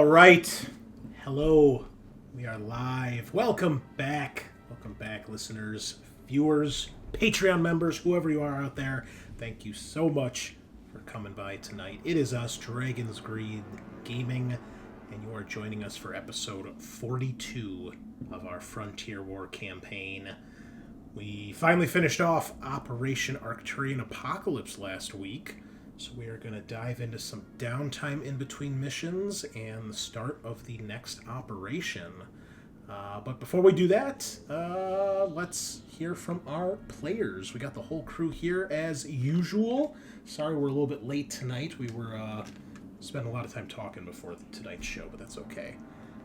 All right. Hello. We are live. Welcome back. Welcome back, listeners, viewers, Patreon members, whoever you are out there. Thank you so much for coming by tonight. It is us, Dragon's Greed Gaming, and you are joining us for episode 42 of our Frontier War campaign. We finally finished off Operation Arcturian Apocalypse last week. So we are going to dive into some downtime in between missions and the start of the next operation. But before we do that, let's hear from our players. We got the whole crew here as usual. Sorry we're a little bit late tonight. We were spending a lot of time talking before tonight's show, but that's okay.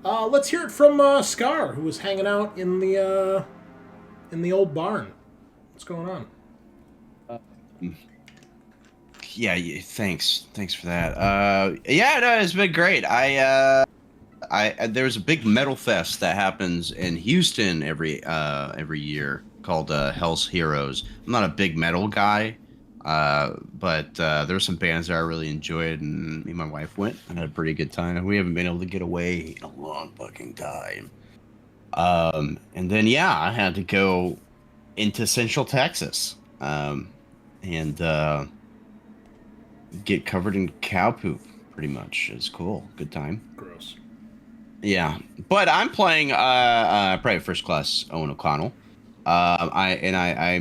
Let's hear it from Scaarr, who was hanging out in the old barn. What's going on? Yeah, thanks for that. No, it's been great. There's a big metal fest that happens in Houston every year called Hell's Heroes. I'm not a big metal guy, but there's some bands that I really enjoyed, and me and my wife went and had a pretty good time. We haven't been able to get away in a long fucking time. And then I had to go into Central Texas, and get covered in cow poop, pretty much. It's cool. Good time. Gross. Yeah, but I'm playing Private First Class Eoin O'Connell. I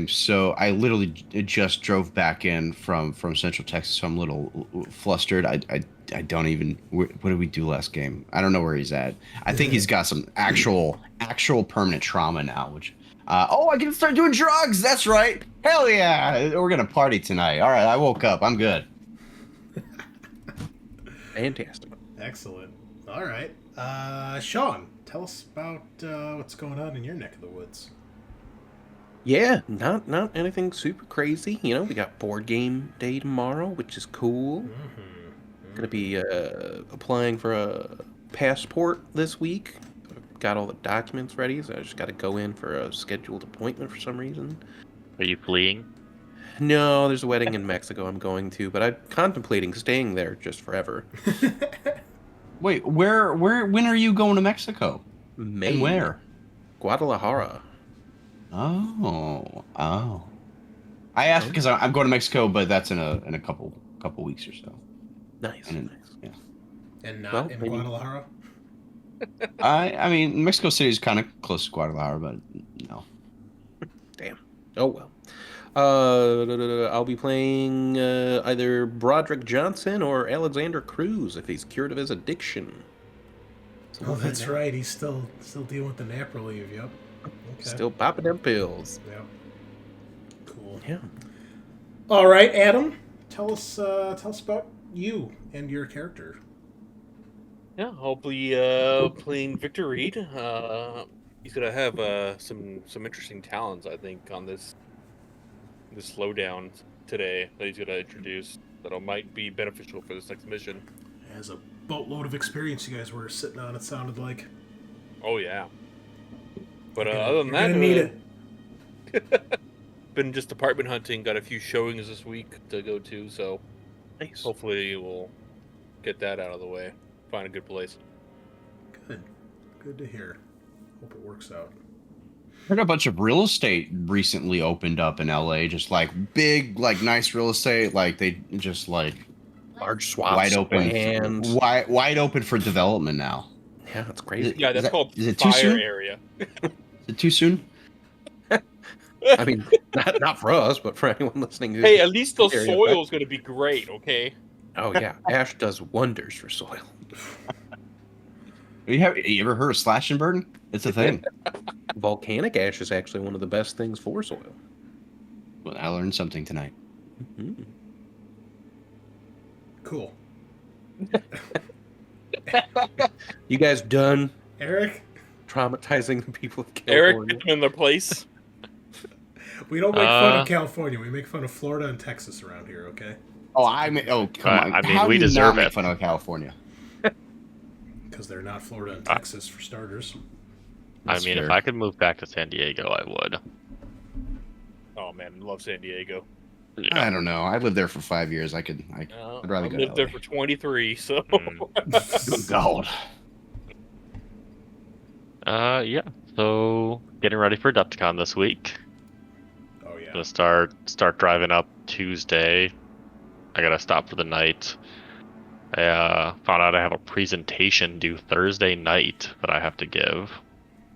literally just drove back in from Central Texas, so I'm a little flustered. I don't even. What did we do last game? I don't know where he's at. I think he's got some actual permanent trauma now. Which, I can start doing drugs. That's right. Hell yeah, we're gonna party tonight. All right, I woke up. I'm good. Fantastic. Excellent. All right. Sean, tell us about what's going on in your neck of the woods. Yeah, not anything super crazy. You know, we got board game day tomorrow, which is cool. Gonna be applying for a passport this week. Got all the documents ready, so I just got to go in for a scheduled appointment for some reason. Are you fleeing? No, there's a wedding in Mexico I'm going to, but I'm contemplating staying there just forever. Wait, when are you going to Mexico? May. And where? Guadalajara. Oh. I asked because I'm going to Mexico, but that's in a couple weeks or so. Nice. Yeah. And not in Guadalajara? I mean, Mexico City is kind of close to Guadalajara, but no. Damn. Oh well. I'll be playing either Broderick Johnson or Alexander Cruz if he's cured of his addiction. Oh, that's right. He's still dealing with the nap relief. Yep. Okay. Still popping them pills. Yep. Cool. Yeah. All right, Adam. Tell us about you and your character. Yeah, I'll be playing Viktor Reed. He's gonna have some interesting talents, I think, on this slowdown today that he's gonna introduce that might be beneficial for this next mission. Has a boatload of experience you guys were sitting on. It sounded like. Oh yeah. But other than that, gonna need it. Been just apartment hunting. Got a few showings this week to go to, so Nice. hopefully we'll get that out of the way. Find a good place. Good to hear. Hope it works out. Heard a bunch of real estate recently opened up in LA, just like big, like nice real estate, like they just like Large swaths wide of open, land. wide open for development now. Yeah, that's crazy. Yeah, that's called is it too fire soon? area. Is it too soon? I mean, not for us, but for anyone listening. Who's Hey, at least the area soil is gonna be great. Okay. Oh yeah, ash does wonders for soil. You ever heard of slash and burn? It's a thing. Volcanic ash is actually one of the best things for soil. Well, I learned something tonight. Mm-hmm. Cool. You guys done Eric? traumatizing the people of Eric, California? get them in their place. We don't make fun of California. We make fun of Florida and Texas around here, okay? Come on. I mean, How we do you deserve not make it. fun of California? Because they're not Florida and Texas, for starters. That's I mean, fair. if I could move back to San Diego, I would. Oh man, love San Diego. I don't know. I lived there for 5 years. I'd rather I go. lived there for 23, so. Good God. Yeah. So getting ready for Adepticon this week. Oh yeah. Gonna start driving up Tuesday. I gotta stop for the night. I found out I have a presentation due Thursday night that I have to give.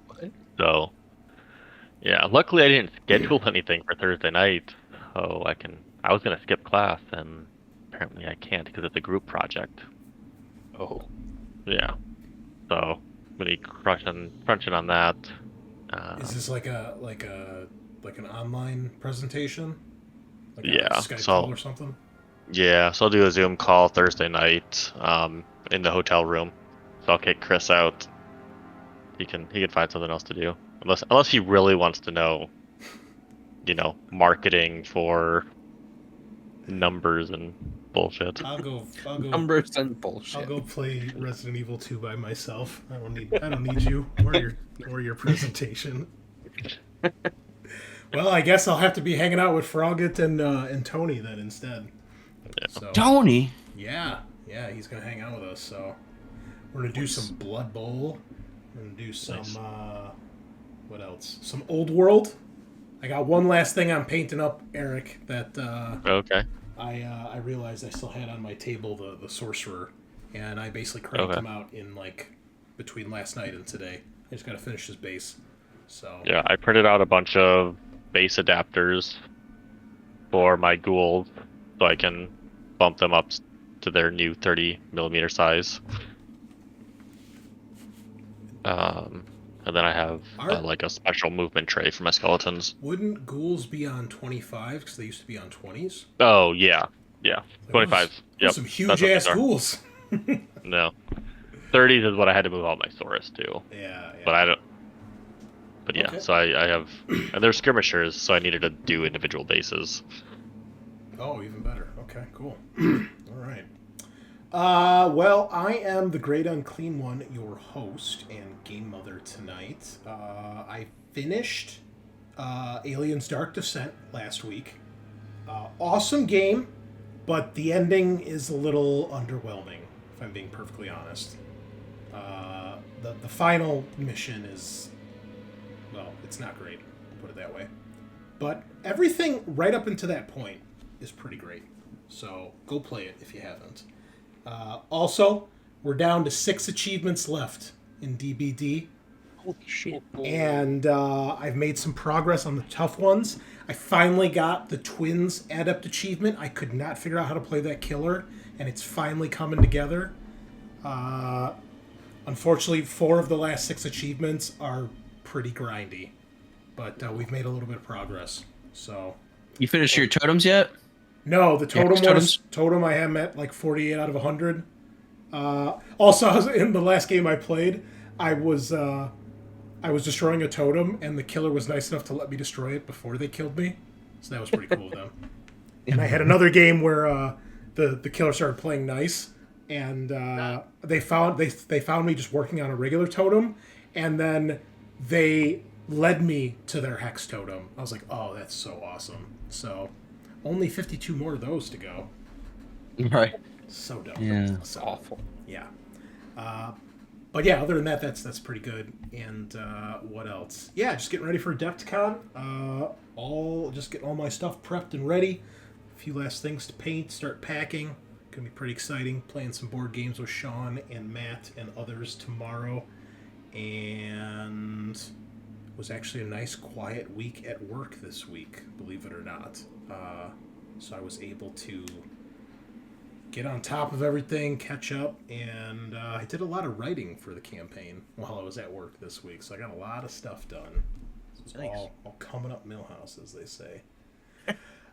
What? So, yeah. Luckily, I didn't schedule anything for Thursday night, so I was gonna skip class, and apparently I can't because it's a group project. Oh. Yeah. So I'm gonna be crunching on that. Is this like an online presentation? Like Yeah, a Skype so- call or something? Yeah, so I'll do a Zoom call Thursday night, in the hotel room. So I'll kick Chris out. He can find something else to do. Unless he really wants to know, marketing for numbers and bullshit. I'll go Numbers and bullshit. I'll go play Resident Evil 2 by myself. I don't need you or your presentation. Well, I guess I'll have to be hanging out with Frogget and Tony then instead. Yeah. So, Tony. yeah, he's gonna hang out with us. So we're gonna do some Blood Bowl. We're gonna do some Nice. What else? Some Old World. I got one last thing I'm painting up, Eric. That Okay. I realized I still had on my table the Sorcerer, and I basically cranked Okay. him out in between last night and today. I just gotta finish his base. So Yeah, I printed out a bunch of base adapters for my ghouls so I can bump them up to their new 30mm size. And then I have like a special movement tray for my skeletons. wouldn't ghouls be on 25 because they used to be on 20s? Oh yeah, Like, 25. Yep, Some that's huge what these ass are. ghouls. No, 30s is what I had to move all my Saurus to. Yeah. But I don't. But yeah, Okay. so I have, and they're skirmishers, so I needed to do individual bases. Oh, even better. Okay, cool. All right. Well, I am the Great Unclean One, your host and game mother tonight. I finished Aliens Dark Descent last week. Awesome game, but the ending is a little underwhelming, if I'm being perfectly honest. The final mission is, well, it's not great, put it that way. But everything right up until that point is pretty great. So go play it if you haven't. Also, we're down to 6 achievements left in DBD. Holy shit. And I've made some progress on the tough ones. I finally got the Twins Adept achievement. I could not figure out how to play that killer, and it's finally coming together. Unfortunately, 4 of the last 6 achievements are pretty grindy, but we've made a little bit of progress. So You finished your totems yet? no, the totem Yeah, totem I am at like 48 out of 100. Also, in the last game I played, I was destroying a totem, and the killer was nice enough to let me destroy it before they killed me. So that was pretty cool of them. And I had another game where the killer started playing nice, and they found me just working on a regular totem, and then they led me to their hex totem. I was like, oh, that's so awesome. So only 52 more of those to go. Right. So dumb. Yeah. So Awful. yeah. But yeah, other than that, that's pretty good. And what else? Yeah, just getting ready for Adepticon. Just getting all my stuff prepped and ready. A few last things to paint, start packing. Gonna be pretty exciting. Playing some board games with Sean and Matt and others tomorrow. And it was actually a nice quiet week at work this week, believe it or not. So I was able to get on top of everything, catch up, and I did a lot of writing for the campaign while I was at work this week, so I got a lot of stuff done. It's Nice. all coming up Millhouse, as they say.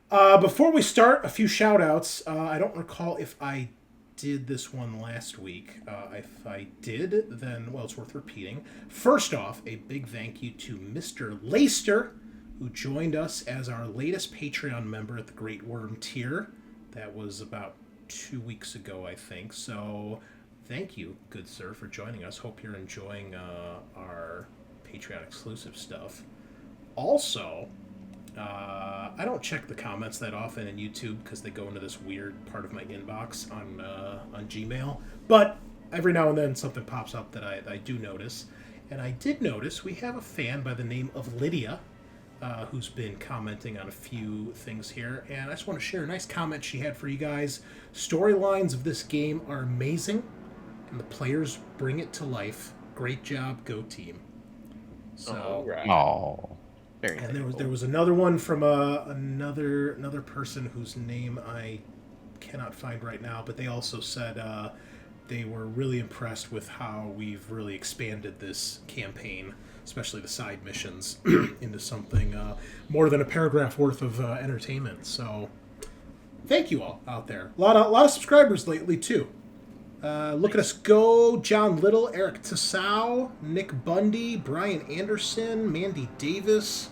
Before we start, a few shout-outs. I don't recall if I did this one last week. If I did, then, well, it's worth repeating. First off, a big thank you to Mr. Leister, who joined us as our latest Patreon member at the Great Worm tier. That was about 2 weeks ago, I think. So thank you, good sir, for joining us. Hope you're enjoying our Patreon exclusive stuff. Also, I don't check the comments that often in YouTube because they go into this weird part of my inbox on Gmail. But every now and then something pops up that I do notice. And I did notice we have a fan by the name of Lydia who's been commenting on a few things here. And I just want to share a nice comment she had for you guys. Storylines of this game are amazing, and the players bring it to life. Great job, Go Team. So, right. Oh. Very and thankful. there was another one from another person whose name I cannot find right now, but they also said they were really impressed with how we've really expanded this campaign, especially the side missions, into something more than a paragraph worth of entertainment. So, thank you all out there. A lot of subscribers lately too. Look at us go. John Little, Eric Tassau, Nick Bundy, Brian Anderson, Mandy Davis.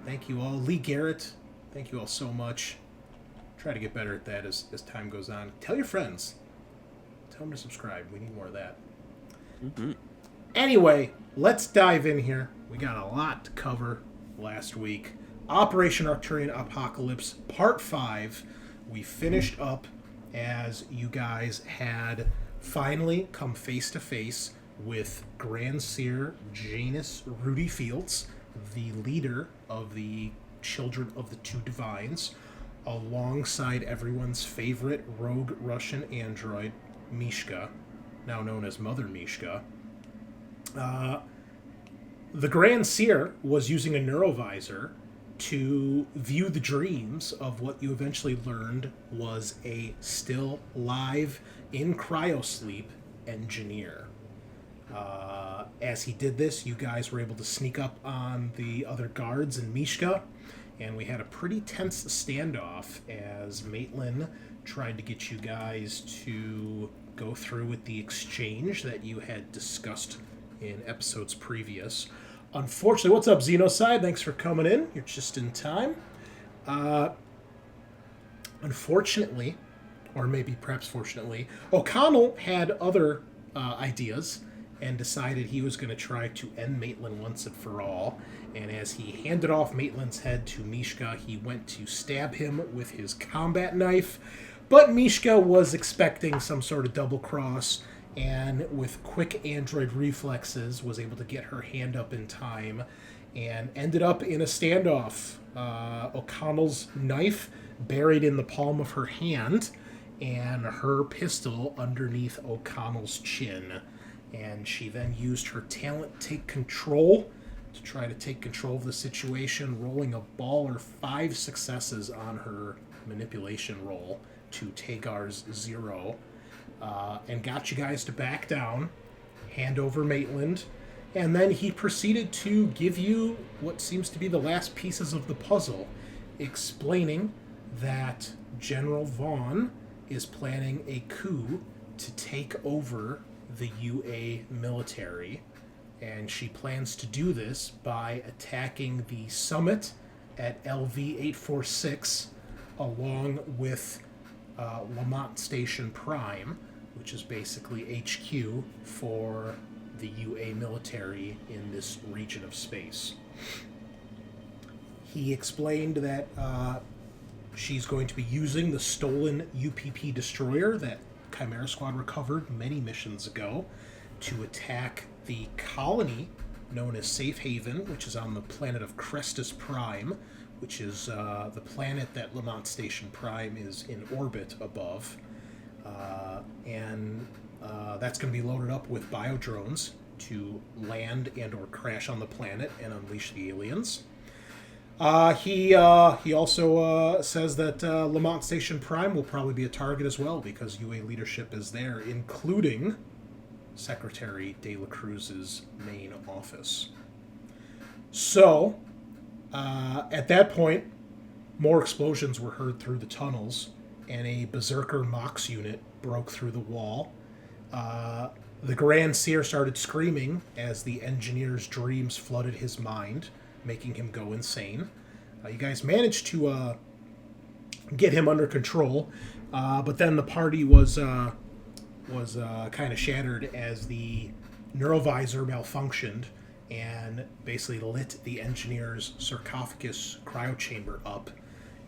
Thank you all. Lee Garrett, thank you all so much. Try to get better at that as time goes on. Tell your friends. Tell them to subscribe. We need more of that. Mm-hmm. Anyway, let's dive in here. We got a lot to cover last week. Operation Arcturian Apocalypse Part 5. We finished up as you guys had finally come face to face with Grand Seer Janus Rudy Fields, the leader of the Children of the Two Divines, alongside everyone's favorite rogue Russian android, Mishka, now known as Mother Mishka. The Grand Seer was using a neurovisor to view the dreams of what you eventually learned was a still live in cryosleep engineer. As he did this, you guys were able to sneak up on the other guards and Mishka, and we had a pretty tense standoff as Maitland tried to get you guys to go through with the exchange that you had discussed in episodes previous. Unfortunately, what's up, Xenocide? Thanks for coming in. You're just in time. Unfortunately, or maybe perhaps fortunately, O'Connell had other ideas and decided he was going to try to end Maitland once and for all. And as he handed off Maitland's head to Mishka, he went to stab him with his combat knife. But Mishka was expecting some sort of double cross, and with quick android reflexes was able to get her hand up in time and ended up in a standoff. O'Connell's knife buried in the palm of her hand and her pistol underneath O'Connell's chin. And she then used her talent Take Control to try to take control of the situation, rolling a baller 5 successes on her manipulation roll to Tagar's 0. And got you guys to back down, hand over Maitland, and then he proceeded to give you what seems to be the last pieces of the puzzle, explaining that General Vaughn is planning a coup to take over the UA military, and she plans to do this by attacking the summit at LV-846 along with Lamont Station Prime, which is basically HQ for the UA military in this region of space. He explained that she's going to be using the stolen UPP destroyer that Chimera Squad recovered many missions ago to attack the colony known as Safe Haven, which is on the planet of Crestus Prime, which is the planet that Lamont Station Prime is in orbit above. And that's going to be loaded up with biodrones to land and or crash on the planet and unleash the aliens. He also says that Lamont Station Prime will probably be a target as well because UA leadership is there, including Secretary De La Cruz's main office. So, at that point, more explosions were heard through the tunnels, and a Berserker Mox unit broke through the wall. The Grand Seer started screaming as the engineer's dreams flooded his mind, making him go insane. You guys managed to get him under control, but then the party was kind of shattered as the neurovisor malfunctioned, and basically lit the engineer's sarcophagus cryochamber up,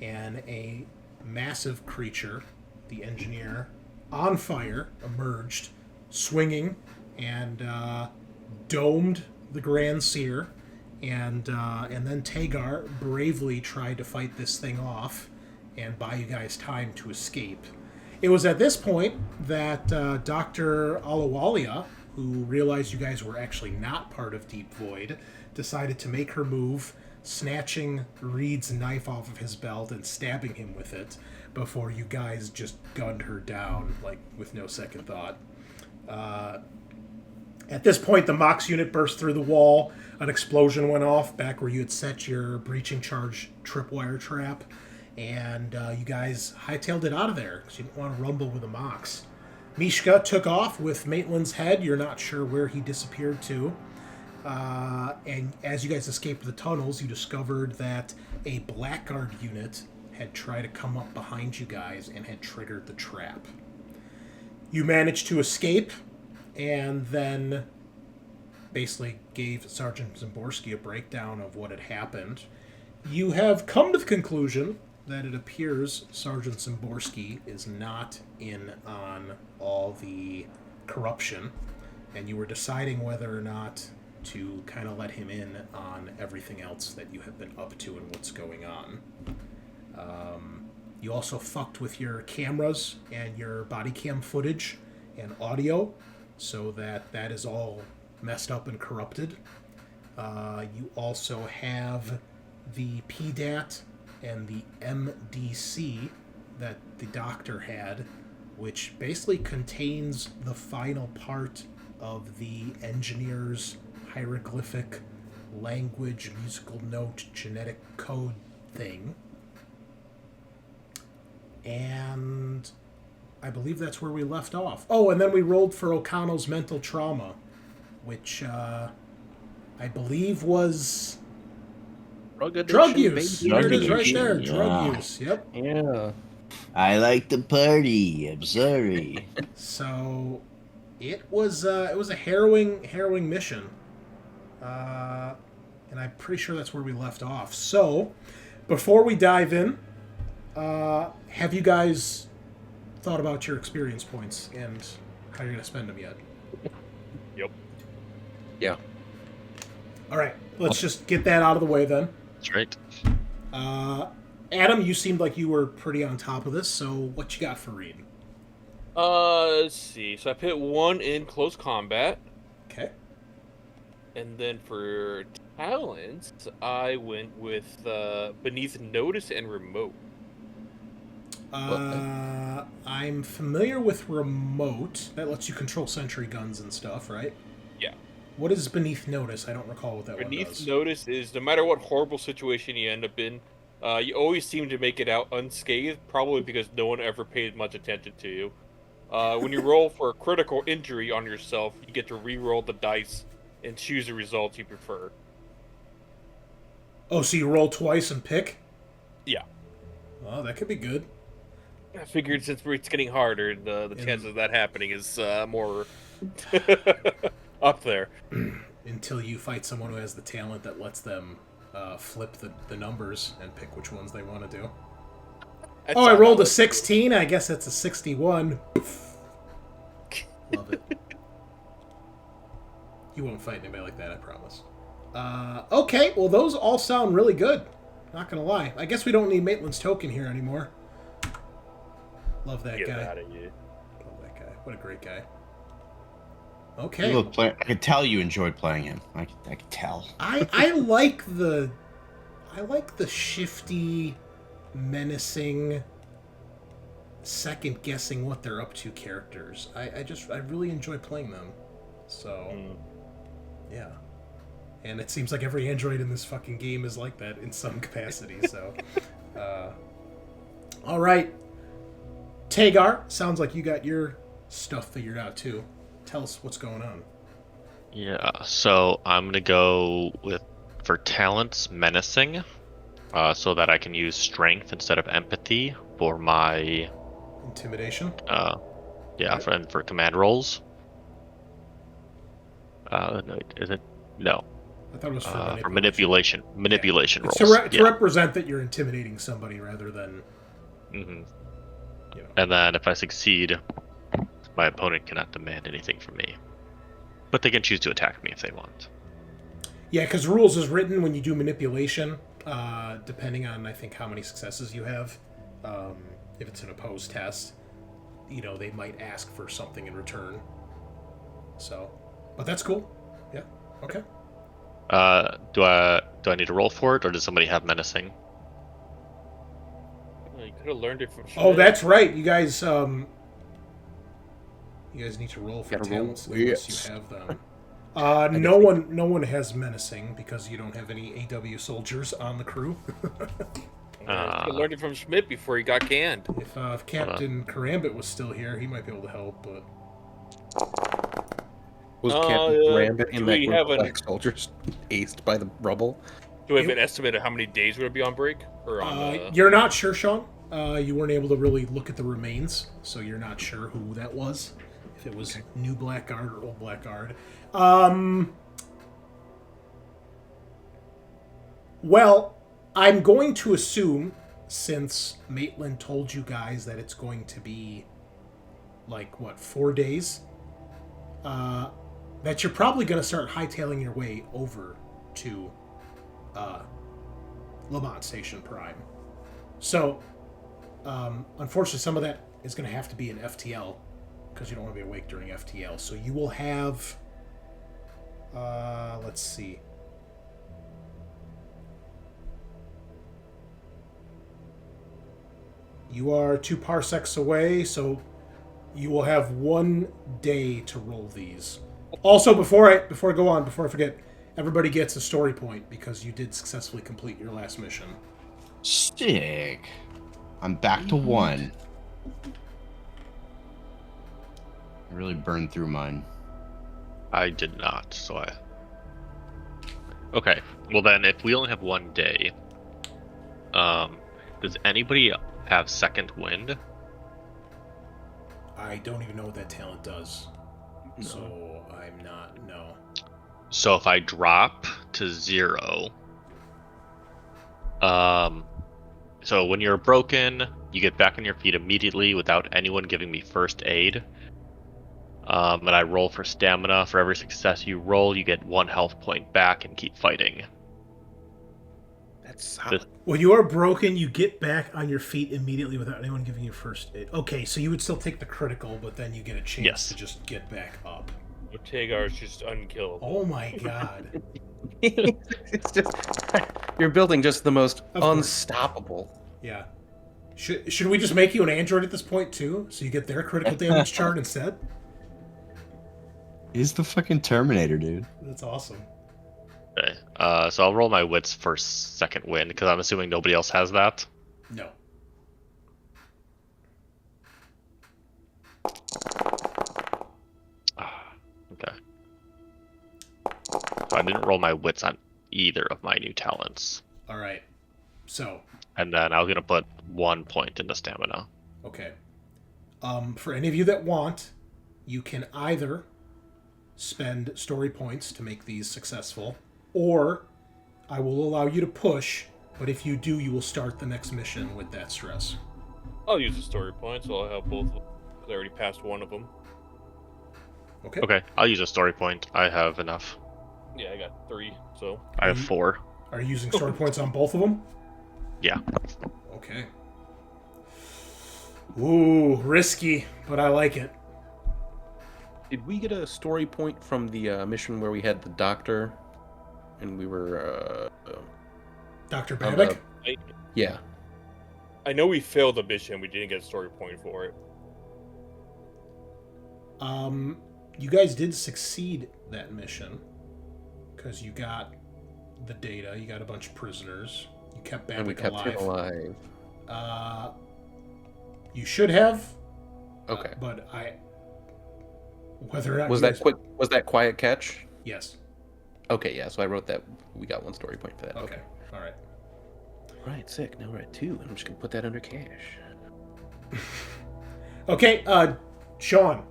and a massive creature, the engineer, on fire, emerged, swinging, and domed the Grand Seer, and then Tagar bravely tried to fight this thing off and buy you guys time to escape. It was at this point that Dr. Alawalia, who realized you guys were actually not part of Deep Void, decided to make her move, snatching Reed's knife off of his belt and stabbing him with it before you guys just gunned her down, like, with no second thought. At this point, the Mox unit burst through the wall. An explosion went off back where you had set your breaching charge tripwire trap, and you guys hightailed it out of there because you didn't want to rumble with the Mox. Mishka took off with Maitland's head. You're not sure where he disappeared to. And as you guys escaped the tunnels, you discovered that a Blackguard unit had tried to come up behind you guys and had triggered the trap. You managed to escape, and then basically gave Sergeant Zimborski a breakdown of what had happened. You have come to the conclusion that it appears Sergeant Zimborski is not in on all the corruption, and you were deciding whether or not to kind of let him in on everything else that you have been up to and what's going on. You also fucked with your cameras and your body cam footage and audio, so that is all messed up and corrupted. You also have the PDAT and the MDC that the doctor had, which basically contains the final part of the engineer's hieroglyphic language, musical note, genetic code thing. And I believe that's where we left off. Oh, and then we rolled for O'Connell's mental trauma, which I believe was drug use. Baby. There it is, right there. Yeah. Drug use. Yep. Yeah. I like to party. I'm sorry. So it was a harrowing mission, and I'm pretty sure that's where we left off. So before we dive in, have you guys thought about your experience points and how you're going to spend them yet? Yep. Yeah. All right, let's just get that out of the way then. That's right. Adam, you seemed like you were pretty on top of this, so what you got for Reed? Let's see. So I put 1 in close combat, Okay. and then for talents, I went with beneath notice and remote. I'm familiar with remote. That lets you control sentry guns and stuff, right? Yeah. What is beneath notice? I don't recall what that one Beneath does. notice is no matter what horrible situation you end up in, you always seem to make it out unscathed, probably because no one ever paid much attention to you. When you roll for a critical injury on yourself, you get to re-roll the dice and choose the results you prefer. Oh, so you roll twice and pick? Yeah. Oh, that could be good. I figured since it's getting harder, the chances of that happening is more up there. Until you fight someone who has the talent that lets them flip the numbers and pick which ones they want to do. Oh, I rolled a 16. I guess that's a 61. Love it. You won't fight anybody like that, I promise. Okay, well, those all sound really good. Not gonna lie. I guess we don't need Maitland's token here anymore. Love that Get guy. out of here. Love that guy. What a great guy. Okay. Look, I could tell you enjoyed playing him. I could tell. I like the shifty, menacing, second guessing what they're up to characters. I really enjoy playing them. So yeah. And it seems like every android in this fucking game is like that in some capacity, so alright. Tagar, sounds like you got your stuff figured out too. Tell us what's going on. Yeah, so I'm gonna go for talents menacing, so that I can use strength instead of empathy for my Intimidation? for command rolls. No, is it? No. I thought it was for manipulation. Manipulation It's rolls. to represent that you're intimidating somebody rather than. Hmm. You know. And then if I succeed, my opponent cannot demand anything from me, but they can choose to attack me if they want. Yeah, because rules is written when you do manipulation, depending on I think how many successes you have. If it's an opposed test, they might ask for something in return. So, but that's cool. Yeah. Okay. Do I need to roll for it, or does somebody have menacing? Well, you could have learned it from. Oh, that's right. You guys need to roll for Gotta talents roll. unless Yes. you have them. No one has menacing because you don't have any AW soldiers on the crew. You could have learned it from Schmidt before he got canned. If Captain Karambit was still here, he might be able to help. But Was Captain Rambit in do that we group have of an- black soldiers aced by the rubble? Do we have an estimate of how many days we're gonna be on break? Or on? you're not sure, Sean. You weren't able to really look at the remains, so you're not sure who that was. If it was new Blackguard or old Blackguard. Well, I'm going to assume, since Maitland told you guys that it's going to be, 4 days, that you're probably going to start hightailing your way over to Lamont Station Prime. So, unfortunately, some of that is going to have to be an FTL, because you don't want to be awake during FTL. So you will have, let's see. You are 2 parsecs away, so you will have 1 day to roll these. Also, before I forget, everybody gets a story point because you did successfully complete your last mission. Sick. I'm back to 1. I really burned through mine. I did not, so I... Okay, well then, if we only have 1 day, does anybody have second wind? I don't even know what that talent does. No. So I'm not, no. So if I drop to 0, so when you're broken, you get back on your feet immediately without anyone giving me first aid. And I roll for stamina. For every success you roll, you get 1 health point back and keep fighting. That's solid. When you are broken, you get back on your feet immediately without anyone giving you first aid. Okay, so you would still take the critical, but then you get a chance to just get back up. Tagar is just unkillable. Oh my god. It's just you're building just the most Of course. unstoppable. Yeah. Should we just make you an android at this point too, so you get their critical damage chart instead? He's the fucking Terminator, dude. That's awesome. Okay, so I'll roll my wits for second wind, because I'm assuming nobody else has that. No. Okay. So I didn't roll my wits on either of my new talents. All right. So. And then I was gonna put 1 point into stamina. Okay. For any of you that want, you can either spend story points to make these successful, or I will allow you to push, but if you do, you will start the next mission with that stress. I'll use the story points, so I'll have both of them, because I already passed one of them. Okay. Okay, I'll use a story point. I have enough. Yeah, I got 3, so... I have 4. Are you using story points on both of them? Yeah. Okay. Ooh, risky, but I like it. Did we get a story point from the mission where we had the doctor and we were Dr. Babbitt? yeah. I know we failed the mission, we didn't get a story point for it. You guys did succeed that mission because you got the data, you got a bunch of prisoners, you kept Babbitt And we kept him alive. You should have. Okay. But whether or not Was that quiet catch? Yes. Okay, yeah, so I wrote that. We got 1 story point for that. Okay. All right. Right, sick. Now we're at 2, and I'm just gonna put that under cash. Okay, Sean. What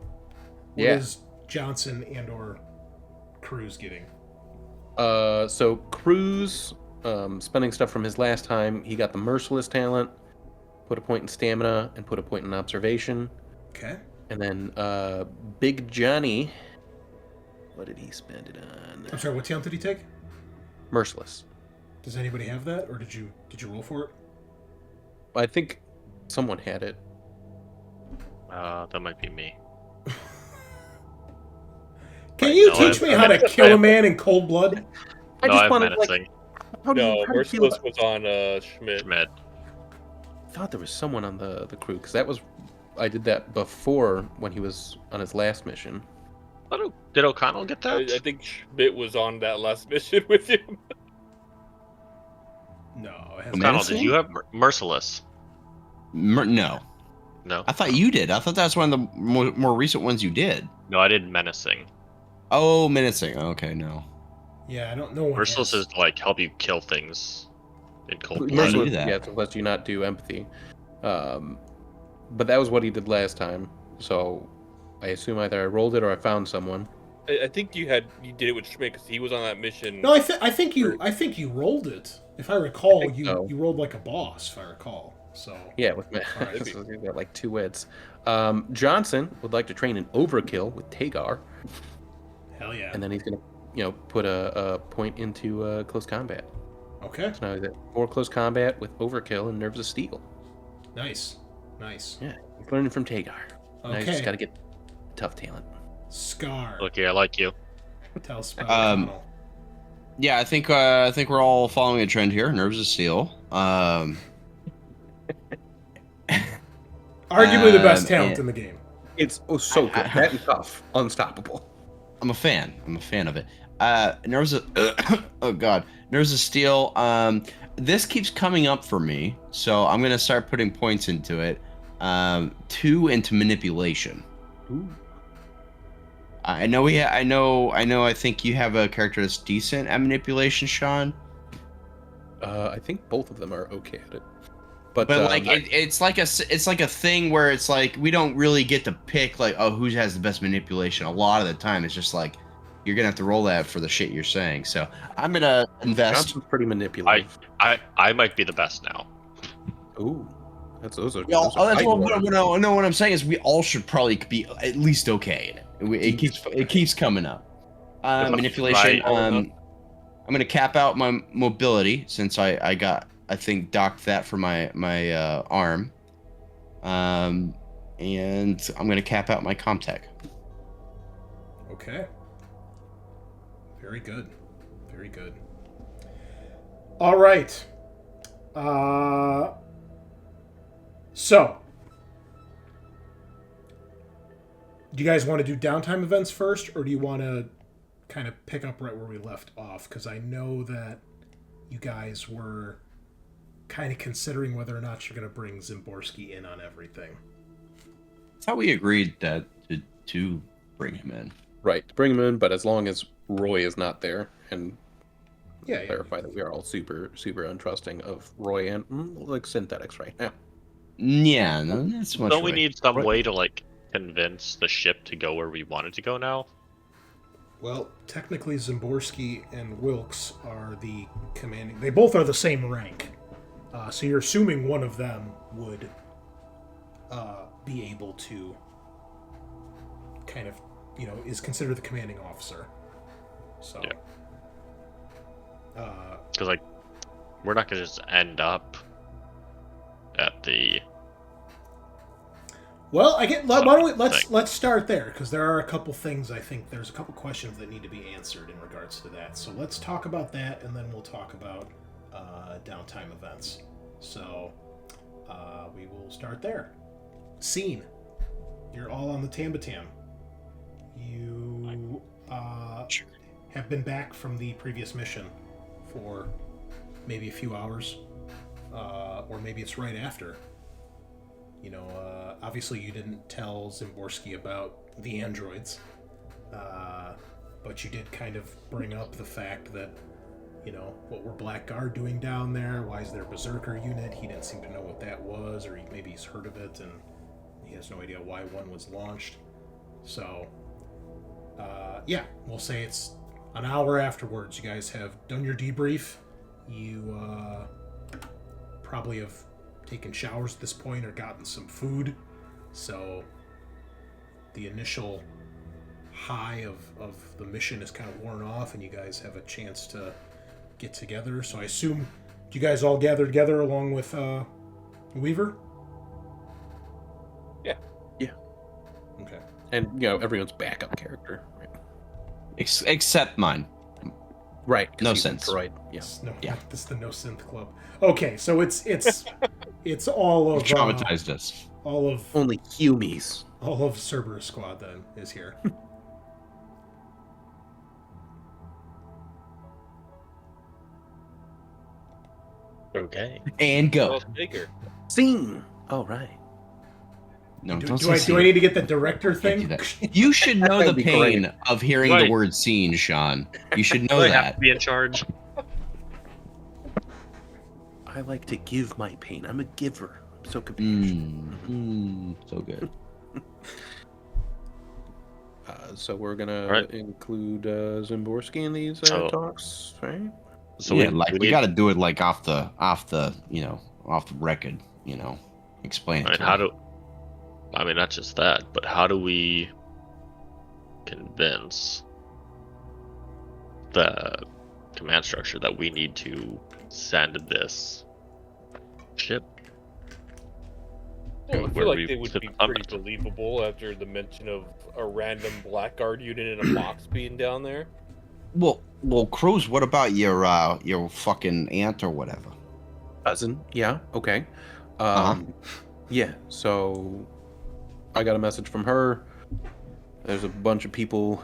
Yeah. is Johnson and or Cruz getting? So Cruz, spending stuff from his last time, he got the Merciless talent, put a point in stamina, and put a point in observation. Okay. And then Big Johnny, what did he spend it on? I'm sorry, what talent did he take? Merciless. Does anybody have that, or did you roll for it? I think someone had it. That might be me. Can you no, teach me I'm how to menacing. kill a man in cold blood? I No, just I'm wanted menacing. how do No, you feel Merciless about- was on Schmidt. Schmidt. I thought there was someone on the crew because I did that before when he was on his last mission. Did O'Connell get that? I think Schmidt was on that last mission with him. No, it hasn't. O'Connell, Menacing? did you have Merciless? No. No. I thought you did. I thought that's one of the more recent ones you did. No, I did menacing. Oh, menacing. Okay, no. Yeah, I don't know. Merciless is to, like, help you kill things in cold blood. Merciless- Merciless, do that. yeah, to let you not do empathy. But that was what he did last time. So I assume either I rolled it or I found someone. I think you did it with Schmidt because he was on that mission. No, I think you rolled it. If I recall, think so. you rolled like a boss. If I recall, so Yeah, with me. Alright. So he's got like 2 wits. Johnson would like to train in overkill with Tagar, hell yeah. and then he's gonna, put a point into close combat. Okay, So now he's at 4 close combat with overkill and nerves of steel. nice. Yeah, he's learning from Tagar. Now he's just Okay, got to get tough talent. Scaarr. Look here, I like you. Tell us about O'Connell. Yeah, I think we're all following a trend here. Nerves of steel. Arguably the best yeah. talent in the game. It's so good. That and tough, unstoppable. I'm a fan of it. Nerves of oh god, nerves of steel. This keeps coming up for me, so I'm gonna start putting points into it. 2 into manipulation. Ooh. I know. I think you have a character that's decent at manipulation, Sean. I think both of them are okay at it. But like it's like a thing where it's like we don't really get to pick like who has the best manipulation. A lot of the time, it's just like you're gonna have to roll that for the shit you're saying. So I'm gonna invest. Johnson's pretty manipulative. I might be the best now. Ooh, those are. Well, those are that's fight what, words. what I'm saying is we all should probably be at least okay in it. It keeps coming up. Manipulation. Right. I'm gonna cap out my mobility since I think docked that for my arm. And I'm gonna cap out my Comtech. Okay. Very good. Very good. All right. So, do you guys want to do downtime events first, or do you want to kind of pick up right where we left off? Because I know that you guys were kind of considering whether or not you're going to bring Zimborski in on everything. That's how we agreed that to bring him in. Right, bring him in, but as long as Roy is not there, and Yeah. clarify that we are all super untrusting of Roy and like synthetics right now. Yeah, no, that's much. Don't we right. need some Right. way to like convince the ship to go where we want it to go now? Well, technically, Zimborski and Wilkes are the commanding. They both are the same rank. So you're assuming one of them would be able to kind of, is considered the commanding officer. So. Yeah. Because like, we're not gonna just end up at the. Well, why don't we Thing. let's start there, because there are a couple things. I think there's a couple questions that need to be answered in regards to that. So let's talk about that, and then we'll talk about downtime events. So we will start there. Scene. You're all on the Tambatam. You have been back from the previous mission for maybe a few hours, or maybe it's right after. Obviously you didn't tell Zimborski about the androids, but you did kind of bring up the fact that, what were Blackguard doing down there? Why is there a Berserker unit? He didn't seem to know what that was, or maybe he's heard of it and he has no idea why one was launched. So, we'll say it's An hour afterwards, you guys have done your debrief. You probably have taken showers at this point or gotten some food. So the initial high of the mission is kind of worn off, and you guys have a chance to get together. So I assume you guys all gather together along with Weaver? Yeah. Yeah. Okay. And, everyone's backup character. Right. Except mine. Right. No sense. Right. Yeah. Yeah. This is the No Synth Club. Okay, so it's all of Traumatized us. all of Only Humies. all of Cerberus squad then is here. Okay. And go. Well, Tagar. Scene. All right. No, Do, don't do I say do I need to get the director Can't do thing? that. You should know the That'd be pain great. of hearing Right. the word scene, Sean. You should know Do I have that. to be in charge? I like to give my pain. I'm a giver. I'm so compassionate. So good. So we're gonna Right. include Zimborski in these Oh. talks, right? So Yeah, like we need- got to do it like off the record. Explain it. I mean, to how him. do? I mean, not just that, but how do we convince the command structure that we need to send this ship? Yeah, I Where feel like we they would put be the pretty puppet. believable after the mention of a random Blackguard unit in a box being down there. Well, Cruz. What about your fucking aunt or whatever? Cousin. Yeah. Okay. Uh-huh. Yeah. So I got a message from her. There's a bunch of people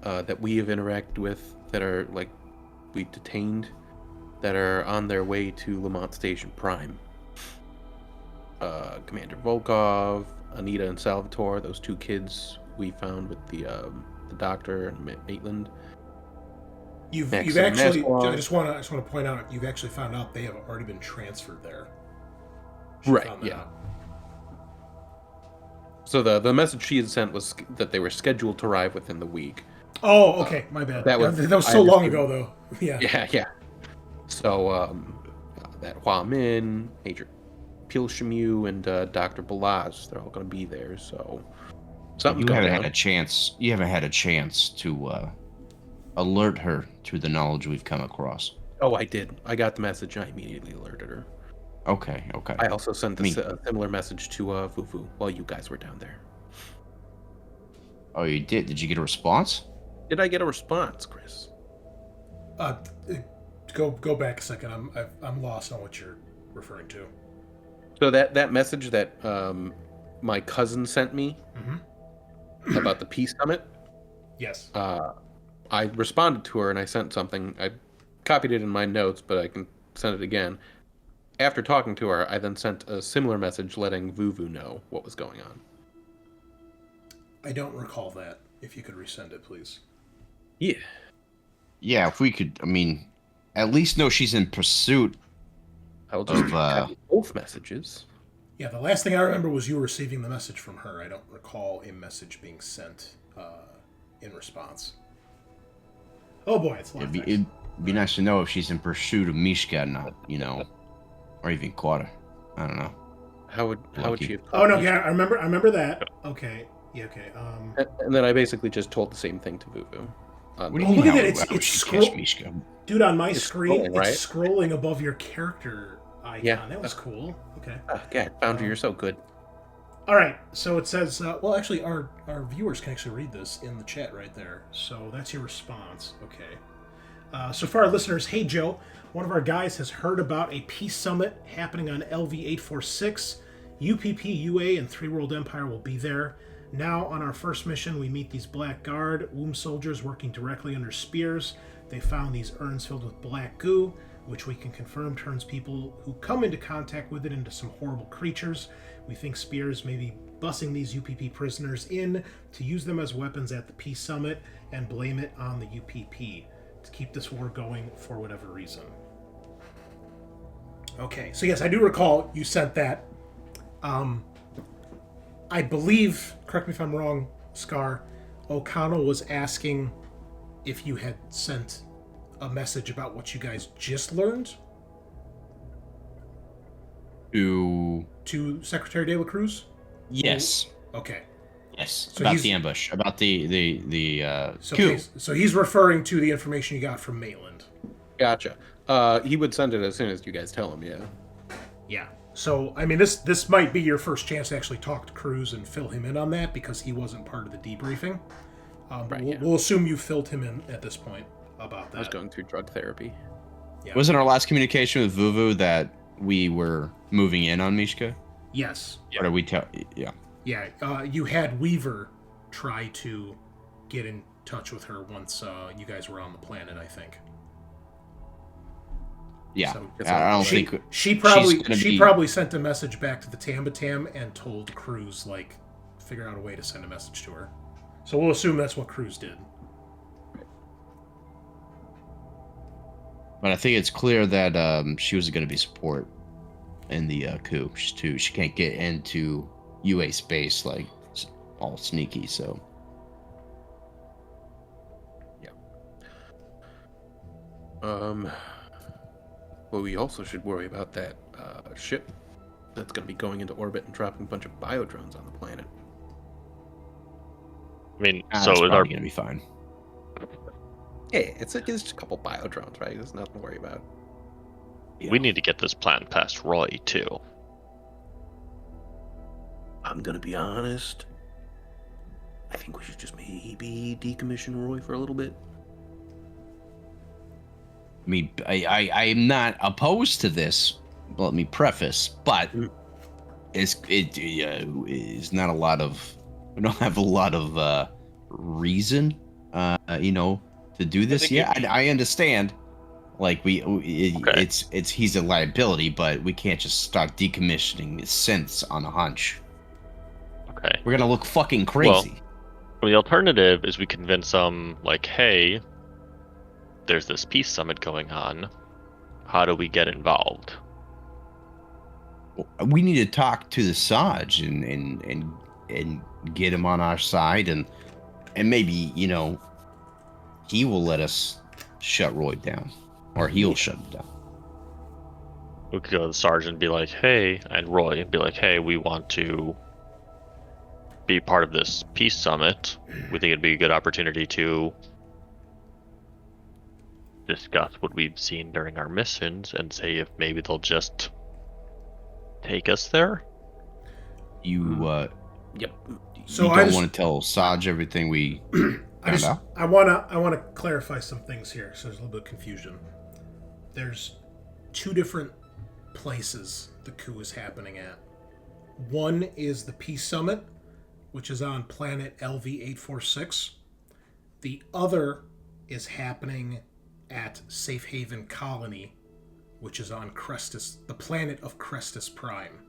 that we have interacted with that are we detained that are on their way to Lamont Station Prime. Commander Volkov, Anita and Salvatore, those two kids we found with the doctor and Maitland. You've Next actually. Mascot. I just want to point out you've actually found out they have already been transferred there. She Right, found that yeah. out. So the message she had sent was that they were scheduled to arrive within the week. Oh, okay. My bad. that was- that was I so long understood. ago, though. Yeah. Yeah. So that Hua Min, Major Pilshamu, and Dr. Balaz, they're all going to be there. So something's You going haven't down. had a chance. You haven't had a chance to alert her to the knowledge we've come across. Oh, I did. I got the message. And I immediately alerted her. Okay. I also sent Me. a similar message to Vuvu while you guys were down there. Oh, you did? Did you get a response? Did I get a response, Chris? Go back a second. I'm lost on what you're referring to. So that message that my cousin sent me about the Peace Summit, Yes. I responded to her and I sent something. I copied it in my notes, but I can send it again. After talking to her, I then sent a similar message letting Vuvu know what was going on. I don't recall that. If you could resend it, please. Yeah. Yeah, if we could. I mean, at least know she's in pursuit. I'll just Of, copy both messages. Yeah, the last thing I remember was you receiving the message from her. I don't recall a message being sent in response. Oh boy, it's a lot of things. It'd be nice to know if she's in pursuit of Mishka, not or even Quata. I don't know. How would Lucky. she have Oh no, told me? yeah, I remember that. Okay, yeah, okay. And then I basically just told the same thing to Vuvu. What do you Oh, mean? look at how- that, it's how would she scroll- catch Mishka? Dude, on my It's screen, scrolling, right? it's scrolling above your character icon. Yeah. That was cool. Okay. Ah, God, Foundry, you're so good. All right, so it says, well, actually, our viewers can actually read this in the chat right there. So that's your response. Okay. So for our listeners, hey, Joe, one of our guys has heard about a peace summit happening on LV-846. UPP, UA, and Three World Empire will be there. Now, on our first mission, we meet these Black Guard womb soldiers working directly under Spears. They found these urns filled with black goo, which we can confirm turns people who come into contact with it into some horrible creatures. We think Spears may be bussing these UPP prisoners in to use them as weapons at the Peace Summit and blame it on the UPP to keep this war going for whatever reason. Okay, so yes, I do recall you sent that. I believe, correct me if I'm wrong, Scaarr, O'Connell was asking if you had sent a message about what you guys just learned To to Secretary de la Cruz. yes, Okay. yes, So about he's- the ambush, about the So, coup. okay, so he's referring to the information you got from Maitland. Gotcha. He would send it as soon as you guys tell him, yeah. Yeah. So, I mean, this might be your first chance to actually talk to Cruz and fill him in on that because he wasn't part of the debriefing. But Right, we'll, yeah. we'll assume you filled him in at this point about I was that. going through drug therapy. Yeah. Wasn't our last communication with Vuvu that we were moving in on Mishka? Yes. Or did we tell? Yeah. Yeah. You had Weaver try to get in touch with her once you guys were on the planet, I think. Yeah. So- I don't She, think she probably she's gonna she be- probably sent a message back to the Tambatam and told Cruz like figure out a way to send a message to her. So we'll assume that's what Cruz did. But I think it's clear that she was going to be support in the coup. She can't get into UA space like all sneaky. So Well, we also should worry about that ship that's going to be going into orbit and dropping a bunch of biodrones on the planet. I mean, that's so is probably our going to be fine. Yeah, it's just a couple biodrones, right? There's nothing to worry about. we need to get this plan past Roy too. I'm going to be honest. I think we should just maybe decommission Roy for a little bit. I mean, I am not opposed to this. Let me preface, but it's not a lot of. We don't have a lot of reason, to do this. think Yeah, it'd be- I understand. Like Okay. it's he's a liability, but we can't just start decommissioning synths on a hunch. Okay. We're gonna look fucking crazy. The alternative is we convince them, like, hey, there's this peace summit going on. How do we get involved? We need to talk to the Saj and get him on our side, and maybe he will let us shut Roy down, or he'll shut him down. We could go to the sergeant and be like, hey, and Roy and be like, hey, we want to be part of this peace summit. We think it'd be a good opportunity to discuss what we've seen during our missions and say if maybe they'll just take us there. You Yep. So you I don't just- want to tell Saj everything we found out? I wanna clarify some things here, so there's a little bit of confusion. There's two different places the coup is happening at. One is the Peace Summit, which is on planet LV-846. The other is happening at Safe Haven Colony, which is on Crestus, the planet of Crestus Prime.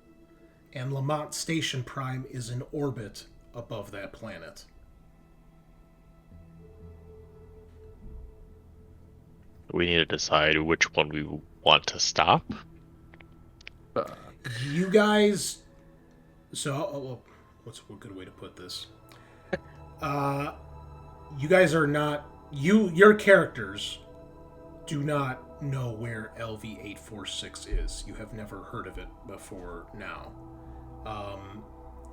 And Lamont Station Prime is in orbit above that planet. We need to decide which one we want to stop. You guys, what's a good way to put this? You guys are not your characters do not know where LV-846 is. You have never heard of it before now.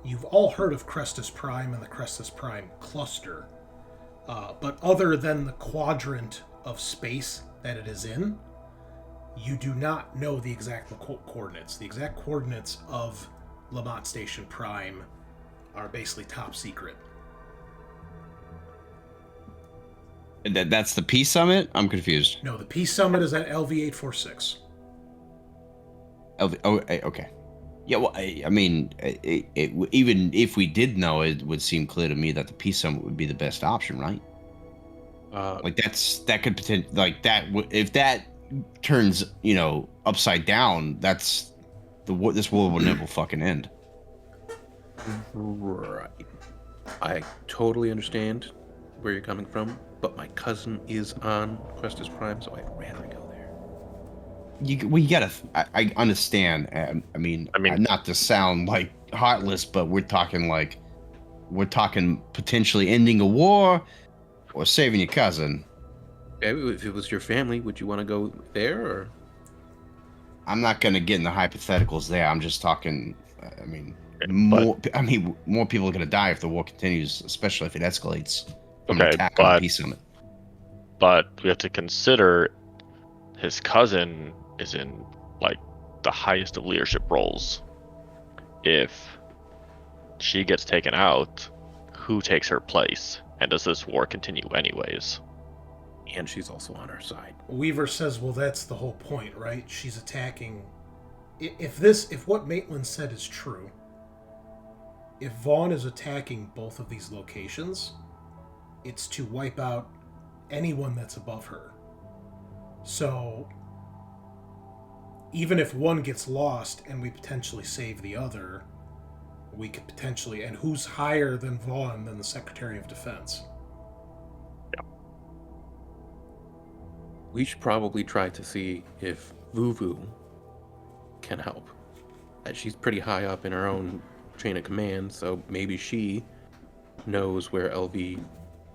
You've all heard of Crestus Prime and the Crestus Prime cluster, but other than the quadrant of space that it is in, you do not know the exact coordinates. The exact coordinates of Lamont Station Prime are basically top secret. That's the Peace Summit? I'm confused. No, the Peace Summit is at LV-846. Okay. Yeah, well, I mean, even if we did know, it would seem clear to me that the Peace Summit would be the best option, right? Like that could potentially, like that. If that turns, upside down, that's this world will never fucking end. Right. I totally understand where you're coming from, but my cousin is on Crestus Prime, so I'd rather go there. We gotta. I understand. I mean, not to sound like heartless, but we're talking potentially ending a war or saving your cousin. If it was your family, would you want to go there or? I'm not gonna get in the hypotheticals there. I'm just talking. I mean, more people are gonna die if the war continues, especially if it escalates from an attack on a peace summit. But we have to consider his cousin is in like the highest of leadership roles. If she gets taken out, who takes her place? And does this war continue anyways? And she's also on our side. Weaver says, well, that's the whole point, right? She's attacking... If what Maitland said is true, if Vaughn is attacking both of these locations, it's to wipe out anyone that's above her. So, even if one gets lost and we potentially save the other, we could potentially... And who's higher than Vaughn than the Secretary of Defense? We should probably try to see if Vuvu can help. She's pretty high up in her own chain of command, so maybe she knows where LV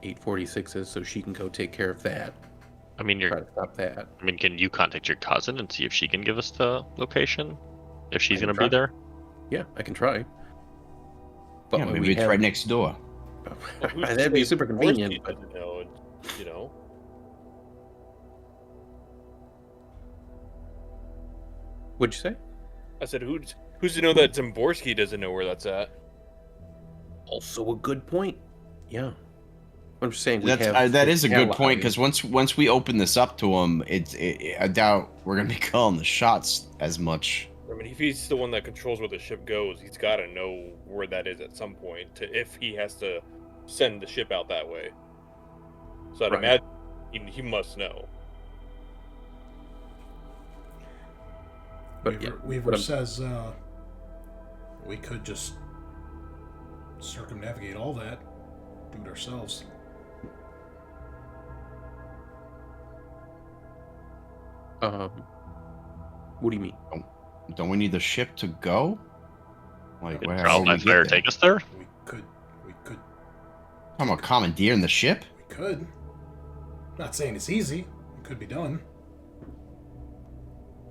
846 is, so she can go take care of that. I mean, try to stop that. I mean, can you contact your cousin and see if she can give us the location? If she's going to be there? Yeah, I can try. But Yeah, maybe it's right next door. That'd be super convenient. But... you know. What'd you say? I said, who's to know that Zimborski doesn't know where that's at? Also a good point. Yeah. I'm just saying that is a good point, because once we open this up to him, I doubt we're gonna be calling the shots as much. I mean, if he's the one that controls where the ship goes, he's got to know where that is at some point. If he has to send the ship out that way, so I'd imagine he must know. But Weaver says we could just circumnavigate all that, do it ourselves. What do you mean? Don't we need the ship to go? Like, where take us there? We could. I'm a commandeering the ship? We could. Not saying it's easy. It could be done.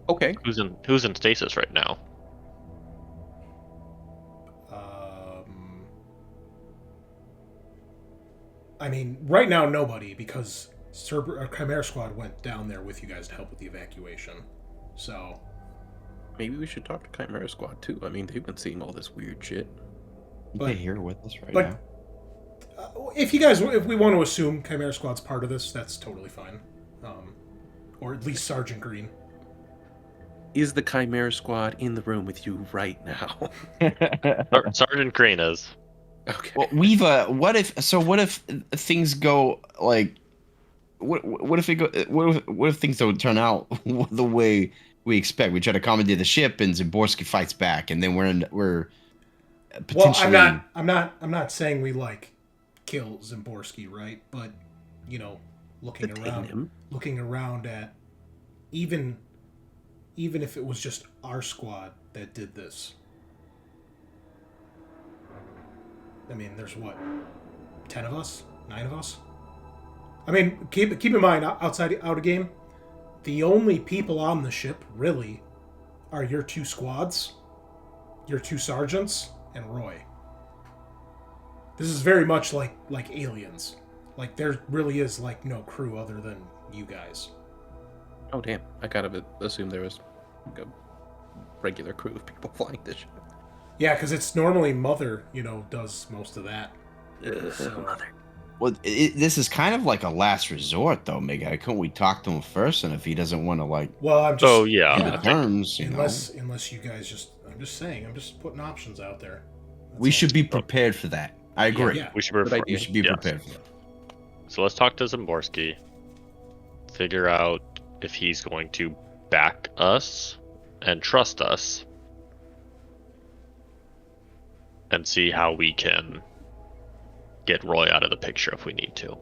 Okay. Who's in stasis right now? I mean, right now nobody, because Chimera Squad went down there with you guys to help with the evacuation. So maybe we should talk to Chimera Squad too. I mean, they've been seeing all this weird shit. They're here with us right now. If we want to assume Chimera Squad's part of this, that's totally fine. Or at least Sergeant Green. Is the Chimera Squad in the room with you right now? Sergeant Green is. Okay. Well, Weaver, what if things go like, what if things don't turn out the way we expect? We try to commandeer the ship, and Zimborski fights back, and then we're potentially. Well, I'm not saying we kill Zimborski, right? But looking around at even if it was just our squad that did this. I mean, there's 10 of us? 9 of us? I mean, keep in mind, out of game, the only people on the ship, really, are your 2 squads, your 2 sergeants, and Roy. This is very much like Aliens. Like, there really is, no crew other than you guys. Oh, damn. I kind of assumed there was a regular crew of people flying this ship. Yeah, because it's normally Mother, does most of that. Mother. Well, this is kind of like a last resort, though, Mega. Couldn't we talk to him first? And if he doesn't want to, Well, I'm just... Oh, yeah. Terms, unless you guys I'm just saying, I'm just putting options out there. We should be prepared for that. I agree. Yeah. We should be prepared for that. So let's talk to Zimborski. Figure out if he's going to back us and trust us. And see how we can get Roy out of the picture if we need to.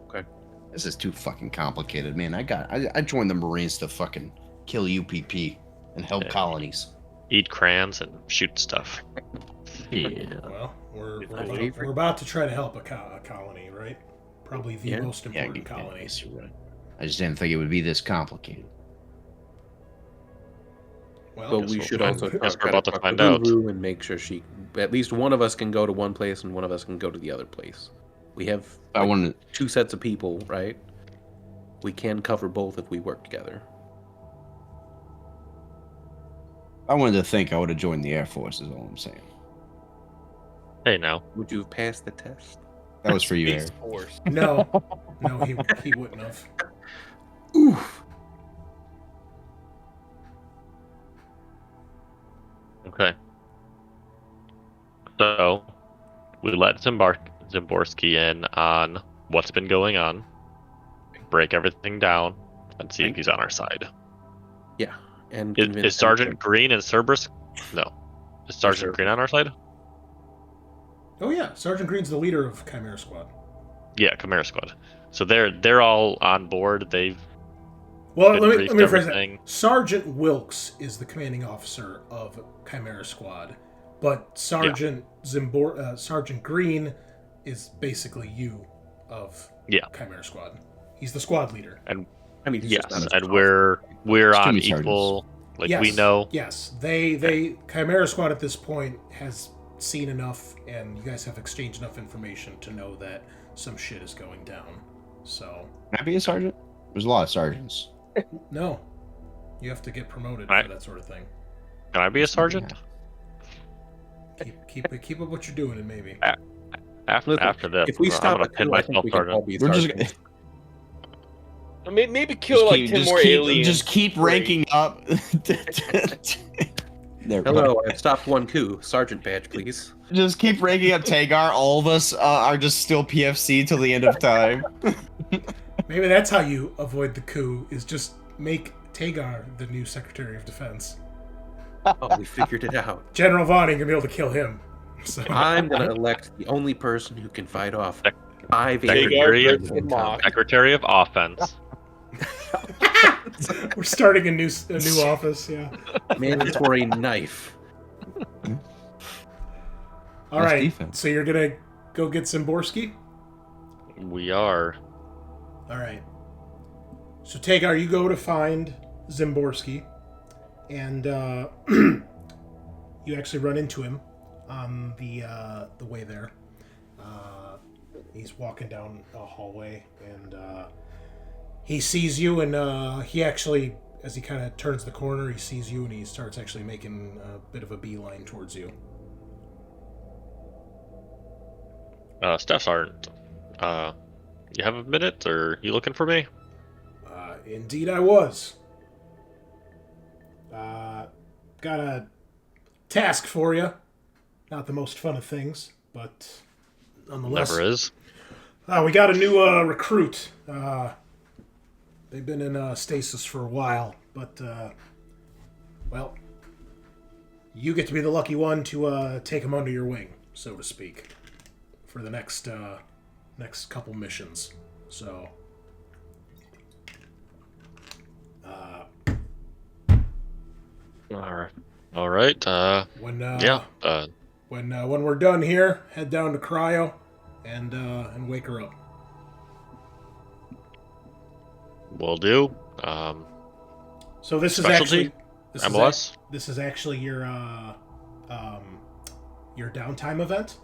Okay. This is too fucking complicated, man. I joined the Marines to fucking kill UPP and help colonies. Eat crayons and shoot stuff. Yeah. Well, we're about to try to help a colony, right? Probably the most important colony. I just didn't think it would be this complicated. Well, But we should also guess talk we're about to find to out. Lulu and make sure at least one of us can go to one place and one of us can go to the other place. We have I wanted. 2 sets of people, right? We can cover both if we work together. I wanted to think I would have joined the Air Force. Is all I'm saying. Hey, now. Would you have passed the test? That was for you, Space Eric. Force. no, he wouldn't have. Oof. Okay. So, we let Zimborski in on what's been going on, break everything down, and see if he's on our side. Yeah. And Is Sergeant Green and Cerberus? No. Is Sergeant Green on our side? Oh yeah, Sergeant Green's the leader of Chimera Squad. Yeah, Chimera Squad. So they're all on board. They've Well, been let me briefed rephrase that. everything. Sergeant Wilkes is the commanding officer of Chimera Squad, but Sergeant Sergeant Green is basically you of Chimera Squad. He's the squad leader. And I mean, he's just yes, not and as we're It's too on many equal. Like yes, we know. Yes, they Chimera Squad at this point has seen enough, and you guys have exchanged enough information to know that some shit is going down. So Can I be a sergeant? There's a lot of sergeants. no, you have to get promoted Right. for that sort of thing. Can I be a sergeant? Keep up what you're doing, and maybe. After this, if we I'm stop gonna the pin coup, I think myself we can all sergeant. be We're just sergeants. Maybe kill like 10 more aliens. Just keep ranking up. There we go. Hello, I've stopped one coup. Sergeant badge, please. Just keep ranking up Tagar. All of us are just still PFC till the end of time. Maybe that's how you avoid the coup, is just make Tagar the new Secretary of Defense. Oh, we figured it out. General Von ain't gonna be able to kill him. So I'm gonna elect the only person who can fight off Sec- 5 Secretary aliens of- at one time. Secretary of Offense. we're starting a new office, yeah. Mandatory knife. All Nice right, defense. so you're gonna go get Zimborski? We are. All right. So Tagar, you go to find Zimborski, and you actually run into him on the way there. He's walking down a hallway, and he sees you, and he actually, as he kind of turns the corner, he sees you, and he starts actually making a bit of a beeline towards you. Staff Sergeant. You have a minute, or you looking for me? Indeed I was. Got a task for you. Not the most fun of things, but nonetheless. Never is. We got a new recruit. They've been in stasis for a while, but, well, you get to be the lucky one to take him under your wing, so to speak, for the next couple missions. So, All right. when Yeah. when we're done here, head down to Cryo and wake her up. Will do. So this is Specialty? actually MLS? This is actually your downtime event.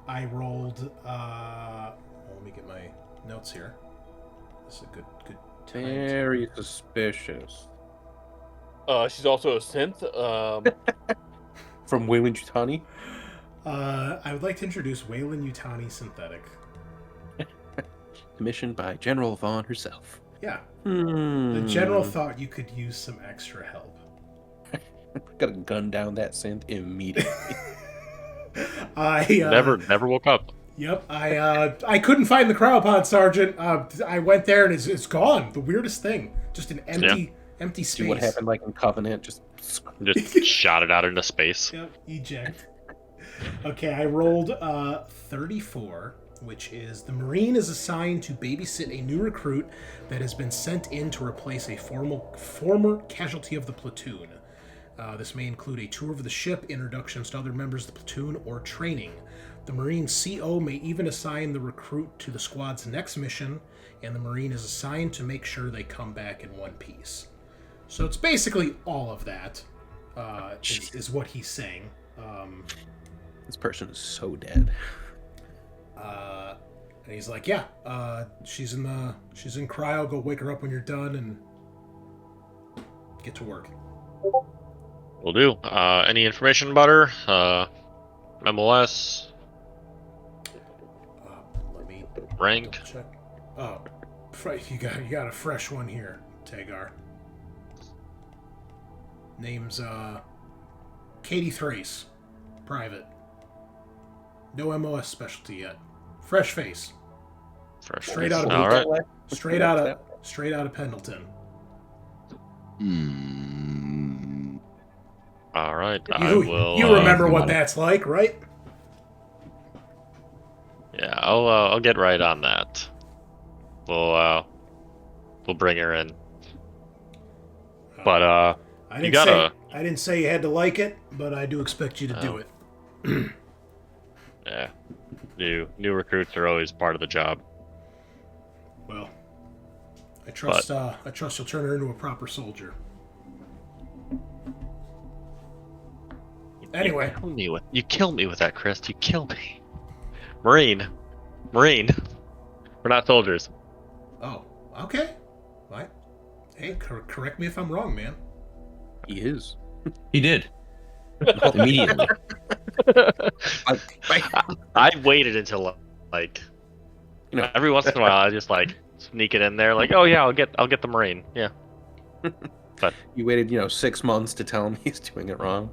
I rolled. Let me get my notes here. This is a good time. Very suspicious. She's also a synth. From Wayland Yutani? I would like to introduce Wayland Yutani Synthetic. Commissioned by General Vaughn herself. Yeah, Hmm. the general thought you could use some extra help. Gotta gun down that synth immediately. I Never woke up. Yep, I couldn't find the cryopod, Sergeant. I went there and it's gone. The weirdest thing, just an empty space. See what happened like in Covenant, just Just shot it out into space. Yep, eject. Okay, I rolled 34, which is the Marine is assigned to babysit a new recruit that has been sent in to replace a former casualty of the platoon. This may include a tour of the ship, introductions to other members of the platoon, or training. The Marine CO may even assign the recruit to the squad's next mission, and the Marine is assigned to make sure they come back in one piece. So it's basically all of that, is what he's saying. This person is so dead. And he's like, yeah, she's in cryo. Go wake her up when you're done and get to work. Will do. Any information about her? MOS? Let me Rank? check. Oh, you got a fresh one here, Tagar. Name's Katie Thrace, private. No MOS specialty yet. Fresh face. Straight out of All right. Straight out of Pendleton. All right. You remember what that's like, right? Yeah, I'll get right on that. We'll bring her in. But I you gotta. didn't say you had to like it, but I do expect you to do it. Yeah, new recruits are always part of the job. Well, I trust you'll turn her into a proper soldier. Anyway, You kill me with that, Chris. You kill me. Marine. We're not soldiers. oh, okay. What? Hey, correct me if I'm wrong, man. He is. He did. Immediately. I waited until like, every once in a while I just like sneak it in there, like, oh yeah, I'll get the Marine. Yeah. But you waited, 6 months to tell him he's doing it wrong.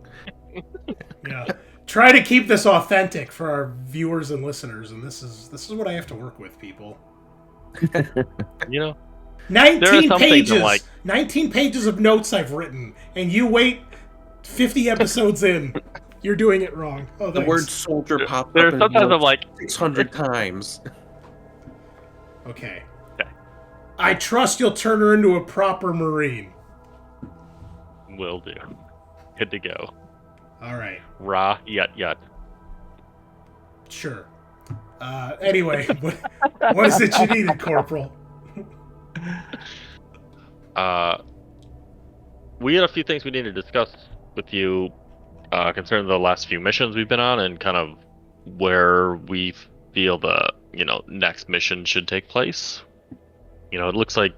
Yeah. Try to keep this authentic for our viewers and listeners, and this is what I have to work with, people. 19 pages. 19 pages of notes I've written, and you wait 50 episodes in. You're doing it wrong. Oh, the word soldier popped there's up sometimes I'm like 600 times. Okay. I trust you'll turn her into a proper Marine. Will do. Good to go. All right. Yut. Sure. Anyway, what is it you needed, Corporal? We had a few things we need to discuss with you concerning the last few missions we've been on and kind of where we feel the next mission should take place. It looks like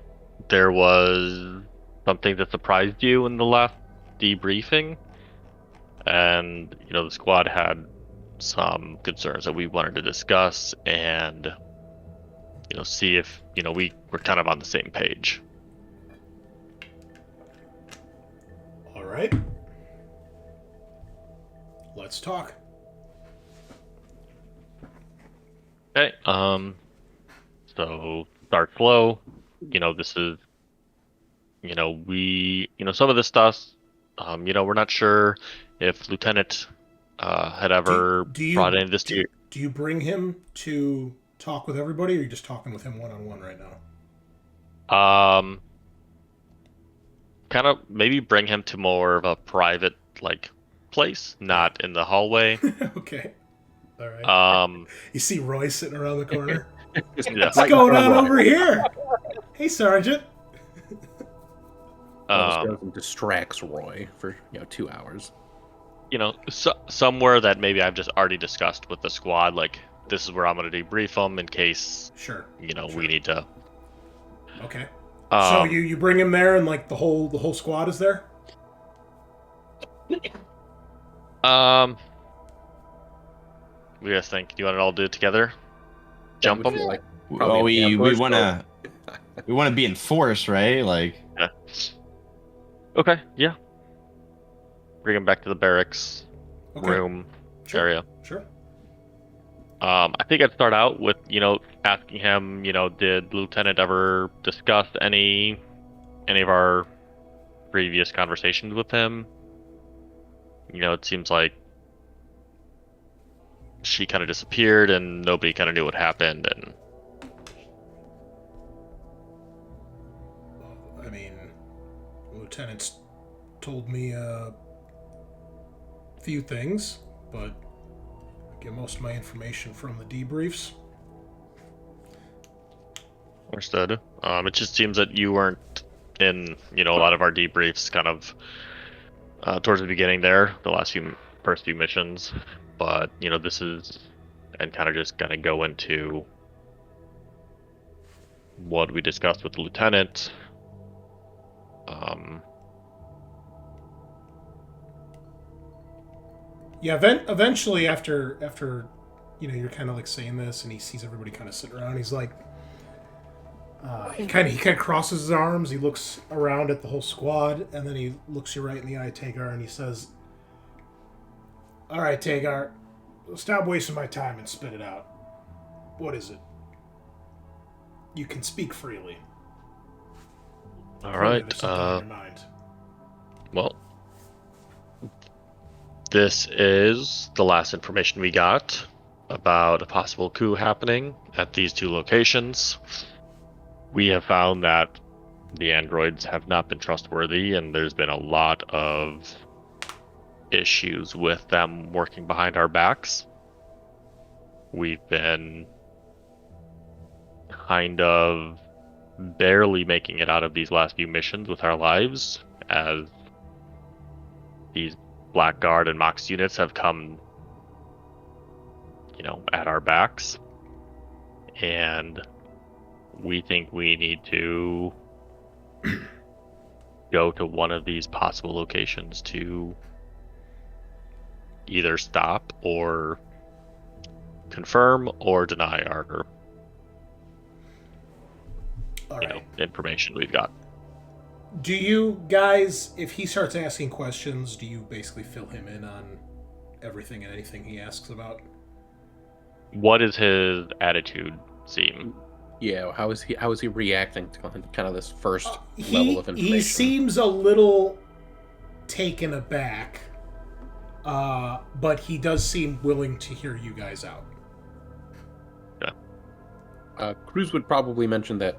there was something that surprised you in the last debriefing, and the squad had some concerns that we wanted to discuss and see if we were kind of on the same page. All right. Let's talk. Okay. So start slow. This is we some of this stuff we're not sure if Lieutenant had ever brought any of this to you. Do you bring him to talk with everybody, or are you just talking with him one-on-one right now? Kind of maybe bring him to more of a private place, not in the hallway. Okay. All right. You see Roy sitting around the corner? Yeah. What's going on over here? Hey, Sergeant. This goes and distracts Roy for 2 hours. Somewhere that maybe I've just already discussed with the squad, like this is where I'm going to debrief them in case. Sure. We need to. Okay. So you bring him there, and the whole squad is there. What do you guys think? Do you want to all do it together? Jump them? Well, we want to be in force, right? Yeah. Okay. Yeah. Bring him back to the barracks room area. Sure. I think I'd start out with asking him. Did Lieutenant ever discuss any of our previous conversations with him? It seems like she kind of disappeared and nobody kind of knew what happened. And I mean, Lieutenant's told me few things, but I get most of my information from the debriefs. Understood. It just seems that you weren't in, a lot of our debriefs kind of towards the beginning there, the first few missions. But, this is, and kind of just going to go into what we discussed with the lieutenant. Yeah, eventually after you're kind of like saying this, and he sees everybody kind of sitting around, he's like, he kind of crosses his arms, he looks around at the whole squad, and then he looks you right in the eye, Tagar, and he says, "All right, Tagar, stop wasting my time and spit it out. What is it? You can speak freely." All right. There's something on your mind. Well, this is the last information we got about a possible coup happening at these two locations. We have found that the androids have not been trustworthy, and there's been a lot of issues with them working behind our backs. We've been kind of barely making it out of these last few missions with our lives, as these Blackguard and Mox units have come, at our backs. And we think we need to go to one of these possible locations to either stop or confirm or deny our All right. information we've got. Do you guys, if he starts asking questions, do you basically fill him in on everything and anything he asks about? What is his attitude seem? Yeah, how is he reacting to kind of this first level of information? He seems a little taken aback, but he does seem willing to hear you guys out. Yeah. Cruz would probably mention that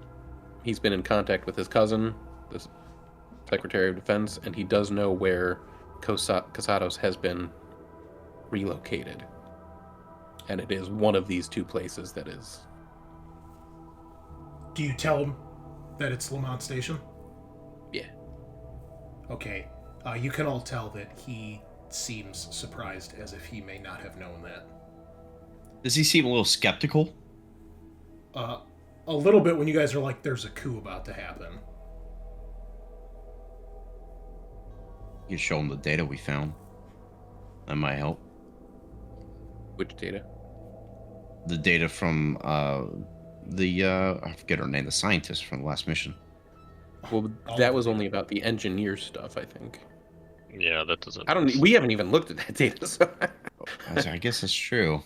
he's been in contact with his cousin, the Secretary of Defense, and he does know where Casados has been relocated. And it is one of these two places that is... Do you tell him that it's Lamont Station? Yeah. Okay. You can all tell that he seems surprised, as if he may not have known that. Does he seem a little skeptical? A little bit when you guys are like, there's a coup about to happen. You show him the data we found. That might help. Which data? The data from I forget her name, the scientist from the last mission. Well, that was only about the engineer stuff, I think. Yeah, that doesn't... We haven't even looked at that data, so... I guess that's true.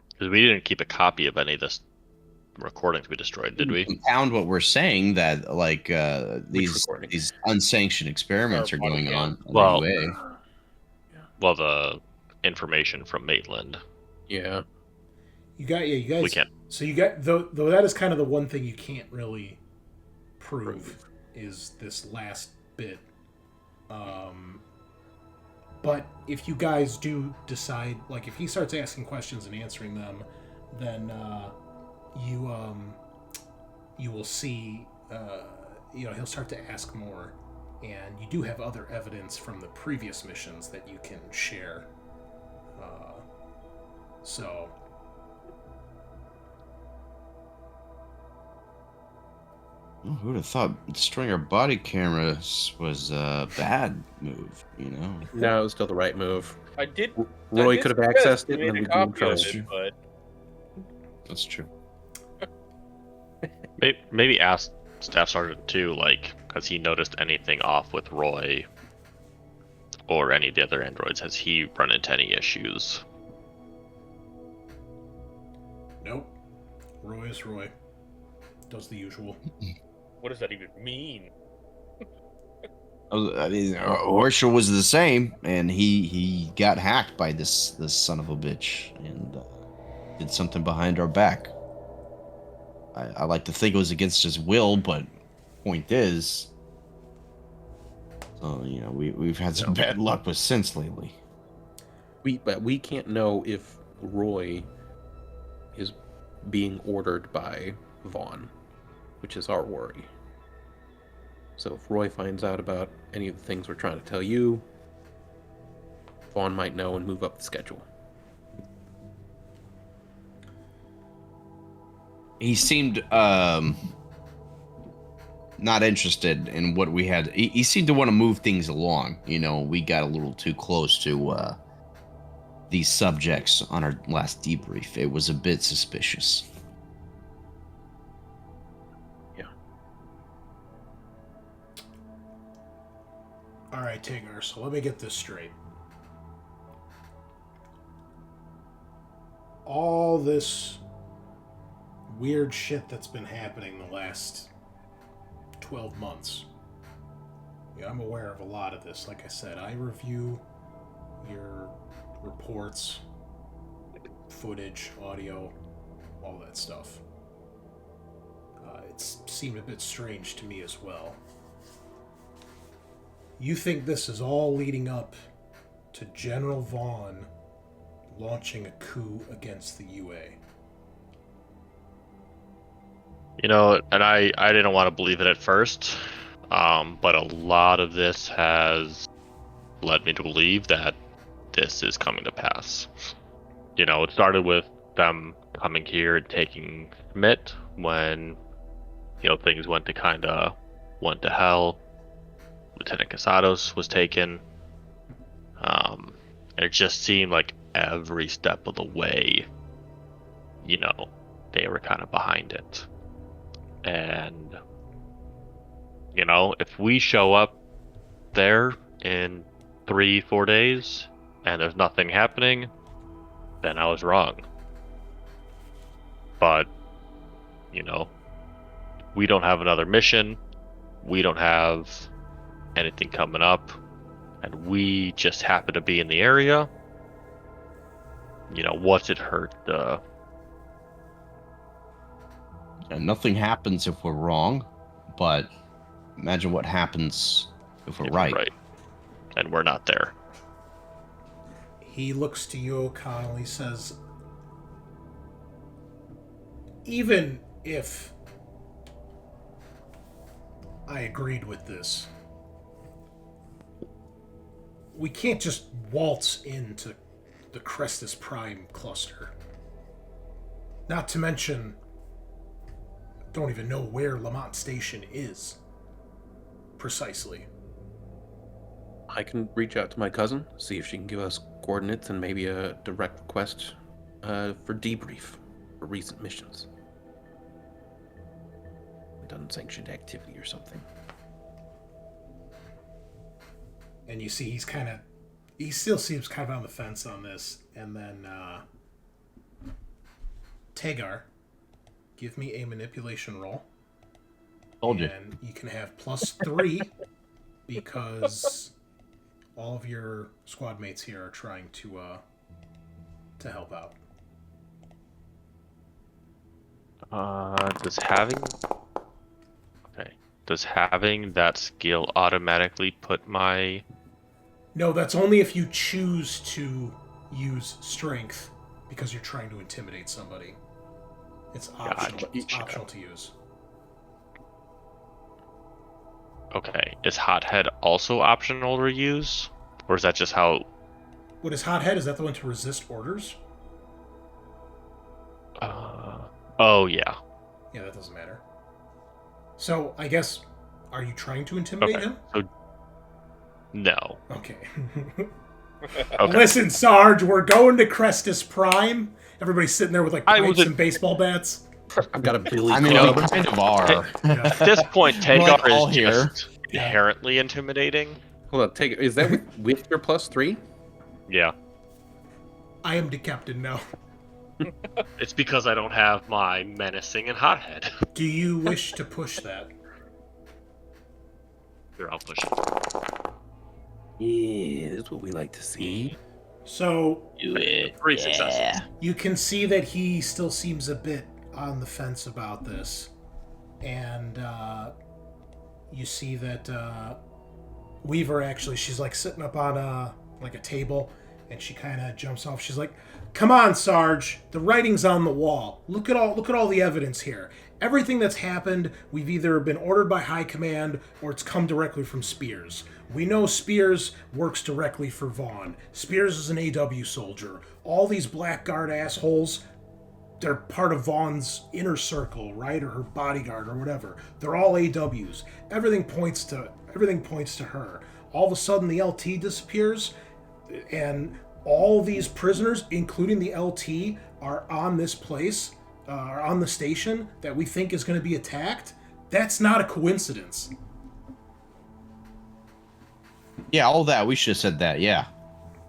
Because we didn't keep a copy of any of this recordings we destroyed, did we? Compound what we're saying, that these unsanctioned experiments are going on. Well, UA. Well, the information from Maitland. Yeah. You guys. We can't. So you got though that is kind of the one thing you can't really prove is this last bit. But if you guys do decide, like, if he starts asking questions and answering them, then you will see, he'll start to ask more, and you do have other evidence from the previous missions that you can share. So. Who would have thought destroying our body cameras was a bad move, No, it was still the right move. I did. Roy could have accessed it, made and a we'd be in copy of trouble. it, but That's true. Maybe ask Staff Sergeant too, has he noticed anything off with Roy or any of the other androids? Has he run into any issues? Nope. Roy is Roy. Does the usual. what does that even mean? I mean, Horschel was the same, and he got hacked by this son of a bitch, and did something behind our back. I like to think it was against his will, but point is, we've had some bad luck with synths lately. But we can't know if Roy is being ordered by Vaughn, which is our worry. So if Roy finds out about any of the things we're trying to tell you, Vaughn might know and move up the schedule. He seemed not interested in what we had. He seemed to want to move things along. We got a little too close to these subjects on our last debrief. It was a bit suspicious. Yeah. All right, Tagar, so let me get this straight. All this weird shit that's been happening the last 12 months. Yeah, I'm aware of a lot of this. Like I said, I review your reports, footage, audio, all that stuff. It seemed a bit strange to me as well. You think this is all leading up to General Vaughn launching a coup against the UA? And I didn't want to believe it at first, but a lot of this has led me to believe that this is coming to pass. It started with them coming here and taking Schmidt when, things went to hell. Lieutenant Casados was taken. And it just seemed like every step of the way, they were kind of behind it. And, if we show up there in 3-4 days and there's nothing happening, then I was wrong. But, we don't have another mission. We don't have anything coming up. And we just happen to be in the area. What's it hurt? And nothing happens if we're wrong, but imagine what happens if we're right. Right. And we're not there. He looks to you, O'Connell. He says, even if I agreed with this, we can't just waltz into the Crestus Prime cluster. Not to mention, don't even know where Lamont Station is precisely. I can reach out to my cousin, see if she can give us coordinates and maybe a direct request for debrief for recent missions. Unsanctioned activity or something. And you see he still seems kind of on the fence on this. And then Tagar, give me a manipulation roll. Told you. And you can have +3 because all of your squad mates here are trying to help out. Does having that skill automatically put my... No, that's only if you choose to use strength because you're trying to intimidate somebody. It's optional. Gotcha. It's optional to use. Okay. Is Hothead also optional to use? Or is that just how... What is Hothead? Is that the one to resist orders? Oh, yeah. Yeah, that doesn't matter. So, I guess, are you trying to intimidate him? So, no. Okay. Okay. Listen, Sarge, we're going to Crestus Prime. Everybody's sitting there with like pipes and baseball bats. I've got a Billy I mean, Club. we kind of are. At this point, Tagar Like all is here. just inherently intimidating. Hold on, is that with your +3? Yeah. I am the captain now. It's because I don't have my menacing and hothead. Do you wish to push that? Here, I'll push it. Yeah, that's what we like to see. So, Do it. 3 successes. you can see that he still seems a bit on the fence about this. And you see that Weaver, actually, she's like sitting up on a table, and she kind of jumps off. She's like, "Come on, Sarge. The writing's on the wall. Look at all the evidence here. Everything that's happened, we've either been ordered by High Command or it's come directly from Spears. We know Spears works directly for Vaughn. Spears is an AW soldier. All these Blackguard assholes, they're part of Vaughn's inner circle, right? Or her bodyguard or whatever. They're all AWs. Everything points to her. All of a sudden the LT disappears, and all these prisoners, including the LT, are on this place, are on the station that we think is going to be attacked. That's not a coincidence." Yeah, all that. We should have said that, yeah.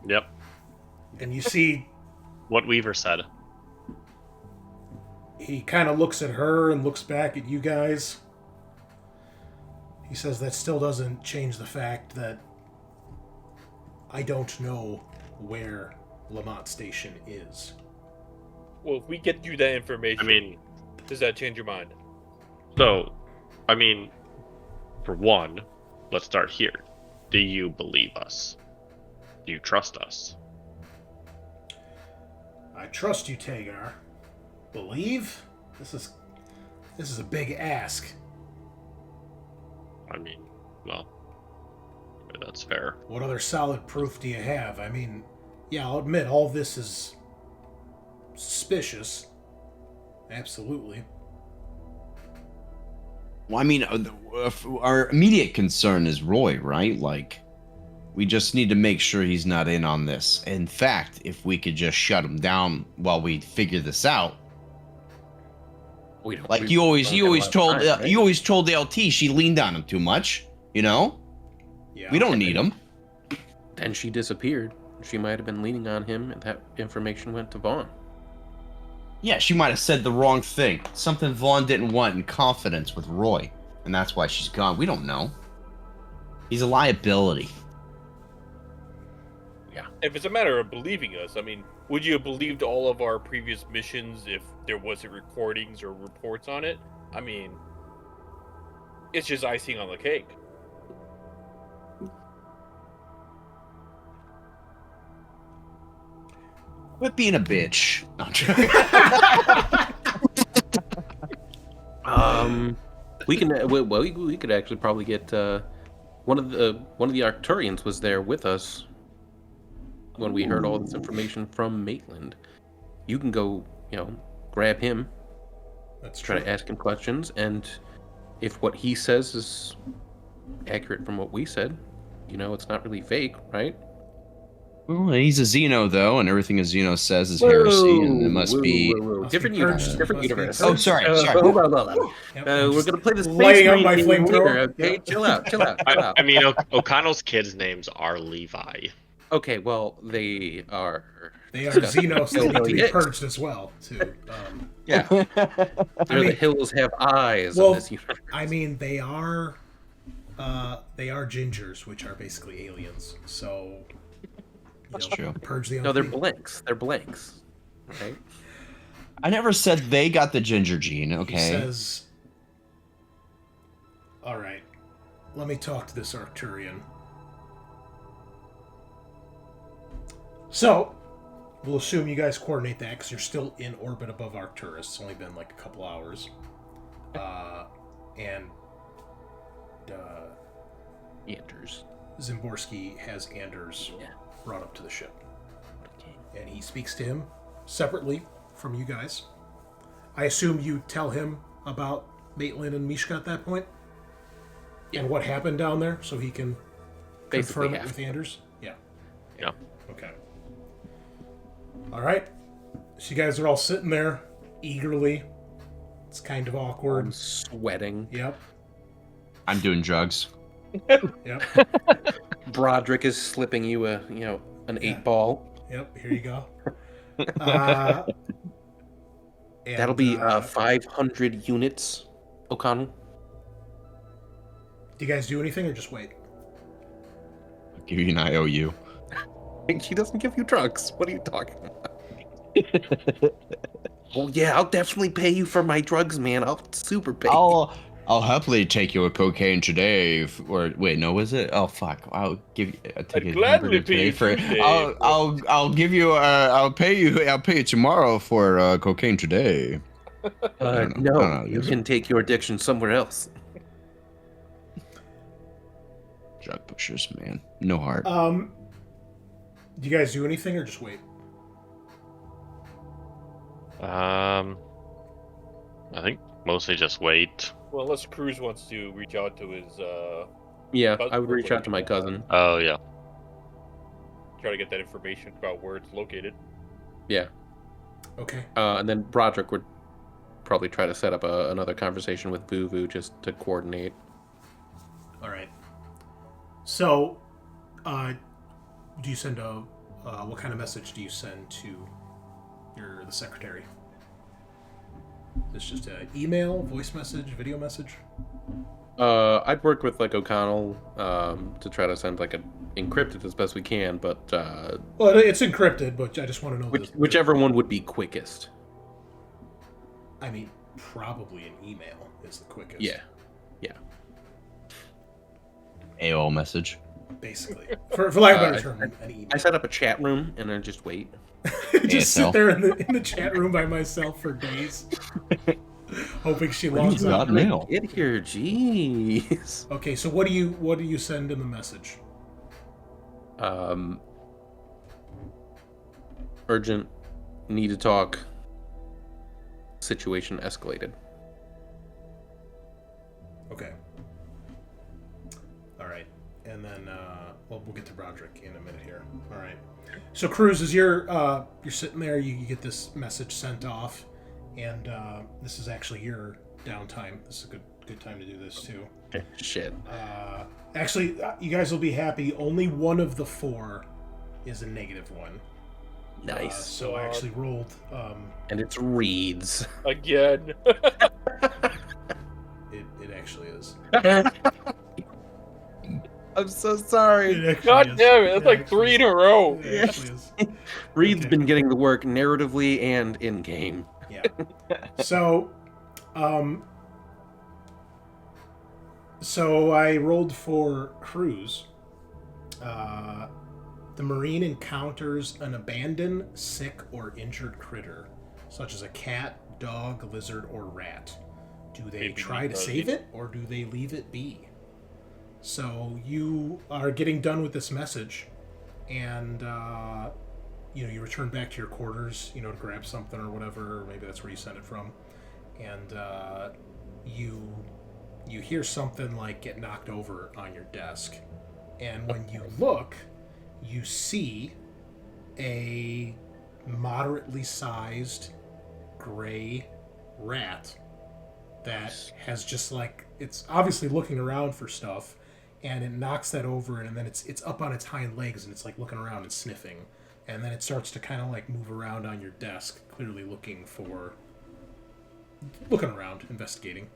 Yep. And you see What Weaver said. he kind of looks at her and looks back at you guys. He says, "That still doesn't change the fact that I don't know where Lamont Station is." Well, if we get you that information, I mean, does that change your mind? so, I mean, for one, let's start here. Do you believe us? Do you trust us? "I trust you, Tagar. Believe? This is a big ask." I mean, well, that's fair. "What other solid proof do you have? I mean, yeah, I'll admit all this is suspicious. Absolutely." Well, I mean, our immediate concern is Roy, right? Like, we just need to make sure he's not in on this. In fact, if we could just shut him down while we figure this out. We don't, Like we you always don't have a lot of told time, right? you always told the LT she leaned on him too much, you know? Yeah. We don't need him. Then she disappeared. She might have been leaning on him, and that information went to Vaughn. Yeah, she might have said the wrong thing. Something Vaughn didn't want in confidence with Roy. And that's why she's gone. We don't know. He's a liability. If it's a matter of believing us, I mean, would you have believed all of our previous missions if there wasn't recordings or reports on it? I mean, it's just icing on the cake. Quit being a bitch. No, I'm joking. We can. We could actually probably get one of the Arcturians was there with us when we heard all this information from Maitland. You can go, grab him, That's try true. to ask him questions, and if what he says is accurate from what we said, it's not really fake, right? Well, he's a Xeno, though, and everything a Xeno says is heresy, and it must be... Must different be purged. universe. Different Must be universe. purged. Oh, sorry. Hold on. Yep. We're gonna play this Lighting up Space my Marine game flamethrower. here, okay? Yep. Chill out. I mean, O'Connell's kids' names are Levi. Okay, well, they are Xenos that need to be Hicks. purged as well, too. Yeah. mean- The hills have eyes Well, of this universe. I mean, they are gingers, which are basically aliens. So That's true. Purge the No, they're unclean. blanks. They're blanks. Right? I never said they got the ginger gene, He okay? says, "All right, let me talk to this Arcturian." So, we'll assume you guys coordinate that because you're still in orbit above Arcturus. It's only been like a couple hours. And Anders. Zimborski has Anders Yeah. brought up to the ship. And he speaks to him separately from you guys. I assume you tell him about Maitland and Mishka at that point? Yeah. And what happened down there so he can Basically confirm it half. with Anders? Yeah. Yeah. Okay. All right. So you guys are all sitting there eagerly. It's kind of awkward. I'm sweating. Yep. I'm doing drugs. Yep. Broderick is slipping you an 8-ball. Yep. Here you go. And, That'll be 500 units, O'Connell. Do you guys do anything or just wait? I'll give you an IOU. She doesn't give you drugs. What are you talking about? Well, yeah, I'll definitely pay you for my drugs, man. I'll super pay. I'll I'll happily take your cocaine today. Or wait, no, was it? Oh fuck! I'll give you. I'll take I'd a gladly hamburger pay today you for. Tuesday. I'll give you. I'll pay you. I'll pay you tomorrow for cocaine today. I don't know, You guys. can take your addiction somewhere else. Drug pushers, man, no heart. Do you guys do anything or just wait? I think mostly just wait. Well, unless Cruz wants to reach out to his Yeah, cousin I would or reach out to my whatever, cousin. Oh yeah. try to get that information about where it's located. Yeah. Okay. And then Broderick would probably try to set up another conversation with Vuvu just to coordinate. All right. So, do you send a what kind of message do you send to the secretary? Is this just an email, voice message, video message? I'd work with like O'Connell to try to send like encrypted as best we can, but Well, it's encrypted, but I just want to know whichever one would be quickest. I mean, probably an email is the quickest. Yeah. AOL message. Basically, for lack of a better term, an email. I set up a chat room and then just wait. Just ASL. sit there in the chat room by myself for days, hoping she logs you got on. mail? Get here, jeez. Okay, so what do you send in the message? Urgent. Need to talk. Situation escalated. Okay. All right, and then we'll get to Broderick in a minute here. All right. So Cruz, as you're sitting there, you get this message sent off, and this is actually your downtime. This is a good time to do this too. Shit. Actually, you guys will be happy. Only one of the four is a negative one. Nice. So I actually rolled. And it's Reeds. Again. It actually is. I'm so sorry. It actually God is. damn it, that's like actually 3 in a row. is. It actually is. Reed's Okay. been getting the work narratively and in game. Yeah. So I rolled for Cruz. The Marine encounters an abandoned, sick, or injured critter, such as a cat, dog, lizard, or rat. Do they Maybe try to because save it, or do they leave it be? So you are getting done with this message, and you return back to your quarters, to grab something or whatever. Or maybe that's where you sent it from, and you hear something like get knocked over on your desk, and when you look, you see a moderately sized gray rat that has just like, it's obviously looking around for stuff, and it knocks that over, and then it's up on its hind legs, and it's like looking around and sniffing, and then it starts to kind of like move around on your desk, clearly looking around, investigating.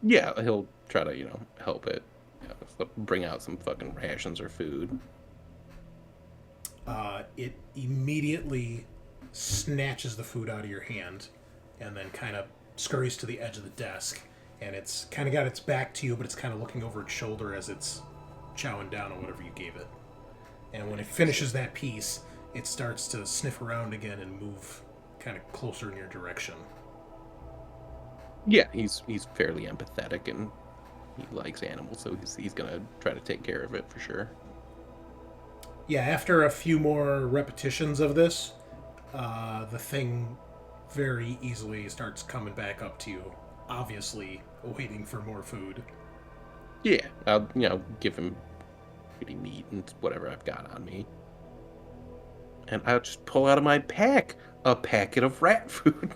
Yeah, he'll try to, help it. Bring out some fucking rations or food. It immediately snatches the food out of your hand, and then kind of scurries to the edge of the desk, and it's kind of got its back to you, but it's kind of looking over its shoulder as it's chowing down on whatever you gave it. And when it finishes that piece, it starts to sniff around again and move kind of closer in your direction. Yeah, he's fairly empathetic and he likes animals, so he's gonna try to take care of it for sure. Yeah, after a few more repetitions of this, the thing very easily starts coming back up to you, obviously waiting for more food. Yeah, I'll give him pretty meat and whatever I've got on me, and I'll just pull out of my pack a packet of rat food.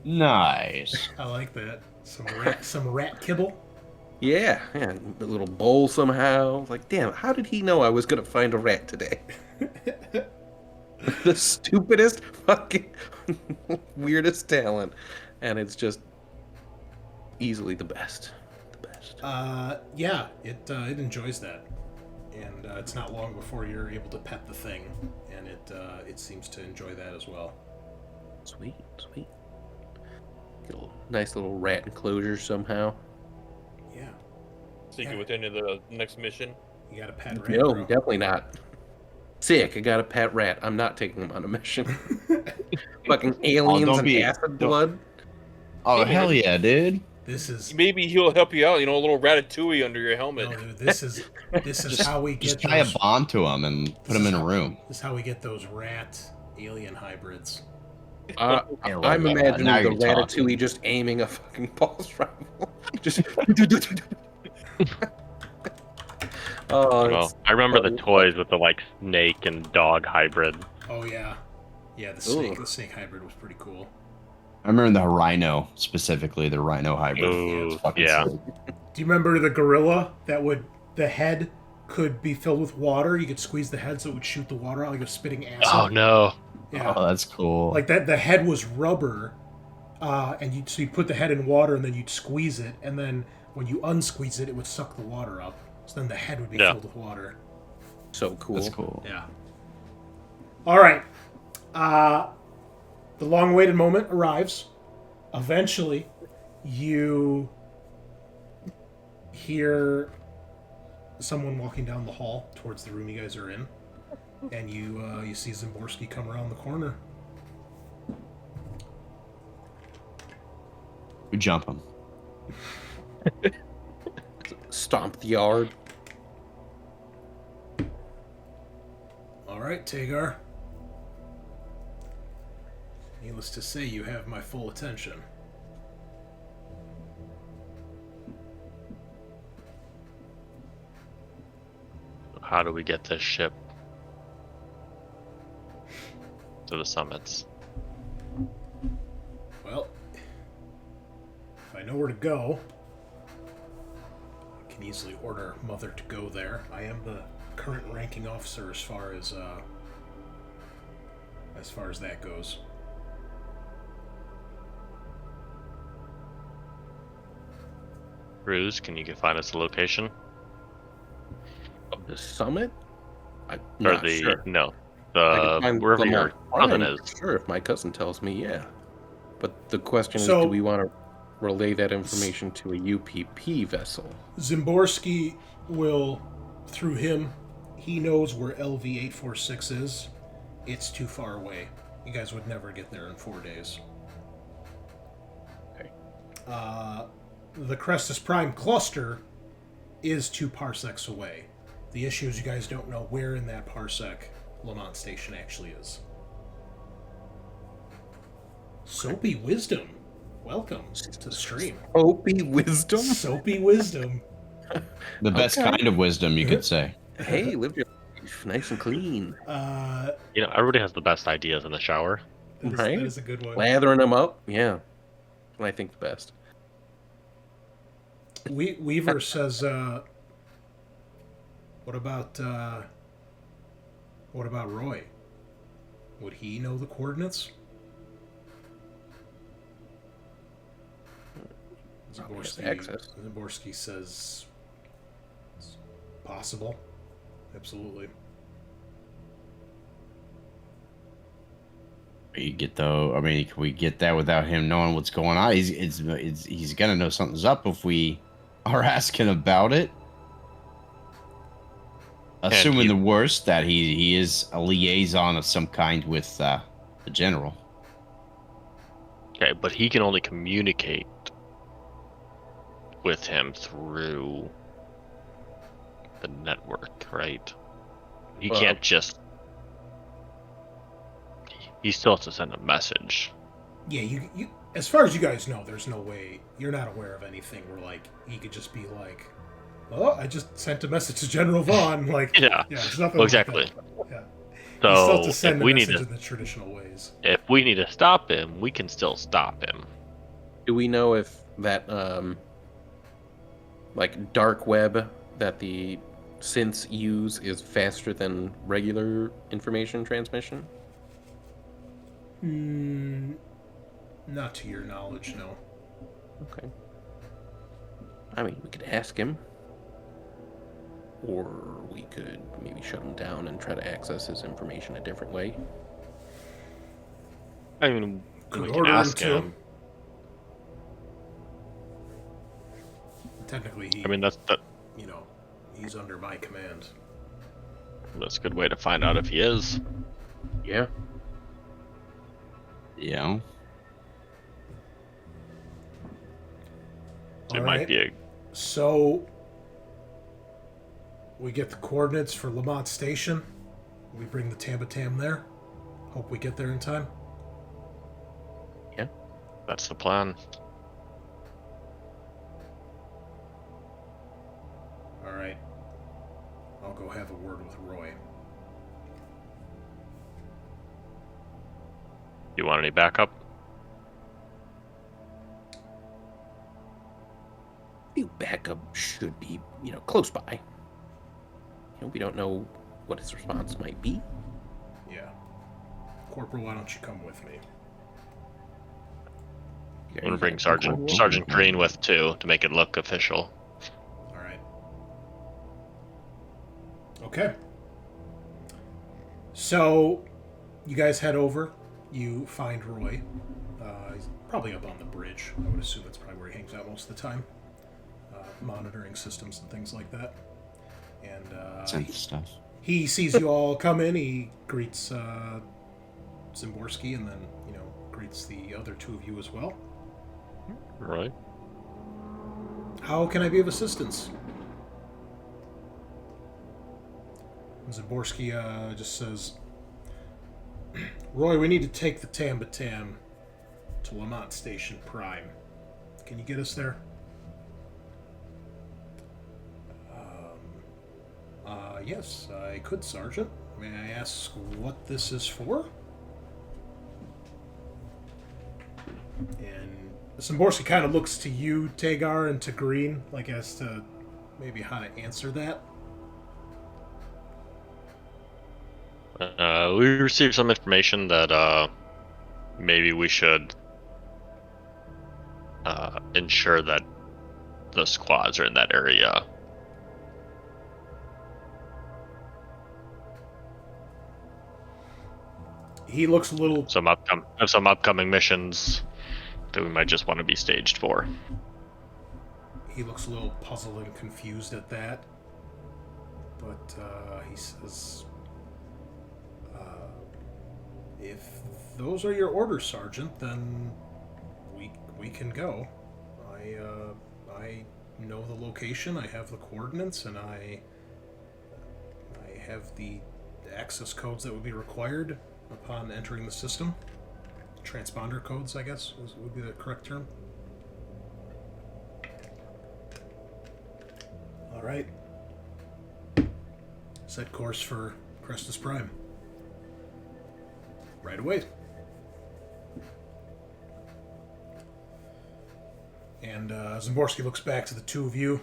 Nice. I like that. Some rat kibble. Yeah, a little bowl somehow. Like, damn, how did he know I was gonna find a rat today? The stupidest, fucking, weirdest talent, and it's just easily the best. The best. Yeah, it enjoys that, and it's not long before you're able to pet the thing, and it seems to enjoy that as well. Sweet. Get a nice little rat enclosure somehow. Yeah. Sneak it within the next mission. You got a pet rat, No, bro. definitely not. Sick, I got a pet rat. I'm not taking him on a mission. Fucking aliens don't and be- acid don't- blood. Oh, hell yeah, dude. This is Maybe he'll help you out. You know, a little ratatouille under your helmet. no, dude, this is how we get Just tie a those, bond to him and put him in a room. this is how we get those rat alien hybrids. I'm Now imagining you're the Ratatouille talking. just aiming a fucking pulse rifle. Just. Oh, Well, it's I remember the funny. toys with the like snake and dog hybrid. Oh yeah, yeah. Ooh. The snake hybrid was pretty cool. I remember the rhino, specifically the rhino hybrid. Ooh, It's fucking yeah. sick. Do you remember the gorilla the head could be filled with water? You could squeeze the head so it would shoot the water out like a spitting acid. Oh no! Yeah. Oh, that's cool. Like that, the head was rubber, and you put the head in water and then you'd squeeze it, and then when you unsqueeze it, it would suck the water up. So then the head would be Yeah. filled with water. So cool. That's cool. Yeah. All right. The long-awaited moment arrives. Eventually, you hear someone walking down the hall towards the room you guys are in, and you see Zimborski come around the corner. We jump him. Stomp the yard. All right, Tagar. Needless to say, you have my full attention. How do we get this ship to the summits? Well, if I know where to go, I can easily order Mother to go there. I am the current ranking officer as far as that goes. Cruz, can you find us a location? Of the summit? I'm Or not the sure. no, I can the find wherever them your online cousin is. for sure, if my cousin tells me, yeah. But the question So- is, do we want to relay that information to a UPP vessel? Zimborski will, through him, he knows where LV-846 is. It's too far away. You guys would never get there in 4 days. Okay. The Crestus Prime cluster is 2 parsecs away. The issue is you guys don't know where in that parsec Lamont Station actually is. Soapy Wisdom, welcome to the stream. Opie wisdom? Soapy Wisdom. The best Okay. kind of wisdom, you could say. Hey, live your life nice and clean. You know, everybody has the best ideas in the shower. Right? That is a good one. Lathering them up? Yeah. I think the best. Weaver says, what about Roy? Would he know the coordinates? Probably has access. Zaborski says it's possible. Absolutely. You get though. I mean, can we get that without him knowing what's going on? He's gonna know something's up if we are asking about it. Assuming the worst, that he is a liaison of some kind with the general. Okay, but he can only communicate with him through the network, right? He Well- can't just. He still has to send a message. Yeah, you as far as you guys know, there's no way you're not aware of anything where like he could just be like, "Oh, I just sent a message to General Vaughn." Like, Yeah, there's nothing well, like exactly. that. Yeah. You still So have to send if a we need message to, in the traditional ways. if we need to stop him, we can still stop him. Do we know if that, like, dark web that the synths use is faster than regular information transmission? Not to your knowledge, no. Okay. I mean, we could ask him. Or we could maybe shut him down and try to access his information a different way. I mean, Could we can order him ask to. him. technically, he, I mean, that's he's under my command. a good way to find out if he is. Yeah. Yeah. It All might right. be a So we get the coordinates for Lamont Station. We bring the Tambatam there. Hope we get there in time. That's the plan. All right. I'll go have a word with Roy. You want any backup? The backup should be, close by. We don't know what his response might be. Yeah. Corporal, why don't you come with me? I'm gonna bring Sergeant Green with too to make it look official. All right. Okay. So, you guys head over. You find Roy. He's probably up on the bridge. I would assume that's probably where he hangs out most of the time. Monitoring systems and things like that. And Synth stuff. he sees you all come in. He greets Zimborski and then, greets the other two of you as well. Right. How can I be of assistance? Zaborski just says, Roy, we need to take the Tambatam to Lamont Station Prime. Can you get us there? Yes, I could, Sergeant. May I ask what this is for? And Zimborski kind of looks to you, Tagar, and to Green, like as to maybe how to answer that. We received some information that maybe we should ensure that the squads are in that area. He looks a little... Some upcoming missions that we might just want to be staged for. He looks a little puzzled and confused at that. But he says, if those are your orders, Sergeant, then we can go. I know the location, I have the coordinates, and I have the access codes that would be required upon entering the system. Transponder codes, I guess, would be the correct term. All right. Set course for Crestus Prime. Right away. And Zimborski looks back to the two of you.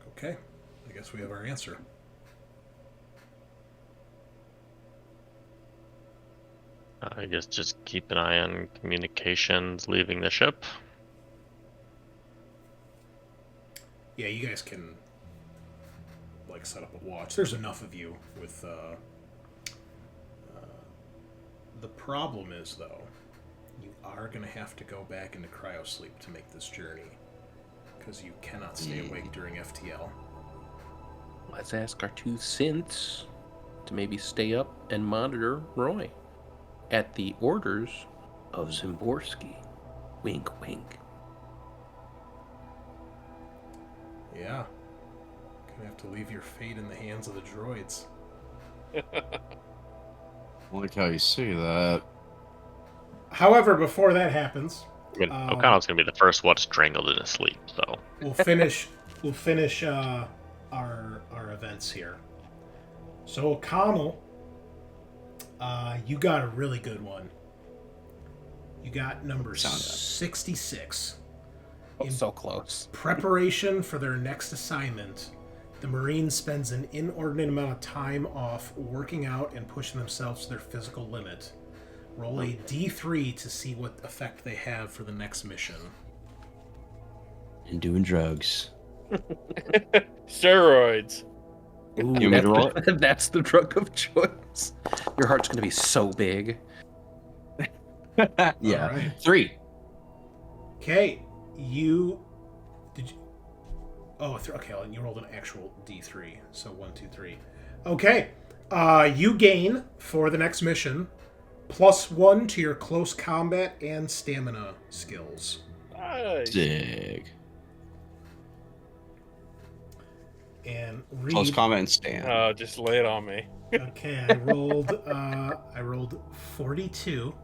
Okay, I guess we have our answer. I guess just keep an eye on communications leaving the ship. Yeah, you guys can set up a watch. There's enough of you with the problem is, though, you are going to have to go back into cryosleep to make this journey because you cannot stay awake during FTL. Let's ask our two synths to maybe stay up and monitor Roy at the orders of Zimborski. Wink, wink. Yeah. Gonna have to leave your fate in the hands of the droids. I like how you say that. However, before that happens, I mean, O'Connell's gonna be the first one strangled in his sleep, so we'll finish our events here. So O'Connell, you got a really good one. You got number 66. Oh, so close. Preparation for their next assignment, the Marine spends an inordinate amount of time off working out and pushing themselves to their physical limit. Roll a D3 to see what effect they have for the next mission. And doing drugs. Steroids. Ooh, You want me to roll it? That's the drug of choice. Your heart's going to be so big. Yeah. All right. 3. Okay, Okay, well, you rolled an actual D3. So 1, 2, 3. Okay. You gain, for the next mission, +1 to your close combat and stamina skills. Nice. Dig. And read. Close combat and stand. Oh, just lay it on me. Okay, I rolled 42.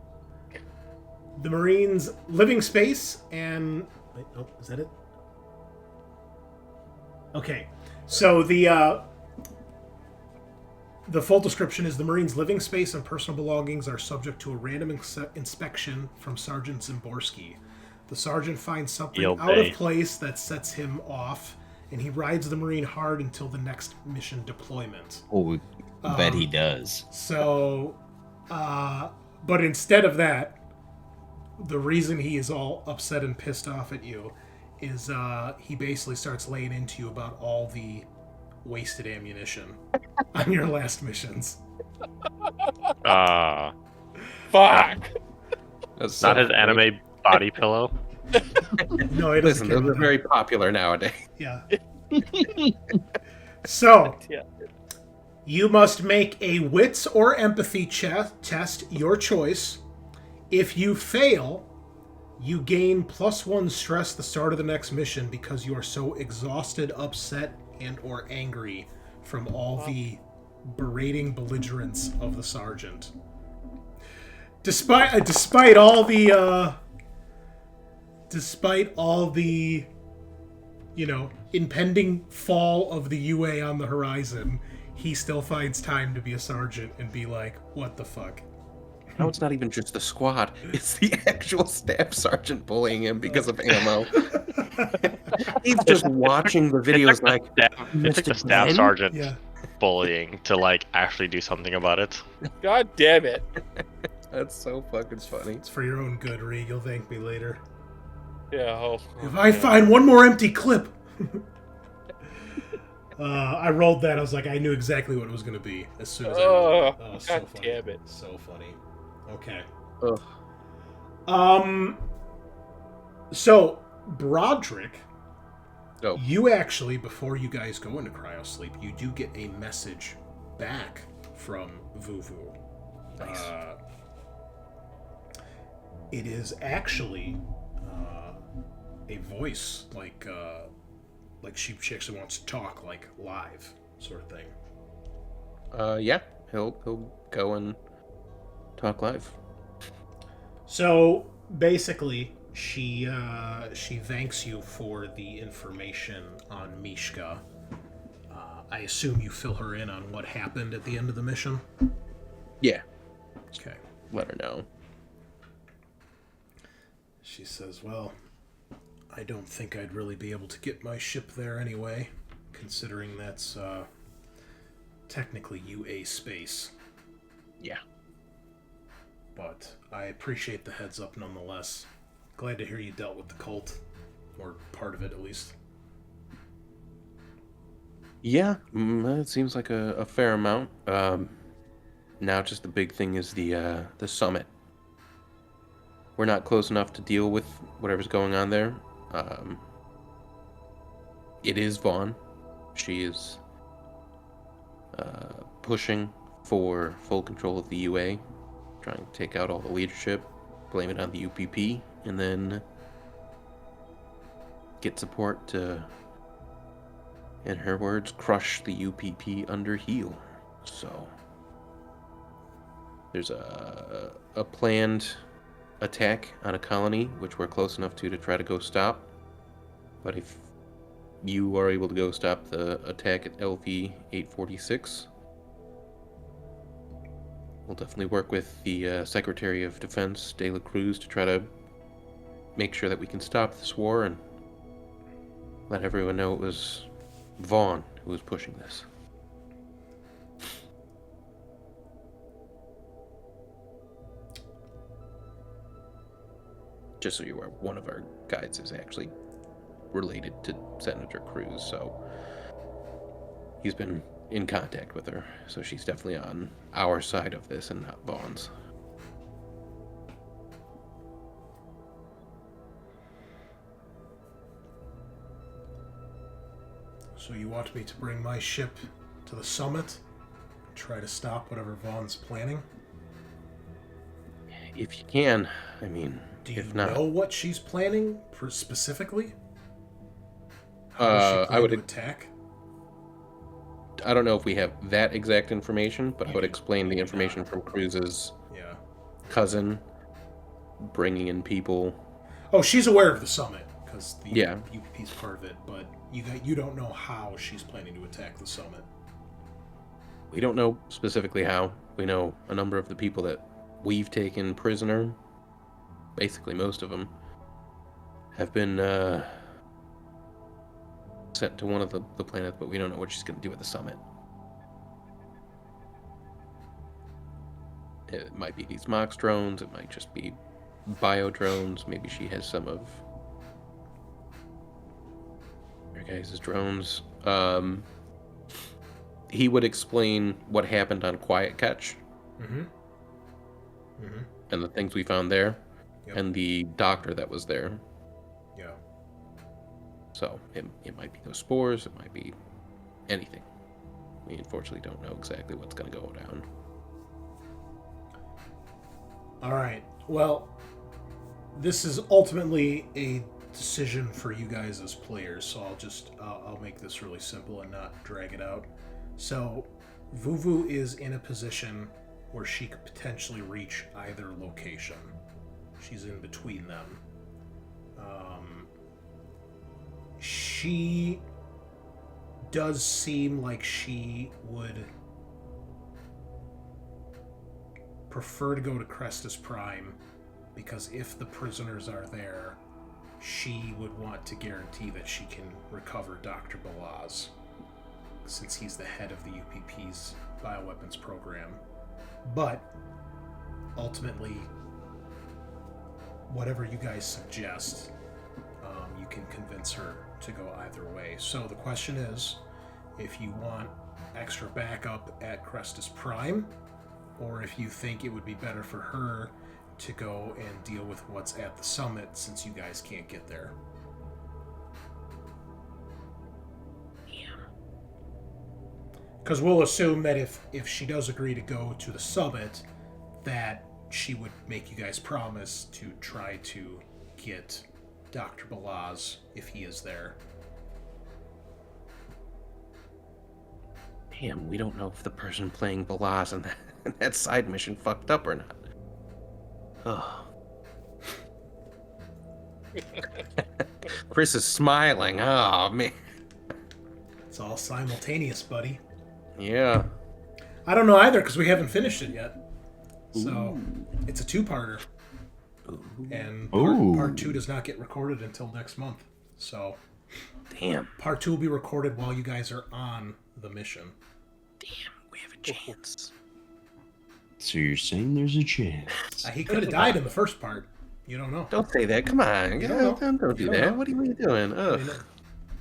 The Marines' living space and wait, oh, is that it? Okay, so the full description is the Marines' living space and personal belongings are subject to a random inspection from Sergeant Zimborski. The sergeant finds something out of place that sets him off, and he rides the Marine hard until the next mission deployment. Oh, bet he does. So, but instead of that, the reason he is all upset and pissed off at you is he basically starts laying into you about all the wasted ammunition on your last missions. Fuck. That's Not so his funny. anime body pillow. No, it doesn't Listen, care those are about very popular nowadays. that. Yeah. So, Yeah. you must make a wits or empathy test, your choice. If you fail, you gain +1 stress the start of the next mission because you are so exhausted, upset, and or angry from all the berating belligerence of the sergeant. Despite all the impending fall of the UA on the horizon, he still finds time to be a sergeant and be like, what the fuck? Now it's not even just the squad; it's the actual staff sergeant bullying him because of ammo. He's just watching the videos like, It took the "Mr. staff Ben?" sergeant Yeah. bullying to actually do something about it. God damn it. That's so fucking funny. It's for your own good, Reed. You'll thank me later. Yeah. If I find one more empty clip. I rolled that. I was like, I knew exactly what it was going to be as soon as I rolled it. Oh, so God funny. damn it. So funny. Okay. Ugh. So, Broderick, Oh. you actually, before you guys go into cryosleep, you do get a message back from Vuvu. Nice. It is actually a voice, like she actually wants to talk, like live, sort of thing. Yeah, he'll go and talk live. So basically, she thanks you for the information on Mishka. I assume you fill her in on what happened at the end of the mission. Yeah, Okay. let her know. She says, well, I don't think I'd really be able to get my ship there anyway, considering that's technically UA space. Yeah. But I appreciate the heads up nonetheless. Glad to hear you dealt with the cult, or part of it at least. Yeah, it seems like a fair amount. Now just the big thing is the summit. We're not close enough to deal with whatever's going on there. It is Vaughn. She is pushing for full control of the UA, trying to take out all the leadership, blame it on the UPP, and then get support to, in her words, crush the UPP under heel. So there's a planned attack on a colony, which we're close enough to try to go stop. But if you are able to go stop the attack at LV 846, we'll definitely work with the Secretary of Defense, De La Cruz, to try to make sure that we can stop this war and let everyone know it was Vaughn who was pushing this. Just so you're aware, one of our guides is actually related to Senator Cruz, so he's been in contact with her, so she's definitely on our side of this and not Vaughn's. So you want me to bring my ship to the summit? Try to stop whatever Vaughn's planning? If you can, I mean, Do you if not, know what she's planning specifically? How does she plan I would. to attack? I don't know if we have that exact information, but I would Maybe- explain the maybe information not. from Cruz's Yeah. cousin, bringing in people. Oh, she's aware of the summit because the Yeah. UPP's part of it, but you don't know how she's planning to attack the summit. We don't know specifically how. We know a number of the people that we've taken prisoner, basically most of them, have been sent to one of the planets, but we don't know what she's going to do at the summit. It might be these Mox drones, it might just be bio drones, maybe she has some of your guys' drones. He would explain what happened on Quiet Catch Mm-hmm. Mm-hmm. and the things we found there, Yep. and the doctor that was there. Yeah. So it might be those spores, it might be anything. We unfortunately don't know exactly what's going to go down. All right. Well, this is ultimately a decision for you guys as players, so I'll make this really simple and not drag it out. So, Vuvu is in a position where she could potentially reach either location. She's in between them. She does seem like she would prefer to go to Crestus Prime, because if the prisoners are there, she would want to guarantee that she can recover Dr. Balaz, since he's the head of the UPP's bioweapons program. But ultimately, whatever you guys suggest, you can convince her to go either way. So the question is, if you want extra backup at Crestus Prime, or if you think it would be better for her to go and deal with what's at the summit, since you guys can't get there. Because we'll assume that if she does agree to go to the summit, that she would make you guys promise to try to get Dr. Balaz if he is there. Damn, we don't know if the person playing Balaz in that side mission fucked up or not. Oh. Chris is smiling. Oh, man. It's all simultaneous, buddy. Yeah. I don't know either, because we haven't finished it yet. So, it's a two-parter. And part 2 does not get recorded until next month. So, Damn. part 2 will be recorded while you guys are on the mission. Damn, we have a chance. So you're saying there's a chance? He could have died in the first part. You don't know. Don't say that. Come on. You don't know. Don't do You don't that. know. What are you doing? Ugh.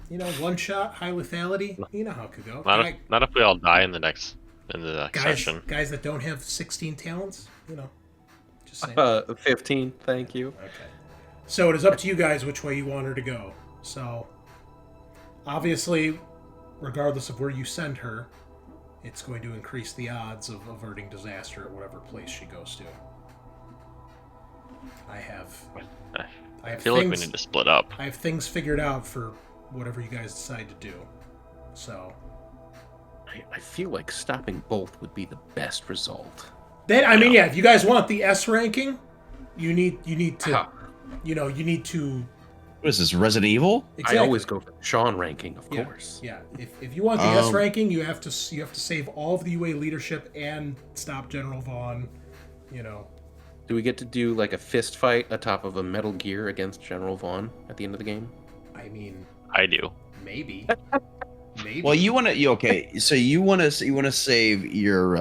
You know, one shot, high lethality. You know how it could go. Not if we all die in the next Guys session. that don't have 16 talents. You know, just saying. 15. Thank you. Okay. So it is up to you guys which way you want her to go. So, obviously, regardless of where you send her, it's going to increase the odds of averting disaster at whatever place she goes to. I feel like we need to split up. I have things figured out for whatever you guys decide to do. So, I feel like stopping both would be the best result. then if you guys want the S ranking, you need to, you need to. What is this, Resident Evil? Exactly. I always go for the Sean ranking, of course. Yeah. If you want the S ranking, you have to save all of the UA leadership and stop General Vaughn. You know. Do we get to do like a fist fight atop of a Metal Gear against General Vaughn at the end of the game? I mean, I do. maybe. Maybe. Well, you want to so you want to save your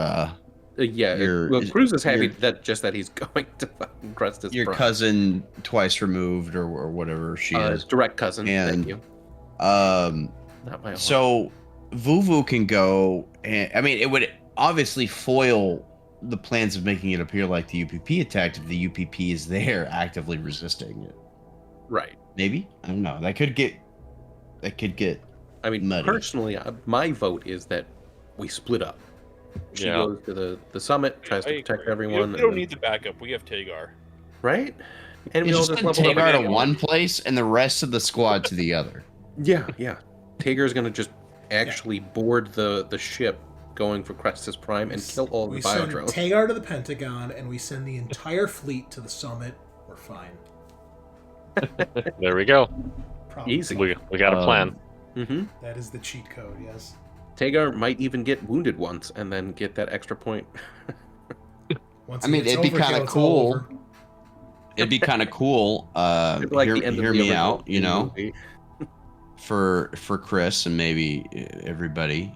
Cruz is happy that he's going to fucking crust his your pride. cousin twice removed or whatever she is. Direct cousin. And, Thank you. Not my own. So Vuvu can go, and I mean, it would obviously foil the plans of making it appear like the UPP attacked if the UPP is there actively resisting it. Right. Maybe, I don't know. That could get I mean, muddy. personally, my vote is that we split up. She goes to the summit, tries to protect everyone. We don't need the backup. We have Tagar. Right? And You we all just just send leveled up. Tagar to one place and the rest of the squad to the other. Yeah. Tagar's going to just actually board the ship going for Crestus Prime and kill all the We send biodrones. Tagar to the Pentagon, and we send the entire fleet to the summit. We're fine. There we go. Problem Easy. solved. We got a plan. Mm-hmm. That is the cheat code, yes. Tagar might even get wounded once and then get that extra point. Once I it mean, gets it'd be overkill, kind of it's all cool. over. It'd be kind of cool. It'd be like the end of Hear the me original out, you know, movie. for Chris and maybe everybody.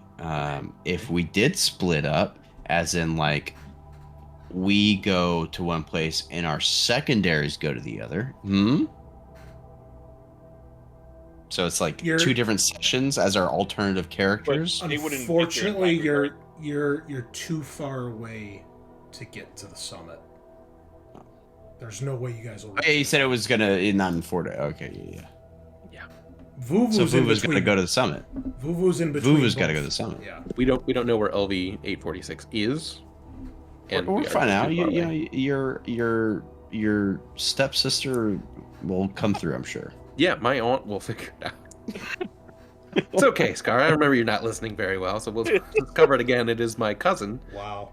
If we did split up, as in like we go to one place and our secondaries go to the other. So it's like two different sessions as our alternative characters. They wouldn't fit Unfortunately, your you're too far away to get to the summit. There's no way you guys will. Okay, you said it was gonna not in 4 days. Okay, yeah. Vuvu's So in Vuvu's between. gonna go to the summit. Vuvu's in between. Vuvu's got to both. go to the summit. Yeah. We don't know where LV 846 is. We're we fine are now. too far away. Your stepsister will come through, I'm sure. Yeah, my aunt will figure it out. It's okay, Scaarr. I remember you're not listening very well, so let's cover it again. It is my cousin. Wow.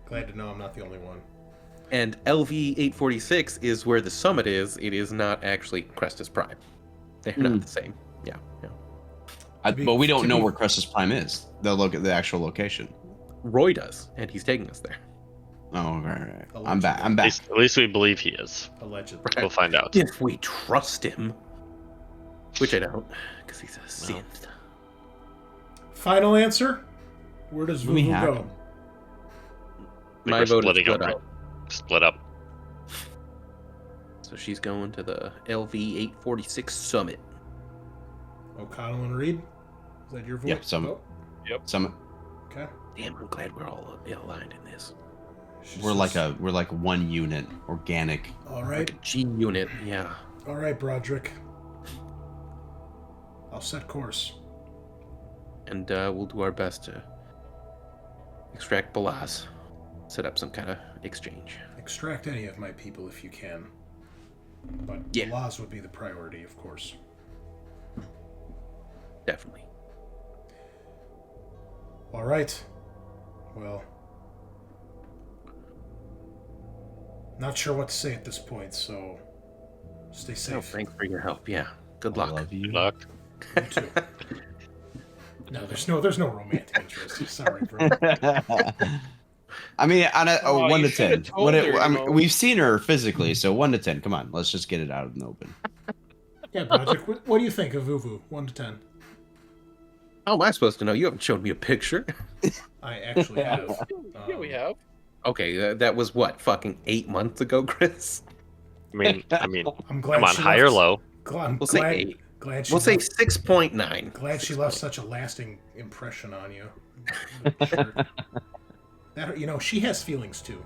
Glad to know I'm not the only one. And LV 846 is where the summit is. It is not actually Crestus Prime. They're not the same. Yeah. But we don't know where Crestus Prime is. They'll look at the actual location. Roy does, and he's taking us there. Oh, right. Allegedly. I'm back. At least we believe he is. Allegedly. Right. We'll find out. If we trust him. Which I don't, because he's a synth. Final answer? Where does We Vuvu have go? him. My We're vote is splitting split up. up. Split up. So she's going to the LV 846 summit. O'Connell and Reed? Is that your vote? Yeah, summit. Oh, Summit. okay. Damn, I'm glad we're all aligned in this. We're like one unit, organic. All right. Like a G unit, yeah. All right, Broderick. I'll set course. And we'll do our best to extract Balaz. Set up some kind of exchange. Extract any of my people if you can. But Yeah. the laws would be the priority, of course. Definitely. All right. Well, not sure what to say at this point, so stay safe. Oh, thanks for your help. Yeah. Good I luck. love you. Good luck. You too. No, there's no romantic interest. Sorry, bro. I mean, on a Oh, 1 you to 10. should've told her, I you mean, know. we've seen her physically, so 1 to 10. Come on, let's just get it out in the open. Yeah, Broderick, what do you think of Vuvu? 1 to 10. How am I supposed to know? You haven't showed me a picture. I actually have. Yeah, we have. Okay, that was what, fucking 8 months ago, Chris? I mean, I'm glad come on, she high or left- low? I'm We'll say glad, 8. glad she We'll say left, 6.9. glad she left such a lasting impression on you. Sure. That, you know, she has feelings too.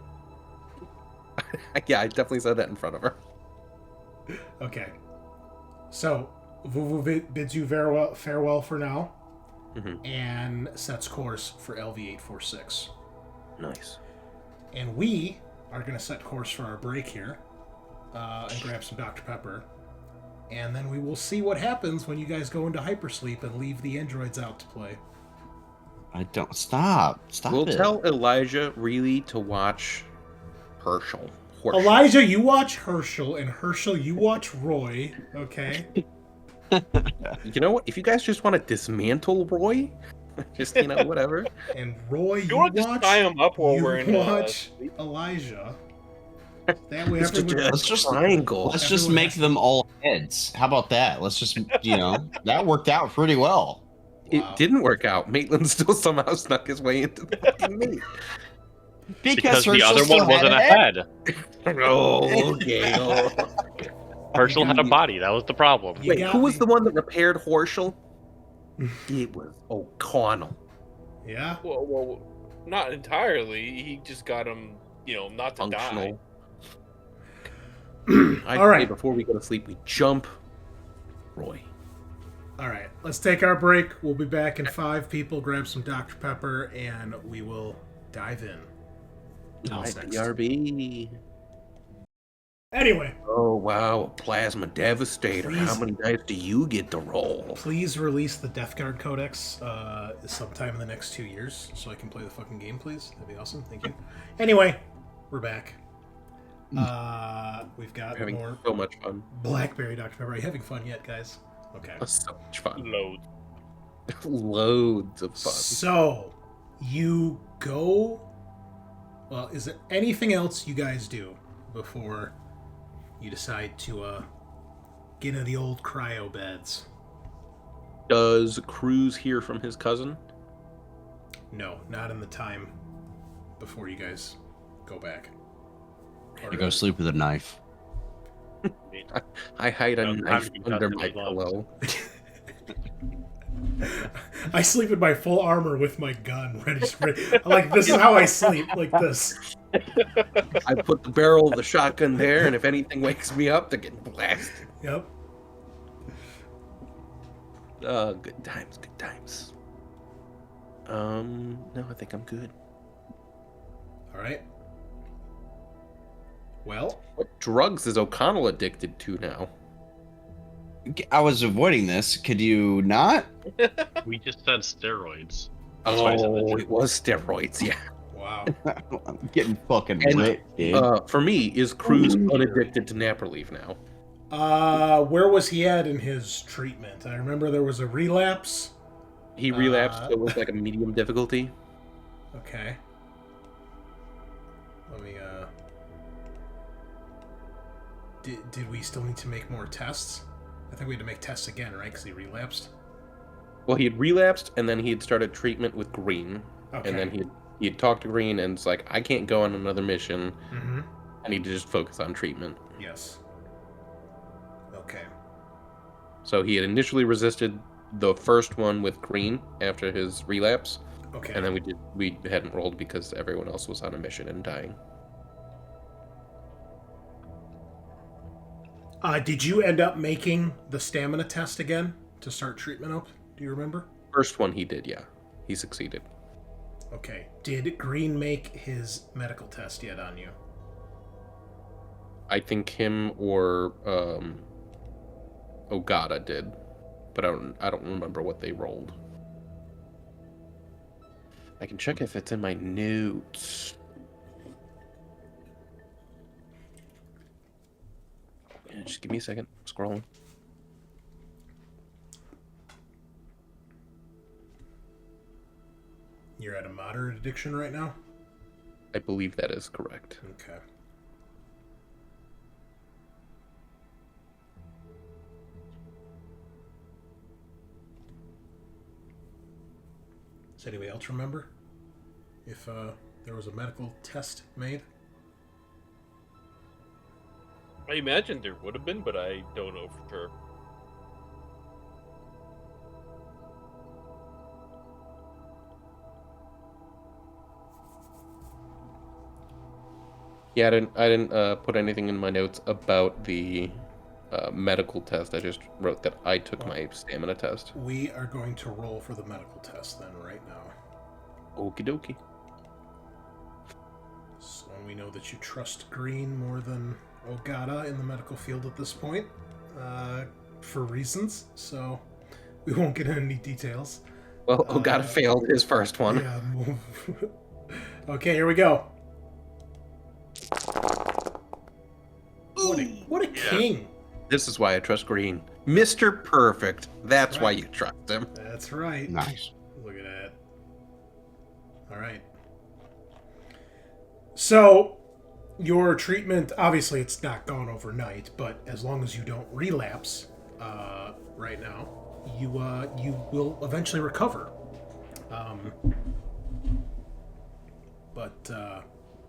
Yeah, I definitely said that in front of her. Okay. So, Vuvu bids you farewell for now, Mhm. and sets course for LV-846. Nice. And we are going to set course for our break here, and grab some Dr. Pepper. And then we will see what happens when you guys go into hypersleep and leave the androids out to play. I don't stop We'll it. tell Elijah really to watch Herschel. Elijah, you watch Herschel, and Herschel, you watch Roy, okay? You know what? If you guys just want to dismantle Roy, just, whatever. And Roy, You want to just tie him up while we're in watch Elijah. That way It's just everyone... a Let's just- triangle. Let's just Everyone make has- them all heads. How about that? Let's just, that worked out pretty well. It Wow. didn't work out. Maitland still somehow snuck his way into the fucking meat. Because the Herschel other still one had wasn't a a head. head. Oh, okay. Herschel had a body. That was the problem. You Wait, got who was me. the one that repaired Horschel? It was O'Connell. Yeah? Well, not entirely. He just got him, not to die. Functional. All right. Before we go to sleep, we jump Roy. All right. let's take our break. We'll be back in 5 people. Grab some Dr. Pepper, and we will dive in. What's next? BRB. Anyway. Oh, wow. A Plasma Devastator. Please. How many dice do you get to roll? Please release the Death Guard Codex sometime in the next 2 years so I can play the fucking game, please. That'd be awesome. Thank you. Anyway, we're back. We've got Having more so much fun. Blackberry Dr. Pepper. Are you having fun yet, guys? Okay. So much fun. Loads. Loads of fun. So, you go... Well, is there anything else you guys do before you decide to get into the old cryo beds? Does Cruz hear from his cousin? No, not in the time before you guys go back. I go sleep with a knife. I hide a Don't knife have to under cut my my gloves. pillow. I sleep in my full armor with my gun ready. Like, this is how I sleep, like this. I put the barrel of the shotgun there, and if anything wakes me up, they're getting blasted. Yep. Good times, good times. No, I think I'm good. All right. Well, What drugs is O'Connell addicted to now? I was avoiding this. Could you not? We just said steroids. That's why I said Oh, that. it was steroids, yeah. wow. I'm getting fucking And, lit, dude. For me, is Cruz unaddicted to napper leaf now? Where was he at in his treatment? I remember there was a relapse. He relapsed, so it was like a medium difficulty. Okay. Let me, Did we still need to make more tests? I think we had to make tests again, right? Because he relapsed. Well, he had relapsed, and then he had started treatment with Green. Okay. And then he had talked to Green, and it's like, I can't go on another mission. Mm-hmm. I need to just focus on treatment. Yes. Okay. So he had initially resisted the first one with Green after his relapse, Okay. and then we hadn't rolled because everyone else was on a mission and dying. Did you end up making the stamina test again to start treatment up? Do you remember? First one he did, yeah. He succeeded. Okay. Did Green make his medical test yet on you? I think him or Ogata did, but I don't remember what they rolled. I can check if it's in my notes. Yeah, just give me a second. Scrolling. You're at a moderate addiction right now? I believe that is correct. Okay. Does anybody else remember if there was a medical test made? I imagine there would have been, but I don't know for sure. Yeah, I didn't put anything in my notes about the medical test. I just wrote that I took my stamina test. We are going to roll for the medical test then right now. Okie dokie. So we know that you trust Green more than Ogata in the medical field at this point, for reasons, so we won't get into any details. Well, Ogata failed his first one. Yeah. Okay, here we go. What a king. This is why I trust Green. Mr. Perfect. That's why you trust him. That's right. Nice. Look at that. All right. So, your treatment, obviously it's not gone overnight, but as long as you don't relapse right now, you will eventually recover.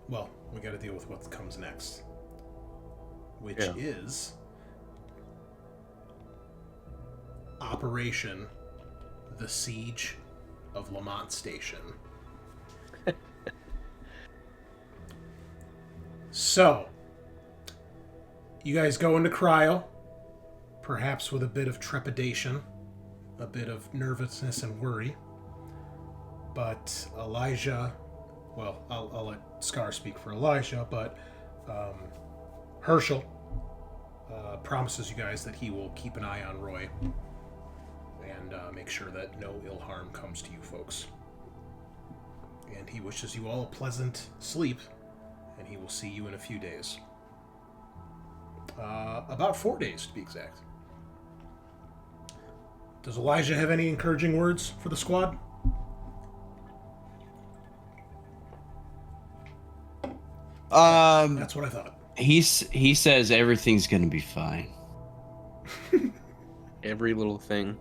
Well, we got to deal with what comes next, which is Operation The Siege of Lamont Station. So, you guys go into cryo, perhaps with a bit of trepidation, a bit of nervousness and worry. But Elijah, well, I'll let Scaarr speak for Elijah, but Herschel promises you guys that he will keep an eye on Roy and make sure that no ill harm comes to you folks. And he wishes you all a pleasant sleep, and he will see you in a few days. About 4 days, to be exact. Does Elijah have any encouraging words for the squad? That's what I thought. He says everything's gonna be fine. Every little thing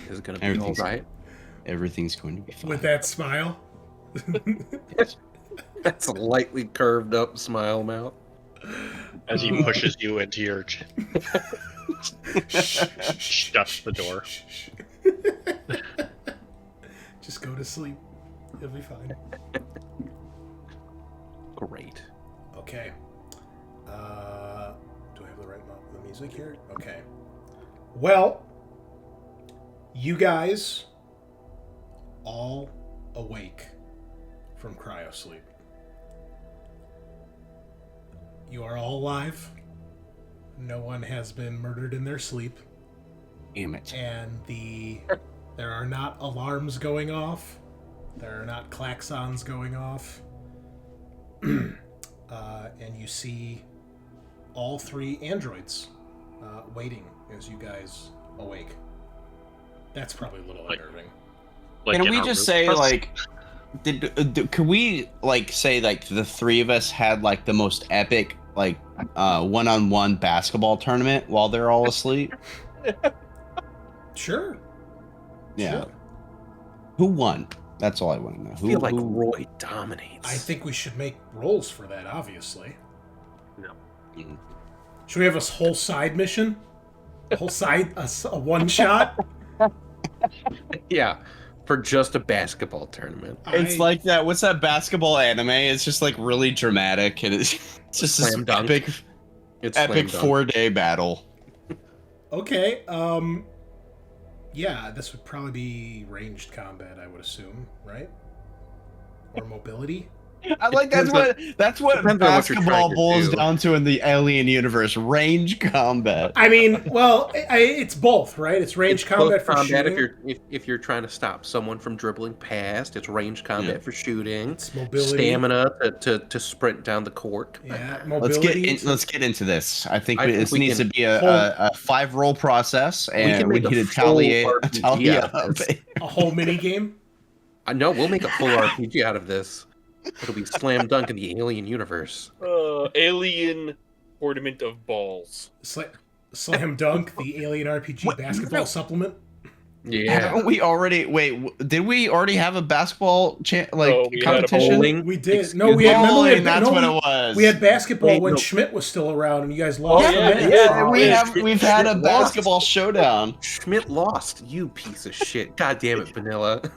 is going to be all right. Everything's going to be fine. With that smile. That's a lightly curved up smile mouth. As he pushes you into your... shuts the door. Just go to sleep. You'll be fine. Great. Okay. Do I have the right the music here? Okay. Well, you guys all awake from cryosleep. You are all alive. No one has been murdered in their sleep. Damn it. And there are not alarms going off. There are not klaxons going off. And you see all 3 androids waiting as you guys awake. That's probably a little unnerving. Can we just say, like, could we, like, say, like, the 3 of us had, like, the most epic, like, one-on-one basketball tournament while they're all asleep? Sure. Yeah. Sure. Who won? That's all I want to know. I feel like Roy dominates. I think we should make rolls for that, obviously. No. Mm. Should we have a whole side mission? A whole side, a one-shot? Yeah, for just a basketball tournament. It's like that. What's that basketball anime? It's just like really dramatic, and it's just this Slam dunk. epic Slam dunk. 4-day battle. Okay, yeah, this would probably be ranged combat, I would assume, right? Or mobility? I like that's what depends on what you're basketball trying to boils do. down to in the alien universe: range combat. I mean, well, it's both, right? It's range combat for shooting. if you're trying to stop someone from dribbling past, it's range combat for shooting. It's mobility. Stamina to sprint down the court. Yeah, Let's mobility. let's get into this. I think I think this we needs to can be a 5-roll process, and we make need a to full tally RPG up. out of this. A whole mini game. I know we'll make a full RPG out of this. It'll be slam dunk in the alien universe. Alien ornament of balls. Slam Dunk, the Alien RPG basketball supplement. Yeah. Haven't we already? Wait, did we already have a basketball we had a competition? bowling. We did. Excuse No, we had. Remember, we Bowling, had that's what it was. We had basketball Wait, when no. Schmidt was still around, and you guys lost. yeah, we've had a Schmidt basketball showdown. Schmidt lost, you piece of shit. God damn it, Bunnilla.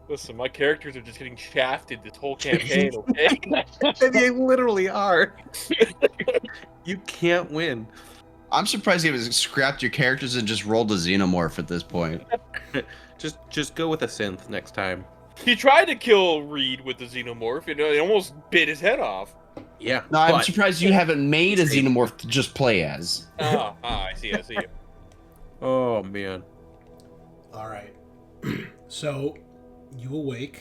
Listen, my characters are just getting shafted this whole campaign, okay? They literally are. You can't win. I'm surprised you haven't scrapped your characters and just rolled a xenomorph at this point. Just go with a synth next time. He tried to kill Reed with the xenomorph, and it almost bit his head off. Yeah. No, I'm but- surprised you haven't made a xenomorph to just play as. I see. Oh man. All right. So you awake,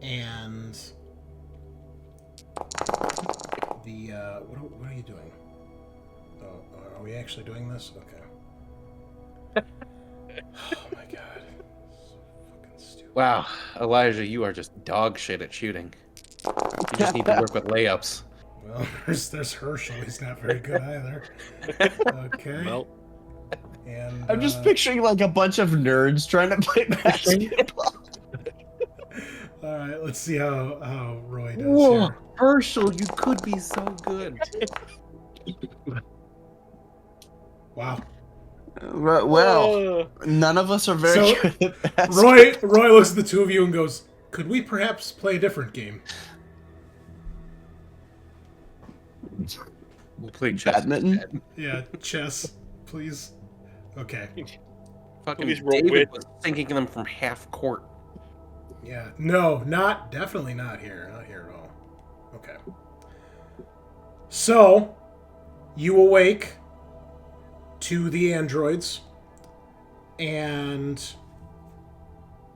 and the what are you doing? Oh, are we actually doing this? Okay. Oh my god. So fucking stupid. Wow, Elijah, you are just dog shit at shooting. You just need to work with layups. Well, there's Herschel. He's not very good either. Okay. Well, And I'm just picturing like a bunch of nerds trying to play basketball. all right, let's see how Roy does Whoa, here. Herschel, you could be so good. Wow. Well, none of us are very So, good at basketball. Roy looks at the two of you and goes, "Could we perhaps play a different game?" We'll play chess. Badminton? Yeah, chess, please. Okay. Fucking Please roll David wit. was thinking them from half court. Yeah. No, definitely not here. Not here at all. Okay. So, you awake to the androids, and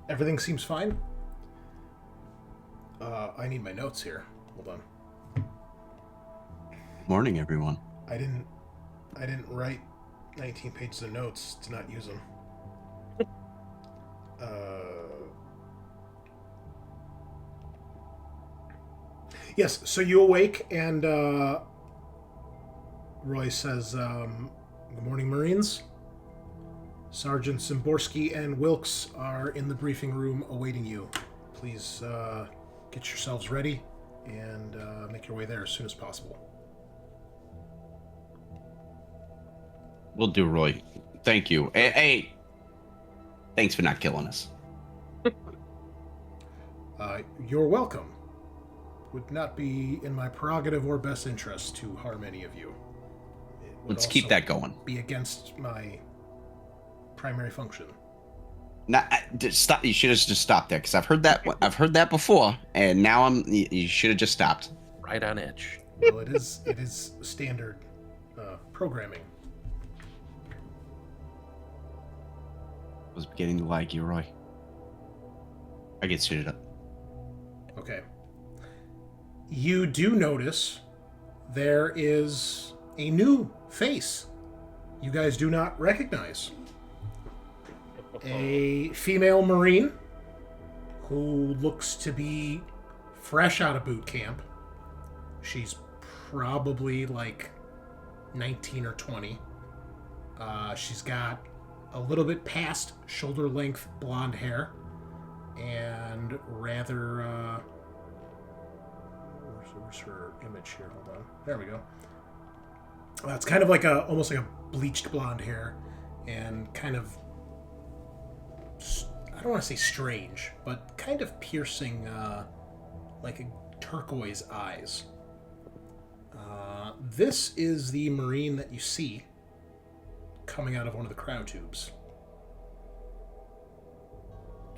everything seems fine. I need my notes here. Hold on. Morning, everyone. I didn't write 19 pages of notes to not use them. Yes, so you awake, and Roy says, good morning, Marines. Sergeants Zimborski and Wilkes are in the briefing room awaiting you. Please get yourselves ready and make your way there as soon as possible. Will do, Roy. Thank you. Hey, thanks for not killing us. You're welcome. Would not be in my prerogative or best interest to harm any of you. It would Let's keep also that going. Be against my primary function. Nah, stop. You should have just stopped there, because I've heard that. I've heard that before, and now You should have just stopped. Right on edge. Well, it is standard programming. I was beginning to like you, Roy. I get suited up. Okay. You do notice there is a new face you guys do not recognize. A female Marine who looks to be fresh out of boot camp. She's probably like 19 or 20. She's got a little bit past shoulder length blonde hair and rather where's her image here? Hold on. There we go. It's kind of like almost like a bleached blonde hair and kind of, I don't want to say strange, but kind of piercing, like a turquoise eyes. This is the Marine that you see coming out of one of the cryo tubes.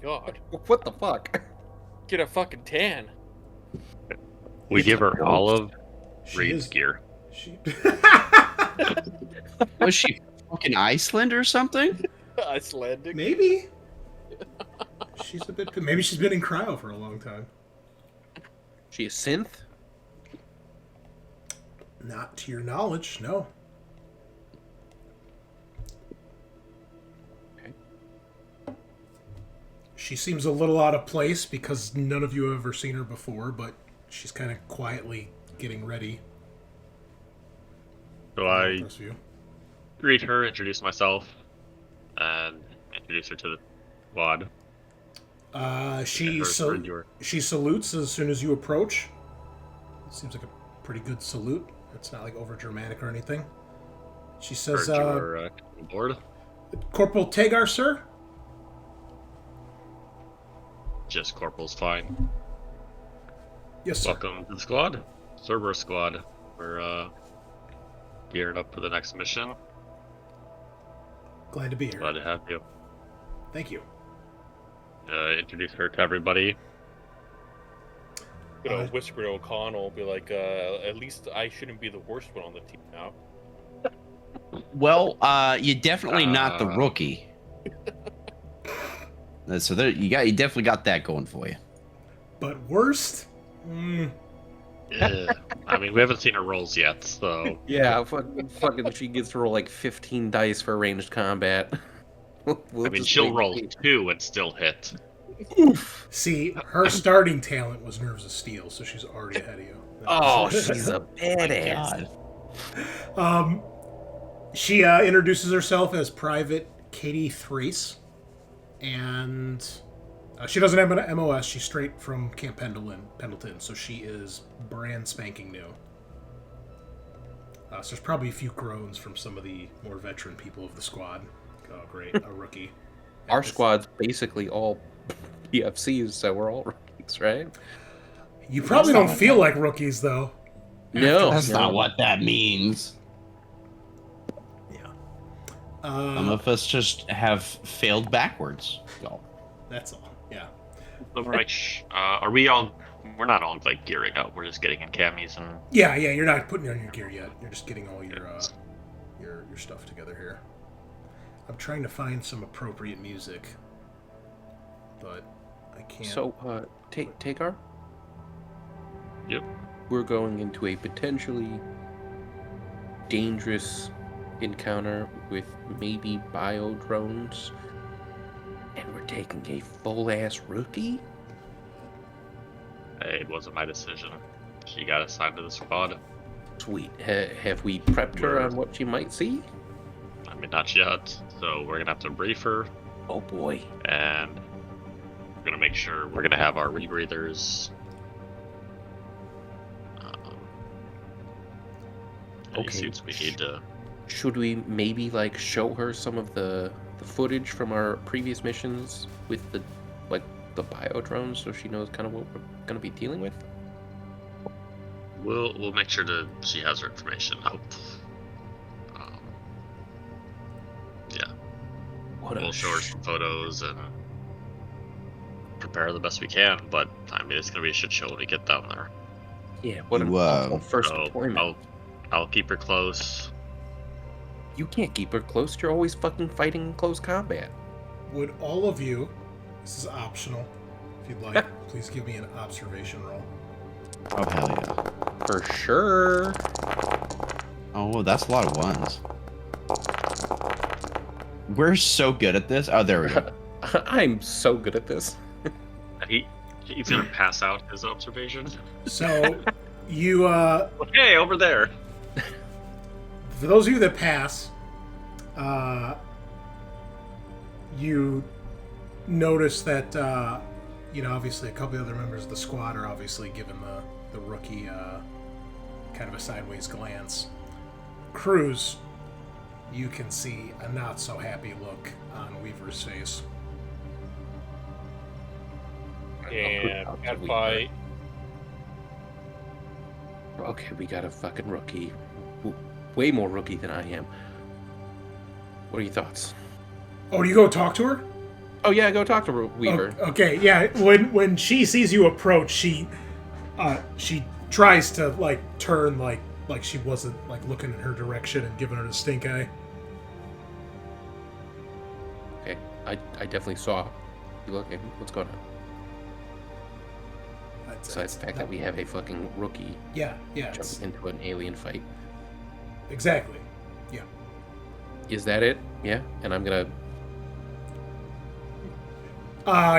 God, What the fuck? get a fucking tan. We give her olive She Reed's is- gear. She... Was she fucking Iceland or something? Icelandic. Maybe. She's a bit. Maybe she's been in cryo for a long time. She a synth? Not to your knowledge, no. Okay. She seems a little out of place because none of you have ever seen her before, but she's kind of quietly getting ready. So I Rest of you. greet her, introduce myself, and introduce her to the squad. She salutes as soon as you approach. Seems like a pretty good salute. It's not like over dramatic or anything. She says, Board. Corporal Tagar, sir? Just Corporal's fine. Yes, sir. Welcome to the squad. Cerberus squad. We're gearing up for the next mission. Glad to be here. Glad to have you. Thank you. Introduce her to everybody. Gonna whisper to O'Connell, be like, at least I shouldn't be the worst one on the team now. Well, you're definitely not the rookie. So there, you definitely got that going for you. But worst? I mean, we haven't seen her rolls yet, so Yeah, fucking she gets to roll like 15 dice for ranged combat. We'll I mean, just she'll wait. roll 2 and still hit. See, her starting talent was Nerves of Steel, so she's already ahead of you. Oh, she's a badass. She introduces herself as Private Katie Thrace, and she doesn't have an MOS. She's straight from Camp Pendleton, so she is brand spanking new. So there's probably a few groans from some of the more veteran people of the squad. Oh, great, a rookie. Our squad's basically all PFCs, so we're all rookies, right? You probably don't feel like rookies, though. No, That's not what that means. Yeah. Some of us just have failed backwards. Y'all. That's all. Yeah. Are we all? We're not all like gearing up. We're just getting in camis and. Yeah. You're not putting on your gear yet. You're just getting all your stuff together here. I'm trying to find some appropriate music, but I can't. So, Tagar? Yep. We're going into a potentially dangerous encounter with maybe bio drones, and we're taking a full-ass rookie? It wasn't my decision. She got assigned to the squad. Sweet. Have we prepped her on what she might see? I mean, not yet. So we're gonna have to brief her, Oh boy. and we're gonna make sure we're gonna have our rebreathers. Any Okay. suits we need to. Should we maybe like show her some of the footage from our previous missions with the bio drones, so she knows kind of what we're gonna be dealing with? We'll make sure she has her information. Yeah. We'll show her some photos and prepare the best we can. But I mean, it's gonna be a shit show when we get down there. Yeah. What an You, awful first So deployment. I'll keep her close. You can't keep her close. You're always fucking fighting in close combat. Would all of you, this is optional, if you'd like, please give me an observation roll. Oh, hell yeah. For sure. Oh, that's a lot of ones. We're so good at this. Oh, there we go. I'm so good at this. He's gonna pass out his observation. So, you, Hey, over there. for those of you that pass, you notice that, obviously a couple of other members of the squad are obviously giving the rookie kind of a sideways glance. Cruz, you can see a not so happy look on Weaver's face. And I'll cat delete fight. Okay, we got a fucking rookie. Way more rookie than I am. What are your thoughts? Oh, do you go talk to her? Oh yeah, go talk to Weaver. Okay, yeah. When she sees you approach, she tries to like turn like she wasn't like looking in her direction and giving her the stink eye. Okay, I definitely saw you looking. What's going on? Besides the fact that we have a fucking rookie yeah, it's, jumping into an alien fight. exactly. Yeah. Is that it? Yeah? And I'm gonna...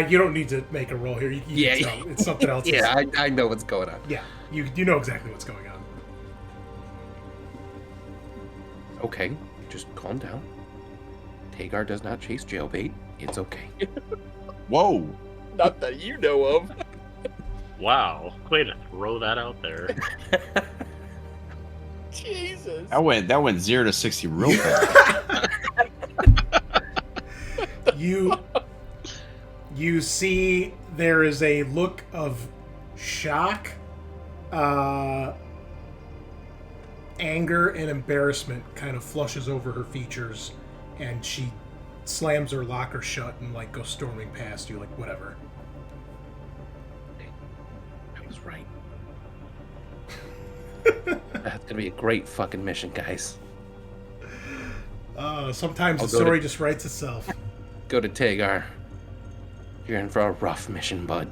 You don't need to make a roll here. You Yeah. can tell. It's something else. Yeah, I know what's going on. Yeah, you know exactly what's going on. Okay, just calm down. Tagar does not chase jailbait. It's okay. Whoa. Not that you know of. Wow, way to throw that out there. Jesus. That went 0 to 60 real fast. You see there is a look of shock, anger, and embarrassment kind of flushes over her features, and she slams her locker shut and like goes storming past you, like whatever. I was right. That's gonna be a great fucking mission, guys. Sometimes I'll the go to- story just writes itself. Go to Tagar. You're in for a rough mission, bud.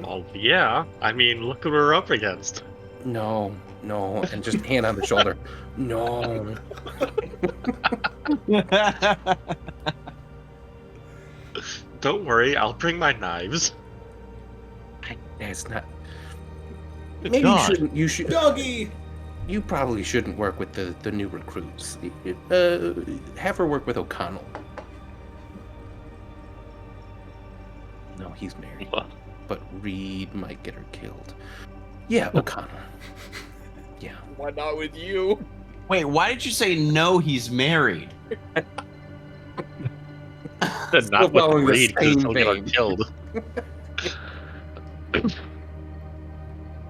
Well, yeah. I mean, look what we're up against. No, and just hand on the shoulder. No. Don't worry, I'll bring my knives. It's not. Good Maybe God. you should. Doggy! You probably shouldn't work with the new recruits. Have her work with O'Connell. No, he's married. What? But Reed might get her killed. Yeah, O'Connell. Yeah. Why not with you? Wait, why did you say no? He's married. Not with following the Reed, because same he'll get her vein. killed.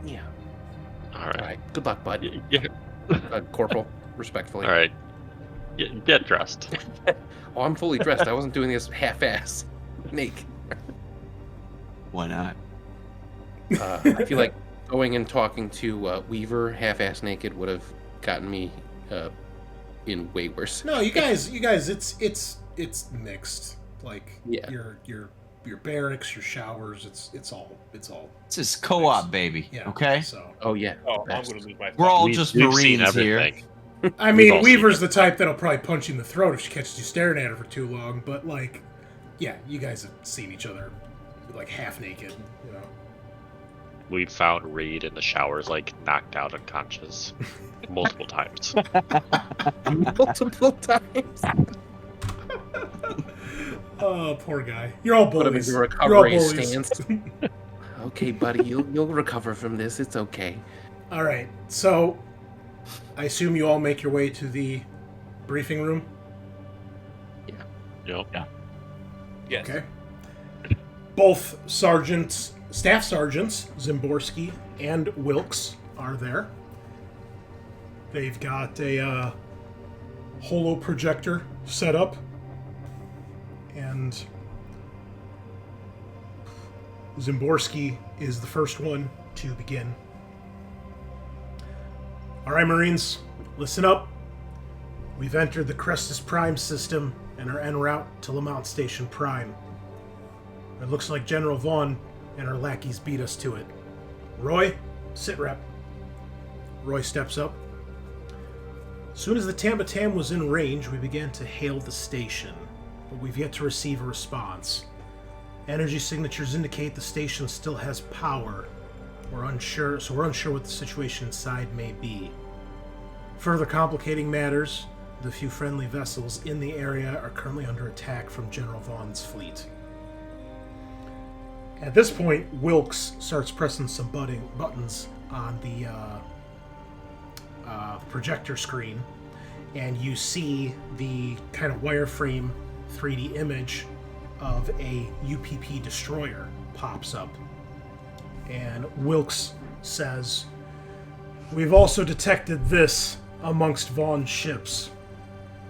Yeah. All All right. right. Good luck, bud. Yeah. Corporal, respectfully. All right. Get dressed. Oh, I'm fully dressed. I wasn't doing this half-ass naked. Why not? I feel like going and talking to Weaver half-ass naked would have gotten me in way worse. No, you guys, it's mixed. Like Yeah. your barracks, your showers, it's all. It's this co-op, baby. Yeah. Okay. So Oh yeah. Oh, the I'm best. gonna lose my. We're all We've just seen Marines here. everything. I We've all mean, seen Weaver's the type that'll probably punch you in the throat if she catches you staring at her for too long. But like, yeah, you guys have seen each other like half naked. You know. We found Reed in the showers, like knocked out unconscious, multiple times. Multiple times. Oh, poor guy. You're all Put him bullies. in You're all recovery bullies. stance. Okay, buddy, you'll recover from this. It's okay. All right. So, I assume you all make your way to the briefing room. Yep. Yes. Okay. Both sergeants, staff sergeants, Zimborski and Wilkes, are there. They've got a holo projector set up, and Zimborski is the first one to begin. All right, Marines, listen up. We've entered the Crestus Prime system and are en route to Lamont Station Prime. It looks like General Vaughn and her lackeys beat us to it. Roy, sit rep. Roy steps up. As soon as the Tambatam was in range, we began to hail the station, but we've yet to receive a response. Energy signatures indicate the station still has power. We're unsure what the situation inside may be. Further complicating matters, the few friendly vessels in the area are currently under attack from General Vaughn's fleet. At this point, Wilkes starts pressing some buttons on the projector screen, and you see the kind of wireframe 3D image of a UPP destroyer pops up. And Wilkes says, "We've also detected this amongst Vaughn's ships.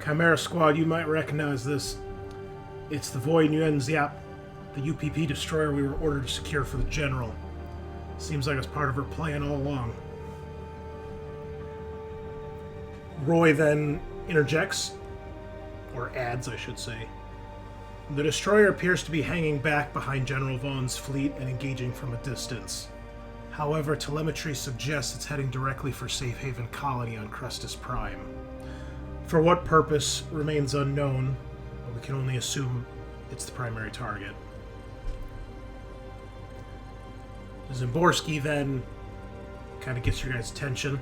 Chimera Squad, you might recognize this. It's the Void Nguyen Ziap, the UPP destroyer we were ordered to secure for the General. Seems like it's part of her plan all along." Roy then interjects, or adds, I should say. "The destroyer appears to be hanging back behind General Vaughn's fleet and engaging from a distance. However, telemetry suggests it's heading directly for Safe Haven Colony on Crestus Prime. For what purpose remains unknown, but we can only assume it's the primary target." Zimborski then kind of gets your guys' attention.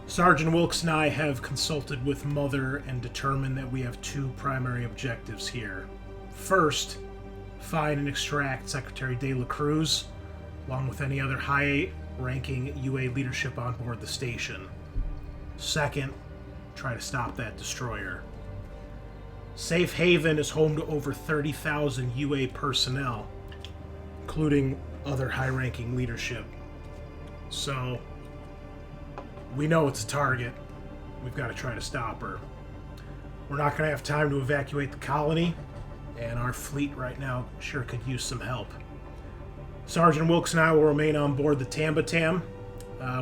"Sergeant Wilkes and I have consulted with Mother and determined that we have two primary objectives here. First, find and extract Secretary De La Cruz, along with any other high-ranking UA leadership on board the station. Second, try to stop that destroyer. Safe Haven is home to over 30,000 UA personnel, including other high-ranking leadership. So, we know it's a target. We've got to try to stop her. We're not going to have time to evacuate the colony, and our fleet right now sure could use some help. Sergeant Wilkes and I will remain on board the Tambatam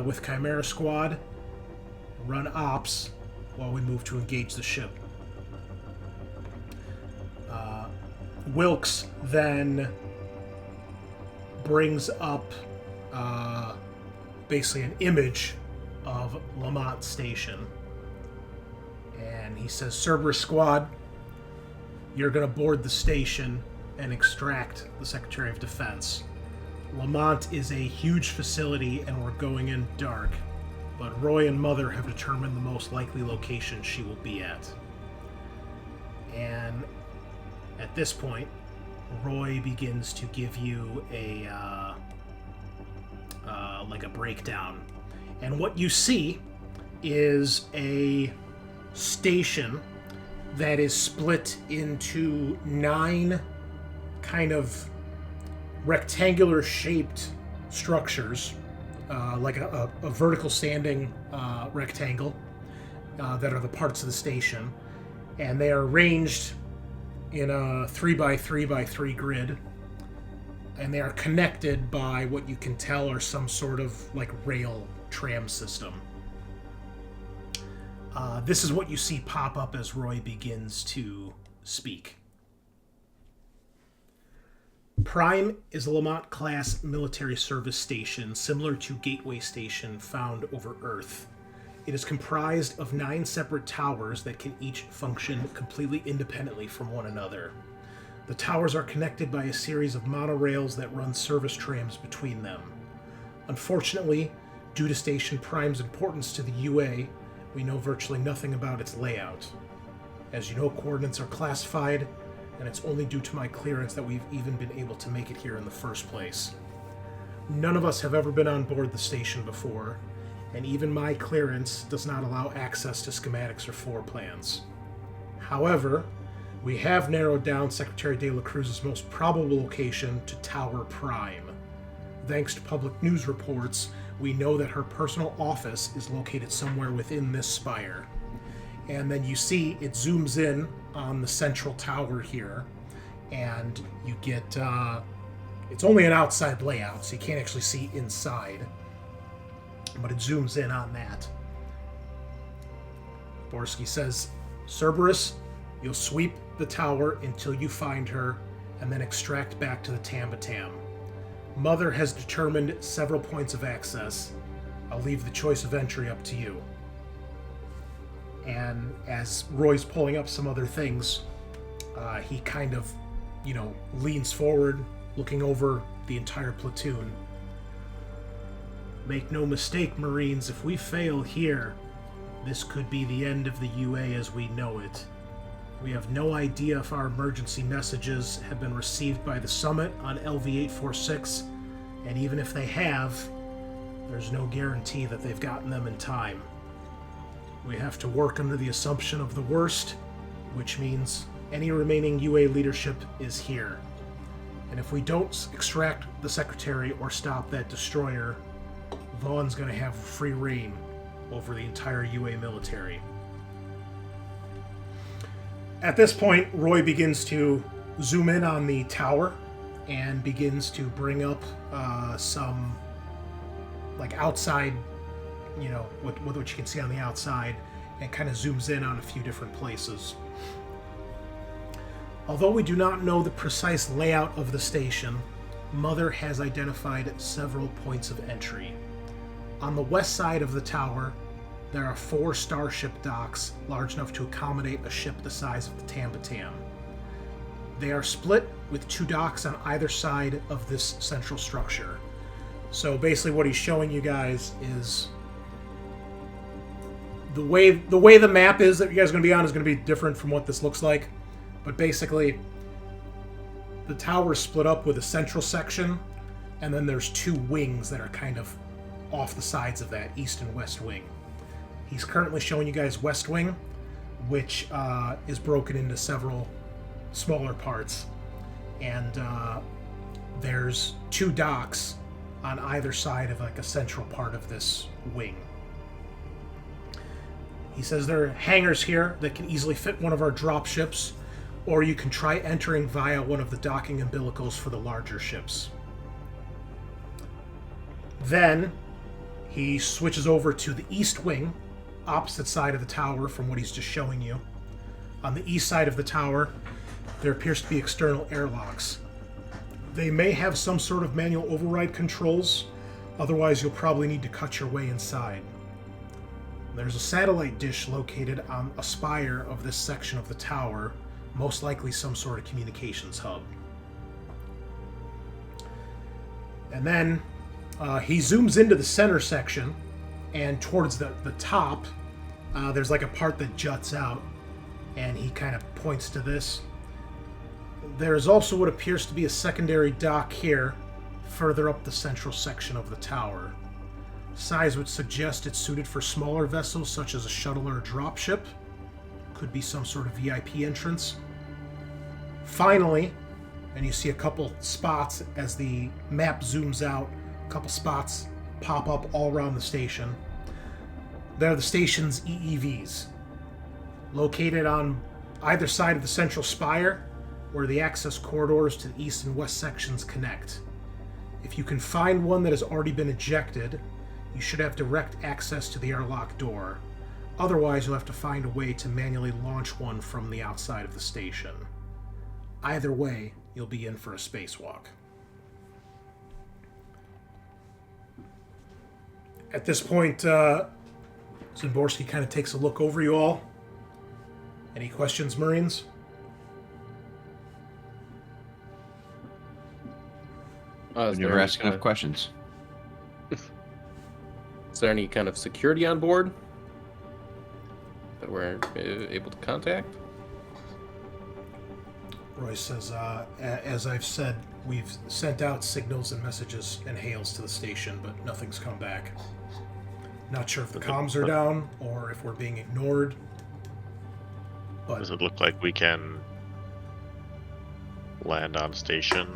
with Chimera Squad, run ops while we move to engage the ship." Wilkes then brings up basically an image of Lamont Station. And he says, "Cerberus Squad, you're going to board the station and extract the Secretary of Defense. Lamont is a huge facility and we're going in dark, but Roy and Mother have determined the most likely location she will be at." And at this point, Roy begins to give you a breakdown. And what you see is a station that is split into 9 kind of rectangular shaped structures, like a vertical standing rectangle. that are the parts of the station, and they are arranged in a 3x3x3 grid, and they are connected by what you can tell are some sort of like rail tram system. This is what you see pop up as Roy begins to speak. Prime is a Lamont-class military service station similar to Gateway Station found over Earth. It is comprised of 9 separate towers that can each function completely independently from one another. The towers are connected by a series of monorails that run service trams between them. Unfortunately, due to Station Prime's importance to the UA, we know virtually nothing about its layout. As you know, coordinates are classified, and it's only due to my clearance that we've even been able to make it here in the first place. None of us have ever been on board the station before, and even my clearance does not allow access to schematics or floor plans. However, we have narrowed down Secretary de la Cruz's most probable location to Tower Prime. Thanks to public news reports, we know that her personal office is located somewhere within this spire. And then you see it zooms in on the central tower here, and you get, it's only an outside layout, so you can't actually see inside, but it zooms in on that. Borsky says, Cerberus, you'll sweep the tower until you find her, and then extract back to the Tambatam. Mother has determined several points of access. I'll leave the choice of entry up to you. And as Roy's pulling up some other things, he kind of, leans forward, looking over the entire platoon. Make no mistake, Marines, if we fail here, this could be the end of the UA as we know it. We have no idea if our emergency messages have been received by the summit on LV-846, and even if they have, there's no guarantee that they've gotten them in time. We have to work under the assumption of the worst, which means any remaining UA leadership is here. And if we don't extract the Secretary or stop that destroyer, Vaughn's going to have free reign over the entire UA military. At this point, Roy begins to zoom in on the tower and begins to bring up some outside, what you can see on the outside, and kind of zooms in on a few different places. Although we do not know the precise layout of the station, Mother has identified several points of entry. On the west side of the tower, there are 4 starship docks large enough to accommodate a ship the size of the Tambatam. They are split with 2 docks on either side of this central structure. So basically what he's showing you guys is the way the map is that you guys are going to be on is going to be different from what this looks like. But basically, the tower is split up with a central section, and then there's 2 wings that are kind of off the sides of that, east and west wing. He's currently showing you guys West Wing, which is broken into several smaller parts. And there's 2 docks on either side of a central part of this wing. He says there are hangars here that can easily fit one of our drop ships, or you can try entering via one of the docking umbilicals for the larger ships. Then he switches over to the east wing, opposite side of the tower from what he's just showing you. On the east side of the tower, there appears to be external airlocks. They may have some sort of manual override controls, otherwise you'll probably need to cut your way inside. There's a satellite dish located on a spire of this section of the tower, most likely some sort of communications hub. And then he zooms into the center section, and towards the top, there's a part that juts out, and he kind of points to this. There's also what appears to be a secondary dock here, further up the central section of the tower. Size would suggest it's suited for smaller vessels such as a shuttle or a dropship. Could be some sort of VIP entrance. Finally, and you see a couple spots as the map zooms out, a couple spots pop up all around the station. They're the station's EEVs, located on either side of the central spire, where the access corridors to the east and west sections connect. If you can find one that has already been ejected, you should have direct access to the airlock door. Otherwise, you'll have to find a way to manually launch one from the outside of the station. Either way, you'll be in for a spacewalk. At this point, Zimborski kind of takes a look over you all. Any questions, Marines? Is You're there asking enough questions. Is there any kind of security on board that we're able to contact? Roy says, as I've said, we've sent out signals and messages and hails to the station, but nothing's come back. Not sure if the comms are down or if we're being ignored. But Does it look like we can land on station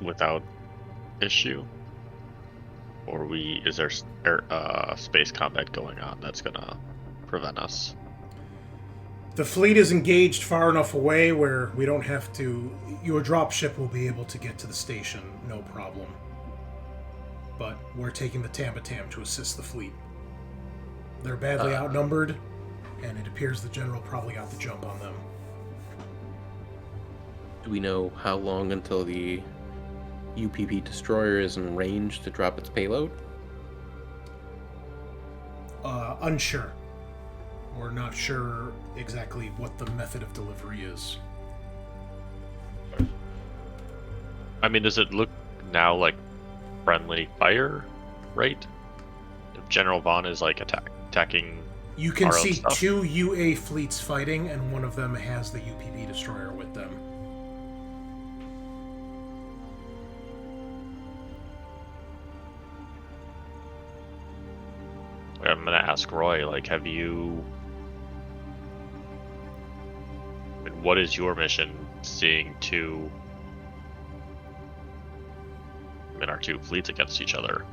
without issue? Or is there space combat going on that's gonna prevent us? the fleet is engaged far enough away where we don't have to... Your dropship will be able to get to the station, no problem. But we're taking the Tambatam to assist the fleet. They're badly outnumbered, and it appears the general probably got the jump on them. Do we know how long until the UPP destroyer is in range to drop its payload? Unsure. We're not sure exactly what the method of delivery is. I mean, does it look now like friendly fire, right? If General Vaughn is like attacking... You can our own see stuff? 2 UA fleets fighting, and one of them has the UPP destroyer with them. I'm gonna ask Roy, like, have you... I mean, what is your mission seeing our two fleets against each other?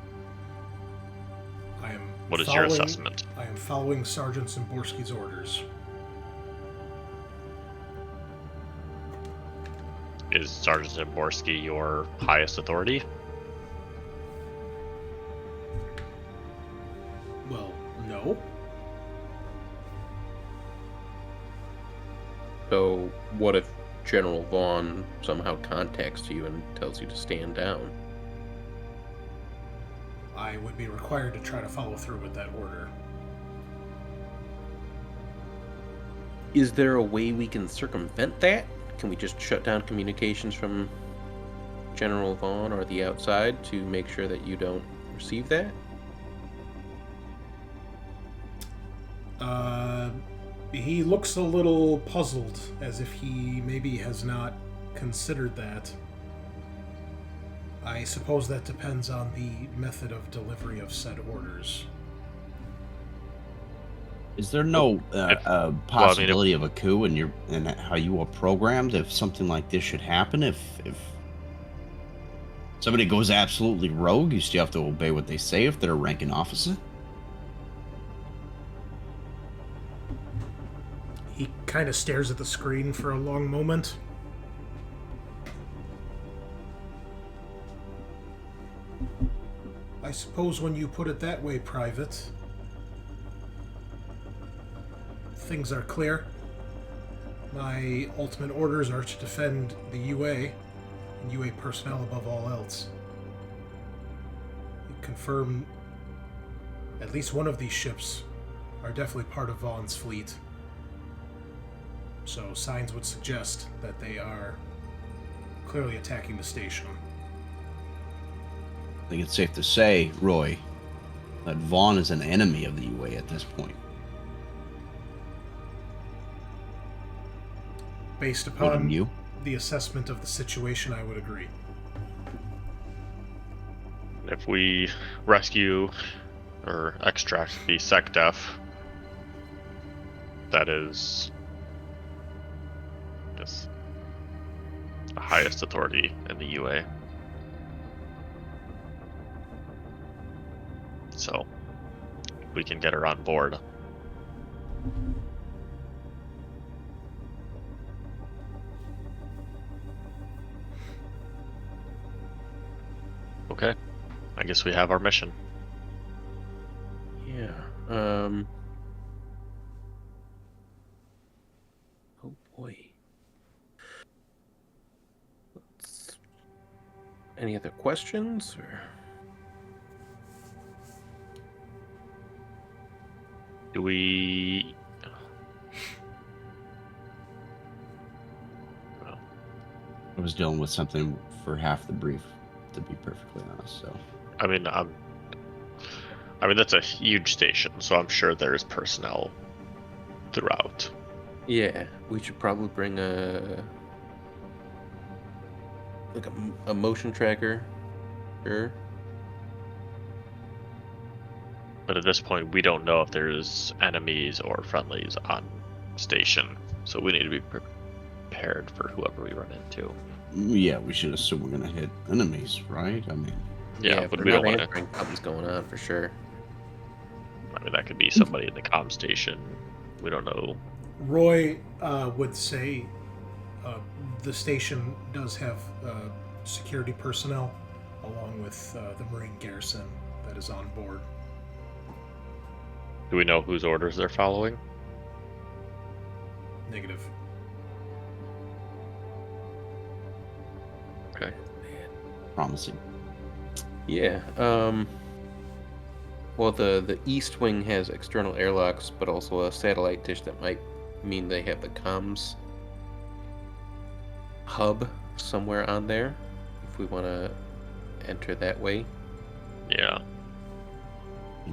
I am What is your assessment? I am following Sergeant Zimborski's orders. Is Sergeant Zimborski your highest authority? Well, no. So, what if General Vaughn somehow contacts you and tells you to stand down? I would be required to try to follow through with that order. Is there a way we can circumvent that? Can we just shut down communications from General Vaughn or the outside to make sure that you don't receive that? He looks a little puzzled, as if he maybe has not considered that. I suppose that depends on the method of delivery of said orders. Is there no possibility of a coup and how you are programmed if something like this should happen? If somebody goes absolutely rogue, you still have to obey what they say if they're a ranking officer? He kind of stares at the screen for a long moment. I suppose when you put it that way, Private, things are clear. My ultimate orders are to defend the UA, and UA personnel above all else. You confirm at least one of these ships are definitely part of Vaughn's fleet. So signs would suggest that they are clearly attacking the station. I think it's safe to say, Roy, that Vaughn is an enemy of the UA at this point. Based Wouldn't upon you? the assessment of the situation, I would agree. If we rescue or extract the SecDef, that is just the highest authority in the UA. so we can get her on board. Okay, I guess we have our mission. Yeah. Oh boy. Any other questions? Or... Do we? Well, I was dealing with something for half the brief, to be perfectly honest. So, I mean, that's a huge station, so I'm sure there's personnel throughout. Yeah, we should probably bring a motion tracker. Sure. But at this point, we don't know if there's enemies or friendlies on station, so we need to be prepared for whoever we run into. yeah, we should assume we're gonna hit enemies, right? I mean, Yeah, if but we're we not don't want to. answering, something's going on for sure. I mean, that could be somebody in the comm station. We don't know. Roy would say the station does have security personnel along with the Marine garrison that is on board. Do we know whose orders they're following? Negative. Okay. promising. Yeah. Well, the east wing has external airlocks, but also a satellite dish that might mean they have the comms hub somewhere on there. If we want to enter that way. Yeah.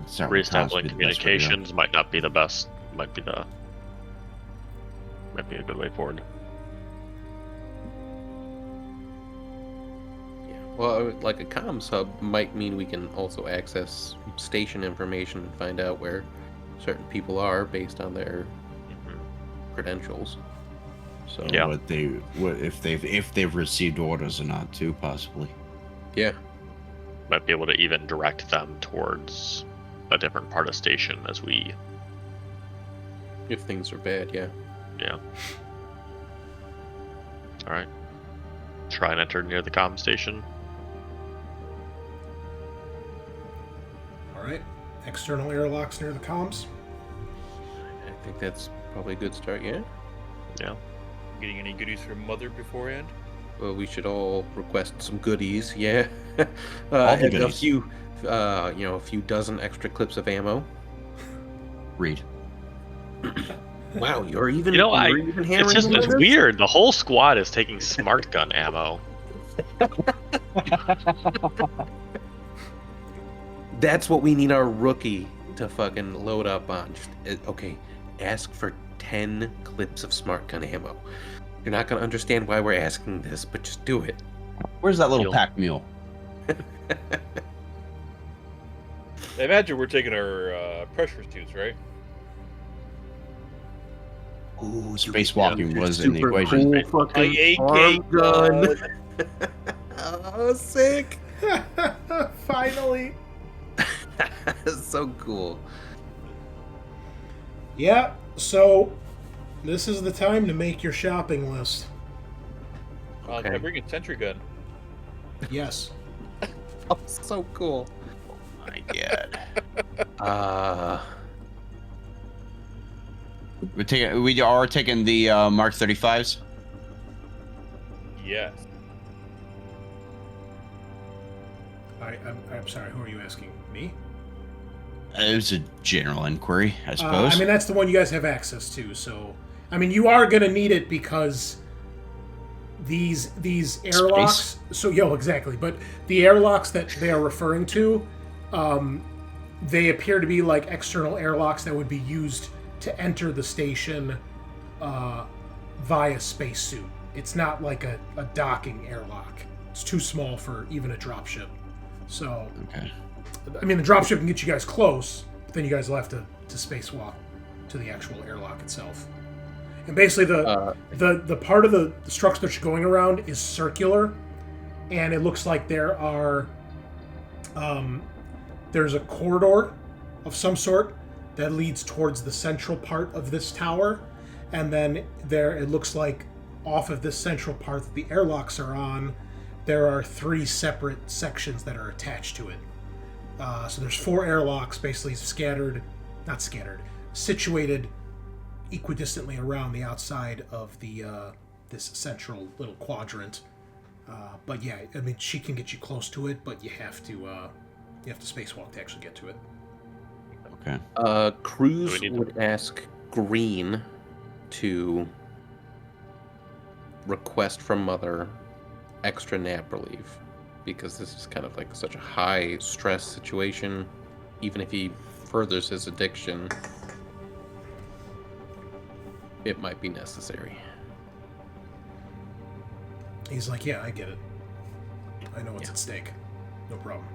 Certainly Reestablishing possibly the best way to go. communications might not be the best. Might be a good way forward. Yeah. Well, like a comms hub might mean we can also access station information and find out where certain people are based on their credentials. So Yeah. What if they've received orders or not too, possibly. yeah. Might be able to even direct them towards a different part of station as we. If things are bad, yeah. Yeah. All right. Try and enter near the comm station. All right. External airlocks near the comms. I think that's probably a good start, yeah? Yeah. Getting any goodies from Mother beforehand? Well, we should all request some goodies, yeah. All the and a goodies. few, a few dozen extra clips of ammo. Read. Wow, you're even. You know, you're even hammering It's on this? weird. The whole squad is taking smart gun ammo. That's what we need our rookie to fucking load up on. Okay, ask for 10 clips of smart gun ammo. You're not gonna understand why we're asking this, but just do it. Where's that little Deal. pack mule? I imagine we're taking our pressure suits, right? Ooh, Spacewalking was in the super equation. Cool fucking AK arm gun. Oh, sick! Finally. That's so cool. Yeah, so this is the time to make your shopping list. Okay. Can I bring a sentry gun? Yes. Oh, so cool. My God. We are taking the Mark 35s. Yes. I'm sorry, who are you asking? Me? It was a general inquiry, I suppose. I mean, that's the one you guys have access to, so... I mean, you are going to need it because these airlocks... So, exactly. But the airlocks that they are referring to, they appear to be like external airlocks that would be used to enter the station via spacesuit. It's not like a docking airlock. It's too small for even a dropship. So... Okay. I mean, the dropship can get you guys close, but then you guys will have to spacewalk to the actual airlock itself. And basically, the part of the structure that you're going around is circular, and it looks like there are there's a corridor of some sort that leads towards the central part of this tower, and then there it looks like off of this central part that the airlocks are on, there are 3 separate sections that are attached to it. So there's 4 airlocks basically situated equidistantly around the outside of the this central little quadrant. But yeah, I mean, she can get you close to it, but you have to spacewalk to actually get to it. Okay. Cruz would ask Green to request from Mother extra nap relief, because this is kind of like such a high stress situation. Even if he furthers his addiction, it might be necessary. He's like, yeah, I get it. I know what's at stake. No problem.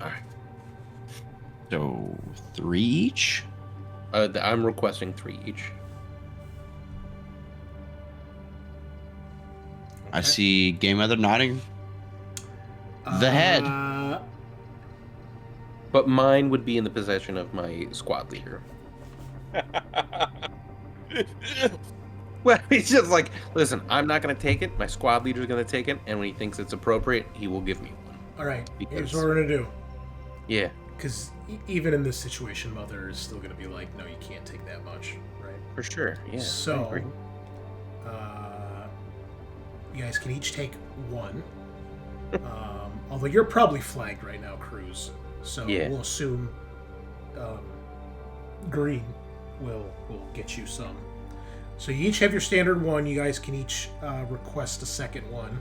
All right. So 3 each? I'm requesting 3 each. I see Game Mother nodding. The head. But mine would be in the possession of my squad leader. Well, he's just like, listen, I'm not going to take it. My squad leader's going to take it. And when he thinks it's appropriate, he will give me one. All right, Because- here's what we're going to do. Yeah. Because even in this situation, Mother is still going to be like, no, you can't take that much, right? For sure. Yeah. I So, agree. you guys can each take 1. Although you're probably flagged right now, Cruz. So Yeah. we'll assume Green will get you some. So you each have your standard 1. You guys can each request a second one.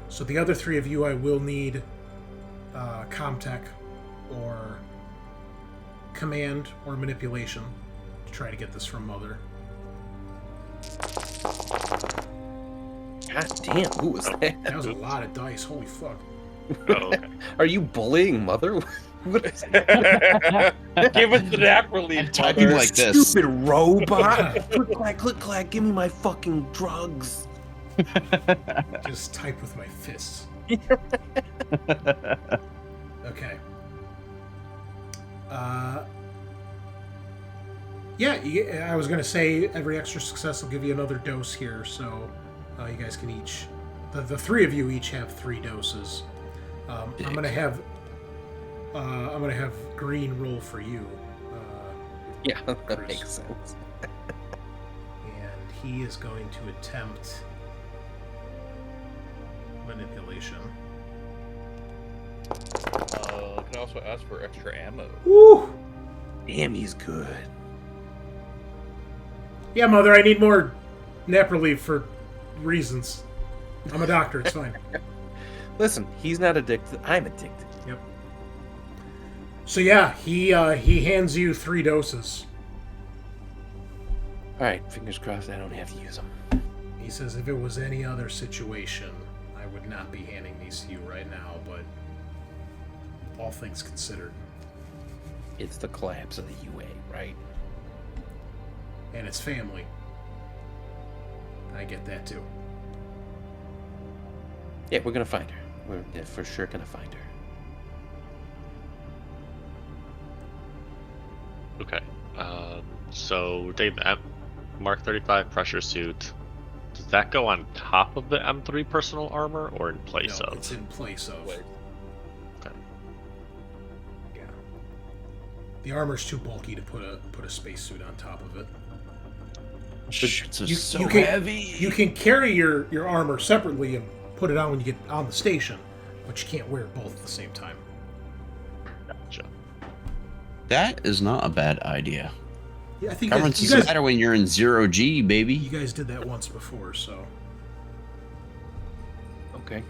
So the other 3 of you, I will need Comtech or Command or Manipulation to try to get this from Mother. God damn, who was that? That was a lot of dice. Holy fuck. Oh, okay. Are you bullying Mother? What is Give us the nap relief. Typing Mother. like this. Stupid robot! Click, clack, give me my fucking drugs. Just type with my fists. Okay. I was going to say every extra success will give you another dose here, so you guys can each... The 3 of you each have 3 doses. I'm going to have Green roll for you. Yeah, that Chris. makes sense. And he is going to attempt Manipulation. I can also ask for extra ammo. Woo! Damn, he's good. Yeah, Mother, I need more nap relief for reasons. I'm a doctor, it's fine. Listen, he's not addicted. I'm addicted. Yep. So yeah, he hands you 3 doses. All right, fingers crossed I don't have to use them. He says if it was any other situation, I would not be handing these to you right now, but all things considered. It's the collapse of the UA, right? And it's family. I get that too. Yeah, we're gonna find her. We're for sure gonna find her. Okay. So we're taking the Mark 35 pressure suit. Does that go on top of the M3 personal armor or in place No, of? it's in place of. Wait. Okay. Yeah. The armor's too bulky to put a spacesuit on top of it. Shit, You- so you can- heavy. You can carry your armor separately and put it on when you get on the station, but you can't wear both at the same time. Gotcha. That is not a bad idea. Yeah, I think Governance you is guys better when you're in 0G, baby. you guys did that once before, so Okay.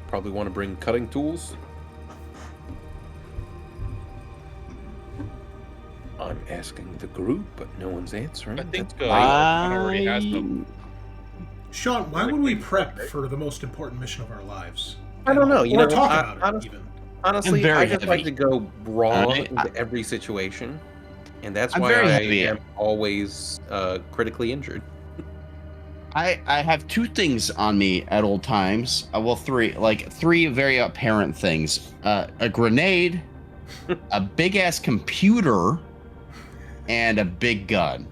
Probably want to bring cutting tools. I'm asking the group, but no one's answering. I think That's Eoin already has them. Sean, why would we prep for the most important mission of our lives? I don't know. You or know, talk I- about it honest- even. Honestly, very I just like heavy. to go raw Alright, into every situation, and that's I'm why very I heavy. am always critically injured. I have 2 things on me at all times. Well, 3, like 3 very apparent things: a grenade, a big ass computer, and a big gun.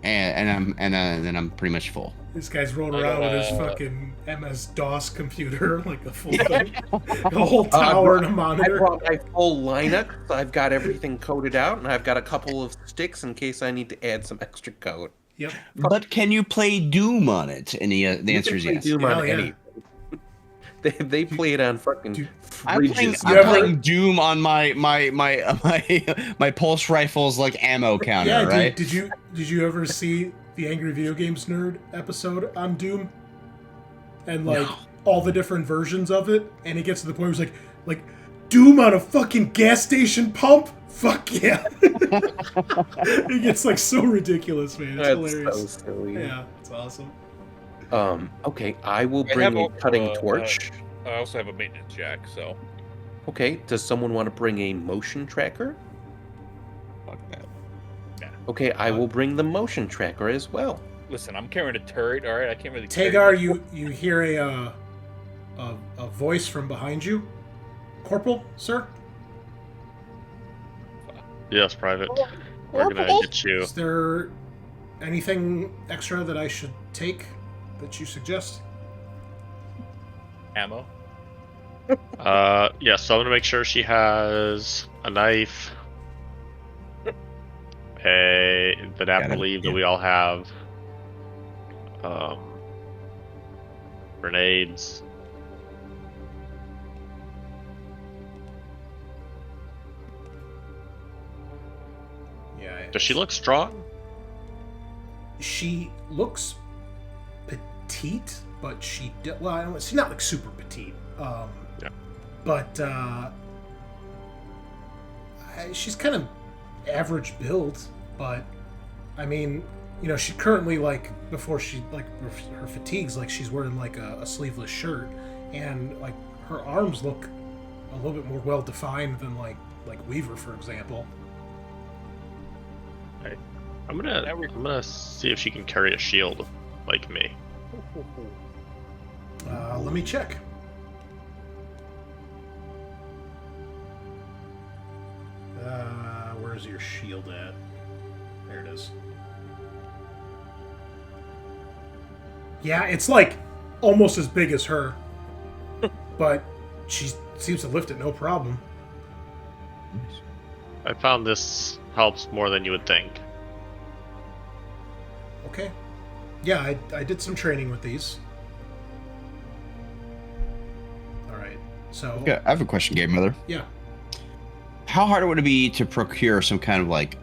And then I'm pretty much full. This guy's rolling around with his fucking MS-DOS computer, like a full thing. A whole tower and a I monitor. brought my full Linux. I've got everything coded out, and I've got a couple of sticks in case I need to add some extra code. Yep. But can you play Doom on it? And the answer is yes. Doom Hell on yeah. anything. They play it on fucking I'm fridges. playing Doom on my pulse rifle's like ammo counter, Yeah, right? did you ever see the Angry Video Games Nerd episode on Doom? And like all the different versions of it, and it gets to the point where it's like Doom on a fucking gas station pump? Fuck yeah. It gets like so ridiculous, man. It's hilarious. So silly. Yeah, it's awesome. Okay, I will I bring have a cutting torch. I also have a maintenance jack, so Okay, does someone want to bring a motion tracker? Fuck that. Okay, I will bring the motion tracker as well. listen, I'm carrying a turret. All right, I can't really. Tagar, carry you hear a voice from behind you. Corporal, sir? Yes, Private. We're gonna get you. Is there anything extra that I should take that you suggest? ammo. Yeah, so I'm gonna make sure she has a knife. But I believe that we all have grenades. Yeah. Does she look strong? She looks petite, but she's not like super petite. Yeah. But she's kind of average build. But I mean, you know, she currently, like, before she, like, her fatigues, like, she's wearing like a sleeveless shirt, and like her arms look a little bit more well defined than like Weaver, for example. I'm gonna see if she can carry a shield like me. Let me check. Where's your shield at? There it is. Yeah, it's like almost as big as her, but she seems to lift it no problem. I found this helps more than you would think. Okay. Yeah, I did some training with these. Alright, so... Okay, I have a question, Game Mother. Yeah. How hard would it be to procure some kind of like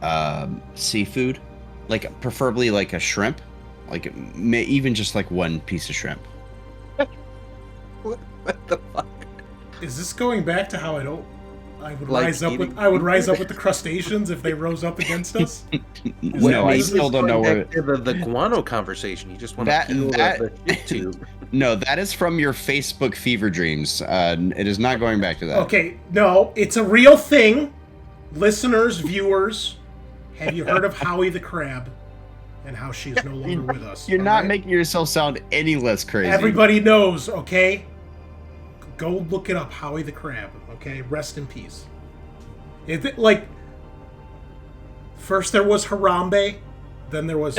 seafood, like preferably like a shrimp, like even just like one piece of shrimp? What the fuck? Is this going back to how I would Like rise up eating- with the crustaceans if they rose up against us? No, I still don't know where. The guano conversation. You just want That- to peel the shit tube. No, that is from your Facebook fever dreams. It is not going back to that. Okay, no, it's a real thing. Listeners, viewers, have you heard of Howie the Crab and how she's no longer with us? You're not alright? making yourself sound any less crazy. Everybody knows, okay? Go look it up, Howie the Crab, okay? Rest in peace. First there was Harambe, then there was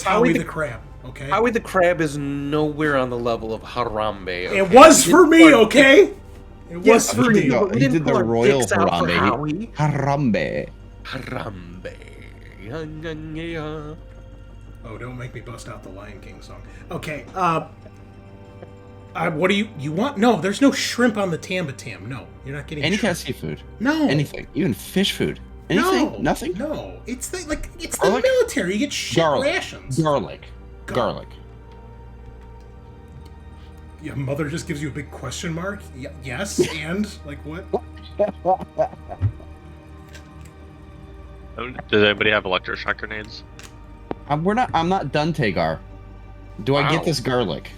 Howie the Crab, okay? Howie the Crab is nowhere on the level of Harambe. Okay? It was for me, okay? It was for he me. did We he didn't did the pull our royal dicks out for Harambe. Howie. Harambe. Harambe. Oh, don't make me bust out the Lion King song. Okay, what do you want? No, there's no shrimp on the Tamba Tam. No, you're not getting Any kind shrimp. of seafood. No. Anything. Even fish food. Anything? No. Nothing? No. It's the Garlic? military. You get shit Garlic. rations. Garlic. Garlic. Your mother just gives you a big question mark? Yes, and? Like what? Does anybody have electroshock grenades? I'm not done, Tagar. Do I Wow. get this garlic?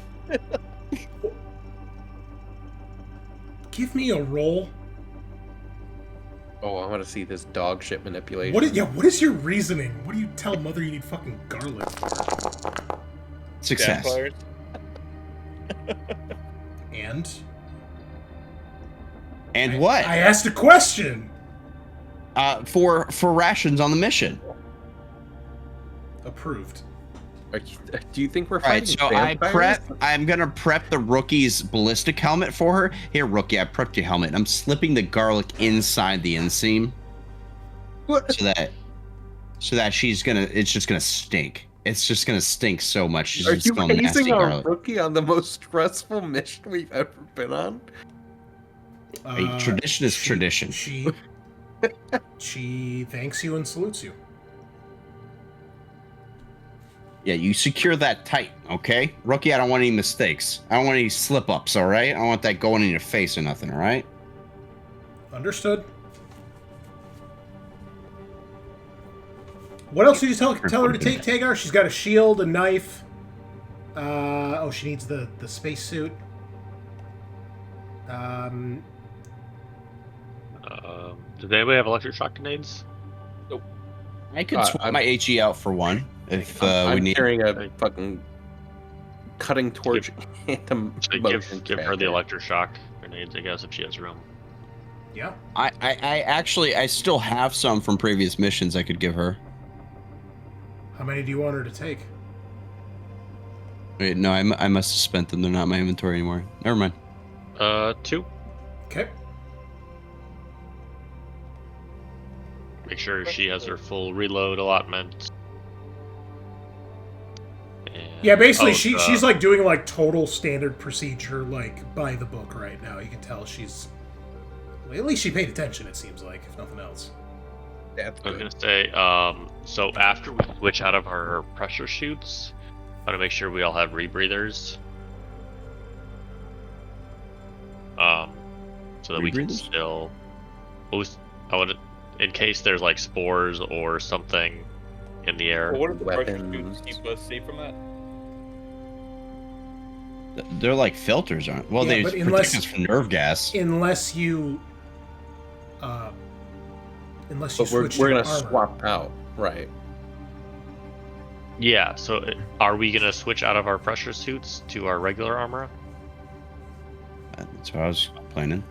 Give me a roll. Oh, I want to see this dog shit manipulation. What is your reasoning? What do you tell mother you need fucking garlic for? Success. Vampires. And what? I asked a question. For rations on the mission. Approved. Do you think we're All right, fighting so vampires? I'm gonna prep the rookie's ballistic helmet for her. Here, rookie, I prepped your helmet. I'm slipping the garlic inside the inseam. What? So that it's just gonna stink. It's just gonna stink so much. She's Are just you smell hazing nasty our garlic. rookie on the most stressful mission we've ever been on? Hey, tradition is tradition. She thanks you and salutes you. Yeah, you secure that tight, okay? Rookie, I don't want any mistakes. I don't want any slip-ups, all right? I don't want that going in your face or nothing, all right? Understood. What else did you tell her to take, Tagar? She's got a shield, a knife. She needs the spacesuit. Does anybody have electric shock grenades? I could swap my HE out for one if we I'm need. carrying a fucking cutting torch and a So give her the electric shock grenades, I guess, if she has room. Yeah. I actually still have some from previous missions I could give her. How many do you want her to take? Wait, no, I must have spent them. They're not in my inventory anymore. Never mind. 2. Okay. Make sure she has her full reload allotment. And, Yeah, basically she's like doing like total standard procedure, like by the book right now. You can tell she's at least she paid attention, it seems like, if nothing else. That's I was good. gonna say, so after we switch out of our pressure chutes, I want to make sure we all have rebreathers. So that we can Rebreathers? still boost. I want to, in case there's like spores or something in the air. Well, what if the pressure Weapons. shoots keep us safe from that? They're like filters, aren't? Well, Yeah, they but protect unless- us from nerve gas. Unless you But we're switch gonna to armor. swap out, right? Yeah. So are we gonna switch out of our pressure suits to our regular armor? That's what I was planning.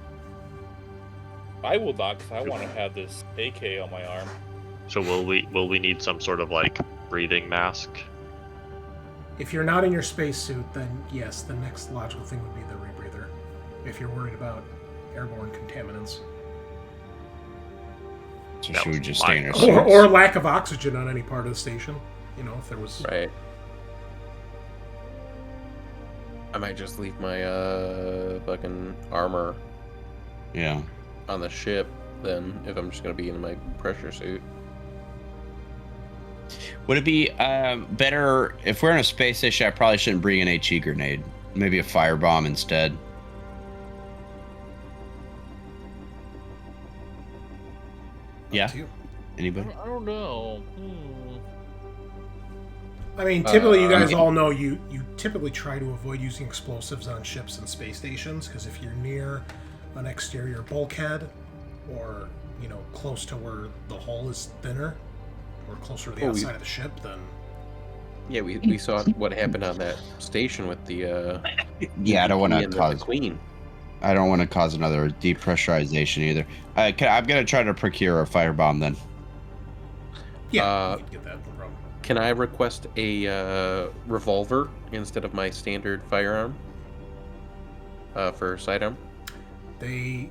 I will not, because I want to have this AK on my arm. So will we need some sort of like breathing mask? If you're not in your spacesuit, then yes, the next logical thing would be the rebreather. If you're worried about airborne contaminants. So That should we was just stay in our mine. suits? Or lack of oxygen on any part of the station. You know, if there was... Right. I might just leave my fucking armor Yeah. on the ship then, if I'm just gonna be in my pressure suit. Would it be better if we're in a space station? I probably shouldn't bring an HE grenade. Maybe a firebomb instead. Yeah. Up to you. Anybody? I don't know. I mean, typically, you guys okay. all know you typically try to avoid using explosives on ships and space stations, because if you're near an exterior bulkhead or, you know, close to where the hull is thinner or closer to the outside of the ship, then... Yeah, we saw what happened on that station with the Yeah, I don't want to and the cause. Queen. I don't want to cause another depressurization either. I'm gonna try to procure a firebomb then. Yeah, you can get that, no problem. Can I request a revolver instead of my standard firearm? For sidearm? They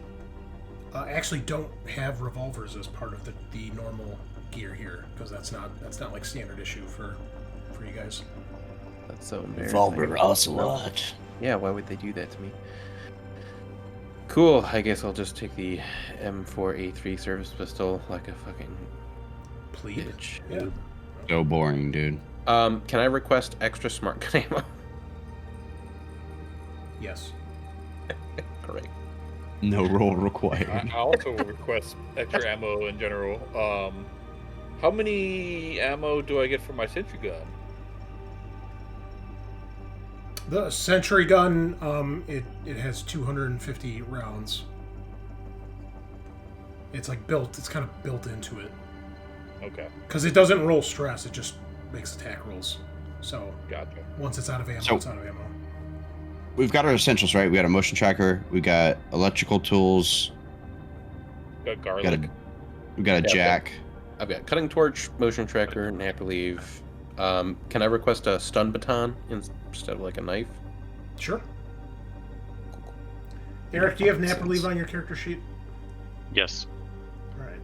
actually don't have revolvers as part of the normal gear here, because that's not like standard issue for you guys. That's so embarrassing. Ocelot. Yeah, why would they do that to me? Cool, I guess I'll just take the M4A3 service pistol like a fucking Please. bitch. Yeah. So boring, dude. Can I request extra smart gun ammo? Yes. Correct. No roll I required. also request extra ammo in general. How many ammo do I get for my sentry gun? The sentry gun, it has 250 rounds. It's like it's kind of built into it. Okay. Because it doesn't roll stress, it just makes attack rolls. So Gotcha. once it's out of ammo, So- it's out of ammo. We've got our essentials, right? We got a motion tracker. We got electrical tools. Got We garlic. got we got a Yeah, jack. I've got cutting torch, motion tracker, nap relief. Can I request a stun baton instead of like a knife? Sure. Eric, do you have nap relief on your character sheet? Yes. All right.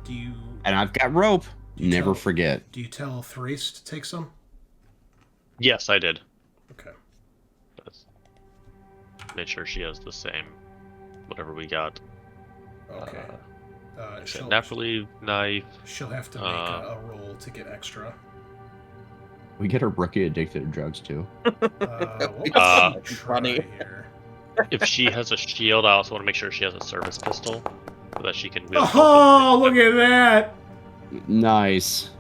Do you And I've got rope. You Never tell- forget. tell Thrace to take some? Yes, I did. Okay. That's- Made sure she has the same, whatever we got. Okay. She'll Nap relief, knife. she'll have to make a roll to get extra. We get a rookie addicted to drugs too. What Uh, was funny. here? If she has a shield, I also want to make sure she has a service pistol so that she can wield. Oh, look at that! Nice.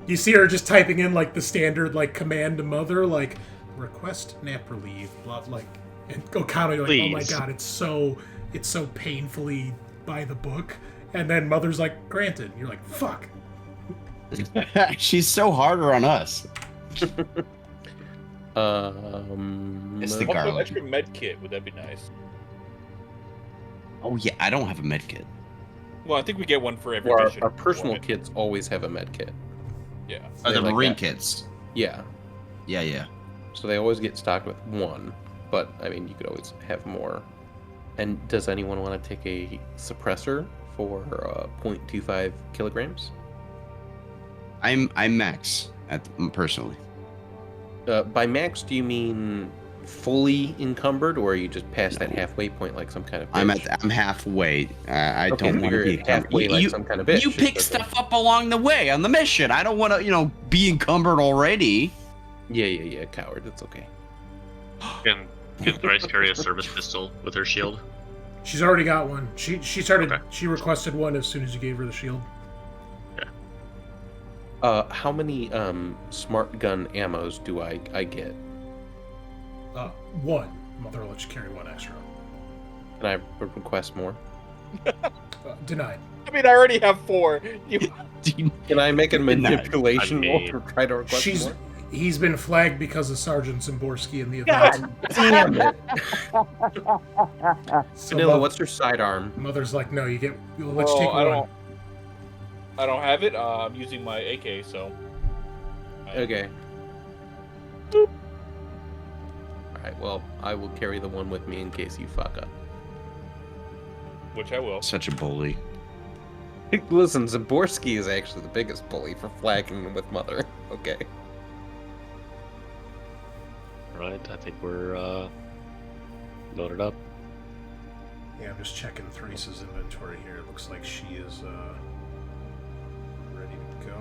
You see her just typing in like the standard like command to mother, like request nap relief, blah like, and Okano, you're like, oh my Please. god, it's so painfully by the book, and then mother's like, granted. You're like, fuck. She's so harder on us. It's the Also, garlic. extra med kit. Would that be nice? Oh yeah, I don't have a med kit. Well, I think we get one for every Well, mission. our personal One. kits always have a med kit. Yeah. Oh, They the like marine that. kits. Yeah, Yeah. so they always get stocked with one, but I mean, you could always have more. And does anyone want to take a suppressor for 0.25 kilograms? I'm max personally. By max, do you mean fully encumbered, or are you just past that halfway point like some kind of bitch? I'm halfway. I Okay, don't want to you're be halfway like some kind of bitch. You pick Okay. stuff up along the way on the mission. I don't want to, be encumbered already. Yeah, coward. It's okay. Can Thrice carry a service pistol with her shield? She's already got one. She started. Okay. She requested one as soon as you gave her the shield. How many smart gun ammos do I get? One. Mother will let you carry one extra. Can I request more? Denied. I mean, I already have 4. You... Can I make a manipulation I roll mean, to try to request more? He's been flagged because of Sergeant Zimborski in the event. Damn it! So Bunnilla, what's your sidearm? Mother's like, no, we'll let you Oh, take I one. I don't have it. I'm using my AK, so. Okay. Alright, well, I will carry the one with me in case you fuck up. Which I will. Such a bully. Listen, Zaborski is actually the biggest bully for flagging with Mother. Okay. Right, I think we're loaded up. Yeah, I'm just checking Thrace's inventory here. It looks like she is ready to go.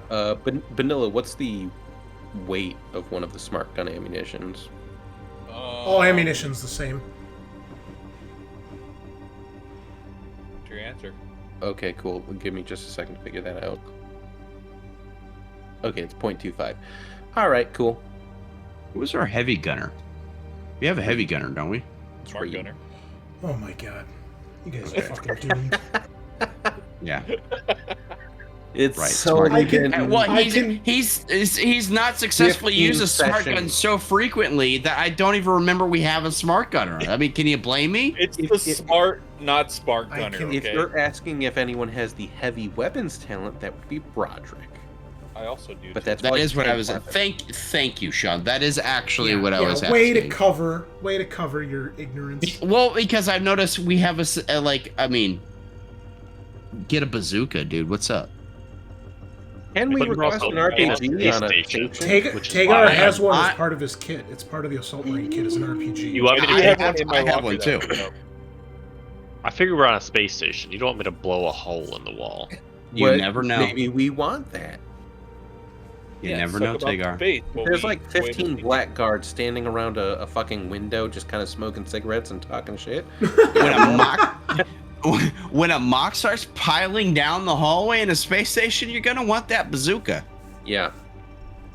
Yeah. Bunnilla, what's the weight of one of the smart gun ammunitions? All ammunition's the same. What's your answer? Okay, cool. Give me just a second to figure that out. Okay, it's 0.25. Alright, cool. Who's our heavy gunner? We have a heavy gunner, don't we? Smart gunner. Oh my god. You guys are fucking doomed. Yeah. It's Right, so smart I can- good. Well, I can- he's not successfully 15 used a smart gun sessions. so frequently that I don't even remember we have a smart gunner. I mean, can you blame me? It's If- the if- smart, not smart I gunner. can- If Okay. you're asking if anyone has the heavy weapons talent, that would be Broderick. I also do. But too. that's That why is what I was. weapons. Thank you, Sean. That is actually Yeah, what I yeah, was way asking. to cover your ignorance. Well, because I've noticed we have get a bazooka, dude. What's up? Can we But we're request also an RPG on a PlayStation. station? Which is Tagar why has one I- as part of his kit. It's part of the assault marine kit as an RPG. You want me to I take have one? one in my I have locker, one though, too. so- I figure we're on a space station. You don't want me to blow a hole in the wall. You What- never know. Maybe we want that. You Yeah, never suck know, about Tagar. space, but There's we like wait 15 and see. blackguards standing around a fucking window, just kind of smoking cigarettes and talking shit. When a mock starts piling down the hallway in a space station, you're gonna want that bazooka. Yeah.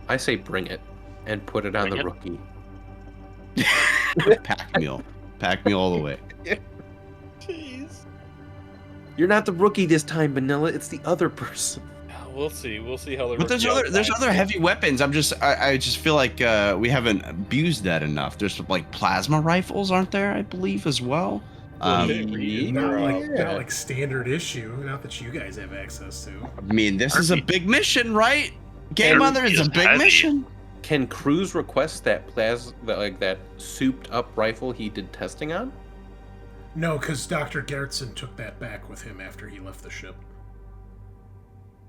I say bring it and put it on Bring the it? rookie. Pack me all the way. Jeez. You're not the rookie this time, Bunnilla. It's the other person. Oh we'll see. We'll see how the. But there's other heavy weapons. I just feel like we haven't abused that enough. There's like plasma rifles, aren't there? I believe as well. Not like standard issue. Not that you guys have access to. I mean, this is a big mission, right? Game Mother is a big mission. Can Cruz request that souped up rifle he did testing on? No, because Dr. Gertson took that back with him after he left the ship.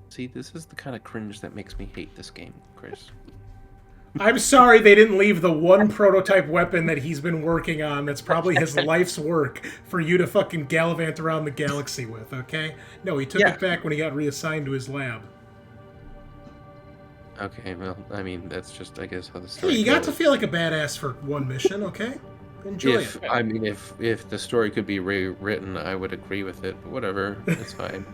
See, this is the kind of cringe that makes me hate this game, Chris. I'm sorry they didn't leave the one prototype weapon that he's been working on that's probably his life's work for you to fucking gallivant around the galaxy with, okay? No, he took it back when he got reassigned to his lab. Okay, well, I mean, that's just, I guess, how the story Hey, you got goes. to feel like a badass for one mission, okay? Enjoy it. I mean, if the story could be rewritten, I would agree with it. But whatever, it's fine.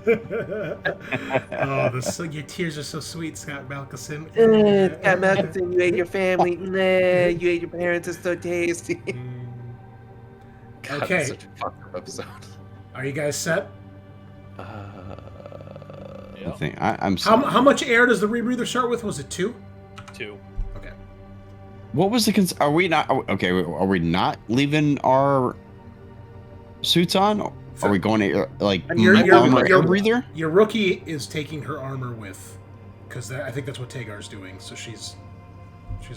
Your tears are so sweet, Scott Malkinson. Scott Malkinson, you ate your family. Nah, you ate your parents. It's so tasty. God, Okay. that's such a fucked up episode. Are you guys set? I think I'm. How much air does the rebreather start with? Was it 2? 2. Okay. What was the Are we not okay? Are we not leaving our suits on? Are we going to like armor air breather? Your rookie is taking her armor with, because I think that's what Tagar's doing. So she's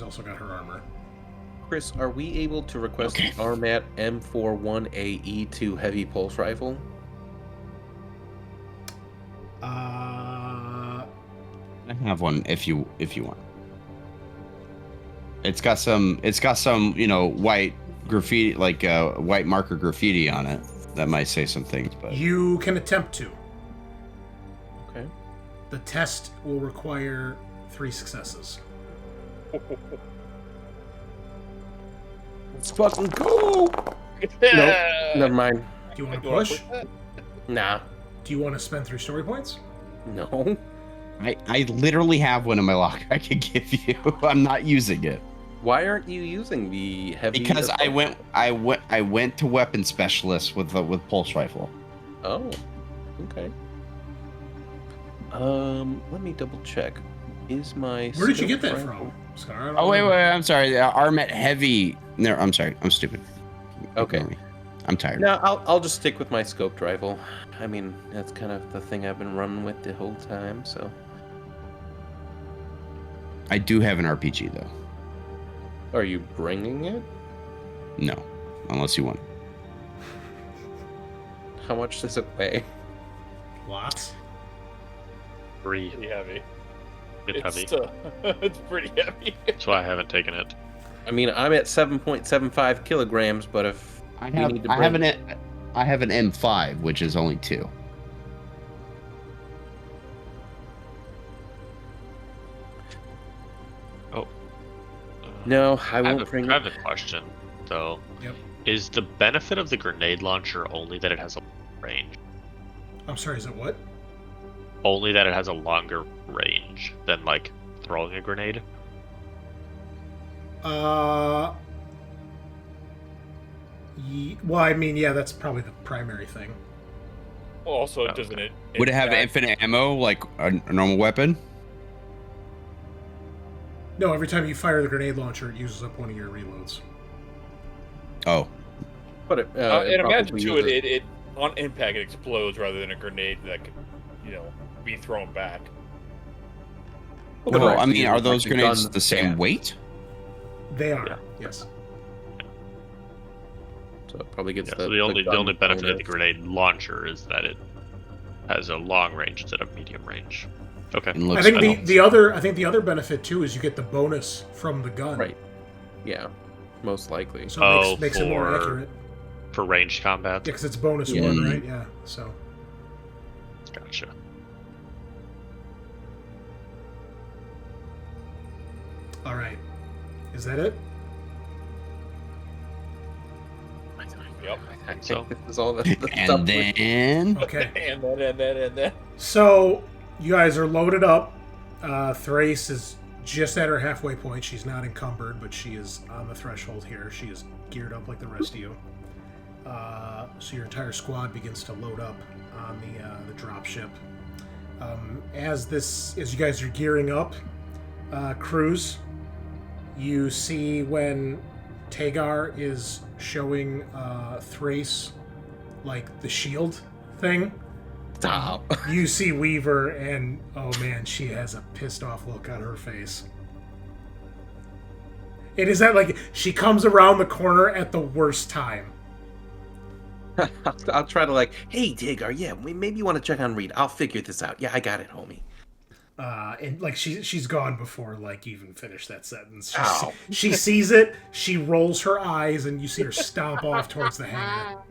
also got her armor. Chris, are we able to request the Armat M41AE2 heavy pulse rifle? I have one if you want. It's got some white graffiti, like white marker graffiti on it that might say some things, but You can attempt to. Okay. The test will require 3 successes. Let's fucking go! Nope, never mind. Do you want to push? Nah. Do you want to spend 3 story points? No. I literally have one in my locker I could give you. I'm not using it. Why aren't you using the heavy? Because I went to weapon specialist with pulse rifle. Oh, okay. Let me double check. Is my Where did you get that scope from, Scaarr? Oh wait, I'm sorry. Armet heavy. No, I'm sorry. I'm stupid. Okay. I'm tired. No, I'll just stick with my scoped rifle. I mean, that's kind of the thing I've been running with the whole time. So. I do have an RPG though. Are you bringing it? No, unless you want. How much does it weigh? Lots. 3. Pretty heavy. It's heavy. It's pretty heavy. That's why I haven't taken it. I mean, I'm at 7.75 kilograms, but if I we have need to I bring... have an M5, which is only 2. No, I won't bring I have a question, though. Yep. Is the benefit of the grenade launcher only that it has a range? I'm sorry, is it what? Only that it has a longer range than, like, throwing a grenade? Well, I mean, yeah, that's probably the primary thing. Well, also, Okay. doesn't it? Would it have infinite ammo like a normal weapon? No, every time you fire the grenade launcher, it uses up one of your reloads. Oh, But and imagine probably too, uses- it on impact it explodes rather than a grenade that could, be thrown back. Well, no. I actually mean, uses are like those the grenades gun the same stand. weight? They are, Yeah. yes. So it probably gets Yeah, the, so the only gun benefit of the bonus. grenade launcher is that it has a long range instead of medium range. Okay. And I looks think cool. the other benefit too is you get the bonus from the gun. Right. Yeah, most likely. So it makes it more for- accurate. For ranged combat? Yeah, because it's bonus Yeah. 1, right? Yeah. So Gotcha. all right. Is that it? Yep. I think So- this is all the stuff. And then Okay. and then. So you guys are loaded up. Thrace is just at her halfway point. She's not encumbered, but she is on the threshold here. She is geared up like the rest of you. So your entire squad begins to load up on the drop ship. As you guys are gearing up, Cruz, you see when Tagar is showing Thrace like the shield thing. Stop. You see Weaver, and oh man, she has a pissed off look on her face. It is that like she comes around the corner at the worst time. I'll try to like, hey, Tagar, yeah, maybe you want to check on Reed. I'll figure this out. Yeah, I got it, homie. And like she's gone before like you even finish that sentence. Ow. She sees it, she rolls her eyes, and you see her stomp off towards the hangar.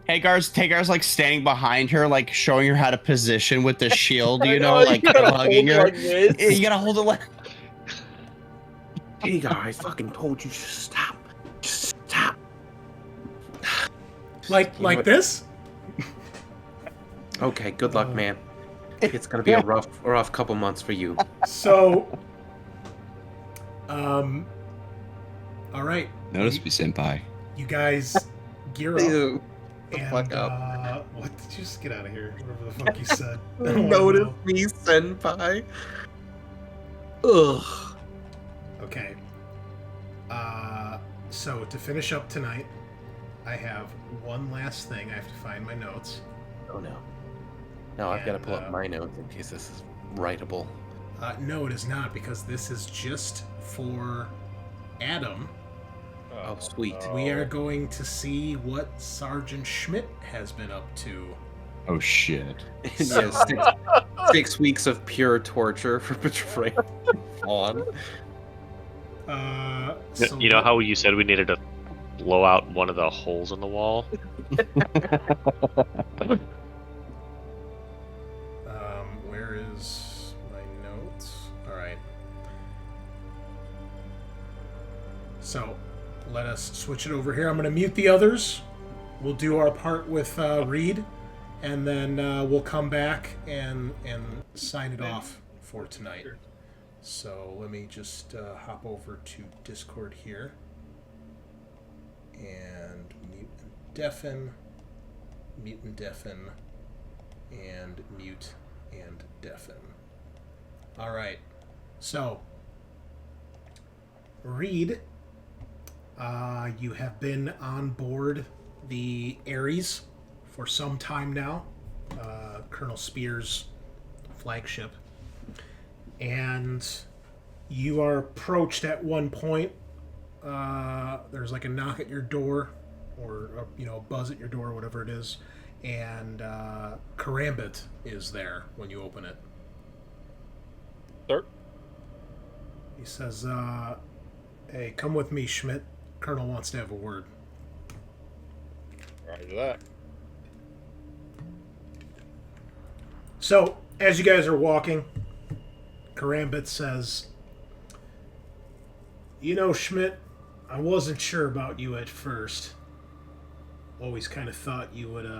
Tagar's like standing behind her, like showing her how to position with the shield, you know, like you gotta hugging hold her. like this. Yeah, you gotta hold it like. Tagar, I fucking told you, just stop. Just stop. Like this? Okay, good luck, man. It's gonna be a rough couple months for you. So, all right. Notice me, senpai. You guys gear up. Ew. And, Fuck up. what did you just get out of here? Whatever the fuck you said. Notice me, senpai. Ugh. Okay. So to finish up tonight, I have one last thing. I have to find my notes. Oh no. Now I've got to And, pull up my notes in case this is writable. No, it is not, because this is just for Adam. Oh, sweet. We are going to see what Sergeant Schmidt has been up to. Oh shit. Yes, 6 weeks of pure torture for betraying Fawn. You know how you said we needed to blow out one of the holes in the wall? Where is my notes? All right. So, let us switch it over here. I'm going to mute the others. We'll do our part with Reed, and then we'll come back and sign it off for tonight. So let me just hop over to Discord here and mute and deafen, and mute and deafen. All right. So, Reed, you have been on board the Ares for some time now, Colonel Spear's flagship. And you are approached at one point. There's like a knock at your door, or a buzz at your door, whatever it is, and Karambit is there when you open it. Sir? He says, "Hey, come with me, Schmidt. Colonel wants to have a word." Roger that. So, as you guys are walking, Karambit says, Schmidt, I wasn't sure about you at first. Always kind of thought you would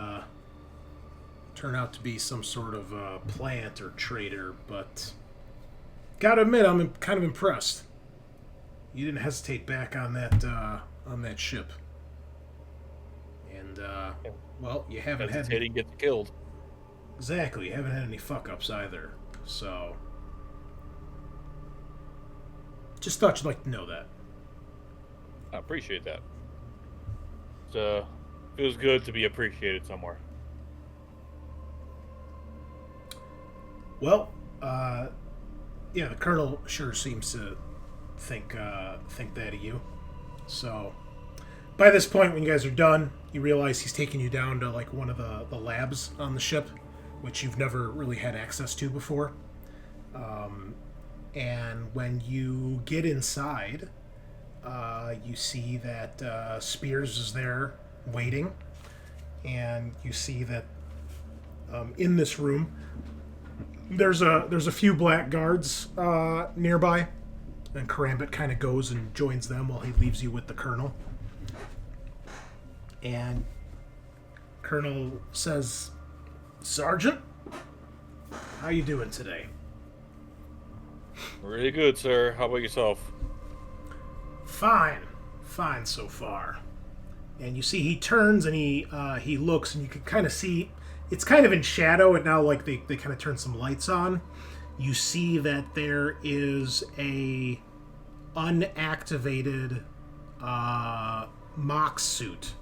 turn out to be some sort of plant or traitor, but gotta admit, I'm kind of impressed. You didn't hesitate back on that ship. And, well, you haven't had... Hesitating gets killed. Exactly, you haven't had any fuck-ups either, so... Just thought you'd like to know that. I appreciate that. It feels good to be appreciated somewhere. Well, yeah, the Colonel sure seems to think that of you. So, by this point, when you guys are done, you realize he's taking you down to like one of the labs on the ship, which you've never really had access to before. And when you get inside, you see that Spears is there waiting, and you see that in this room there's a few black guards nearby, and Karambit kind of goes and joins them while he leaves you with the Colonel. And Colonel says, "Sergeant, how you doing today?" Really good, sir. How about yourself? Fine so far. And you see he turns and he looks, and you can kind of see it's kind of in shadow, and now like they kind of turn some lights on. You see that there is a unactivated mock suit,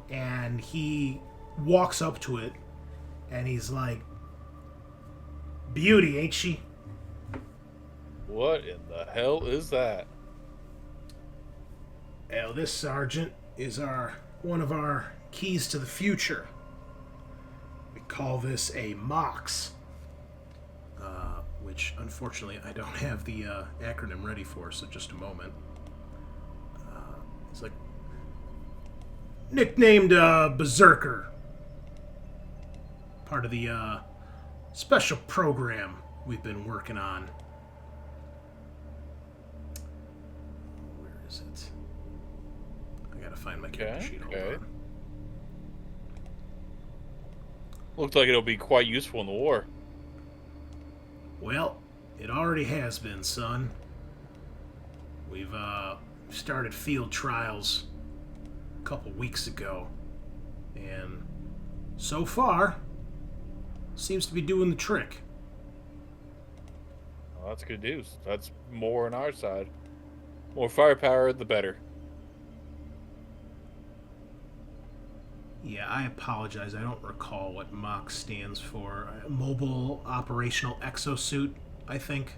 and he walks up to it, and he's like, "Beauty, ain't she?" What in the hell is that? Well, this sergeant is one of our keys to the future. We call this a Mox, which unfortunately I don't have the acronym ready for, so just a moment. It's like nicknamed Berserker, part of the special program we've been working on. Where is it? I gotta find my character sheet. Hold on. Looks like it'll be quite useful in the war. Well, it already has been, son. We've started field trials a couple weeks ago, and so far seems to be doing the trick. Well, that's good news. That's more on our side. More firepower, the better. Yeah, I apologize. I don't recall what MOC stands for. Mobile Operational Exosuit, I think.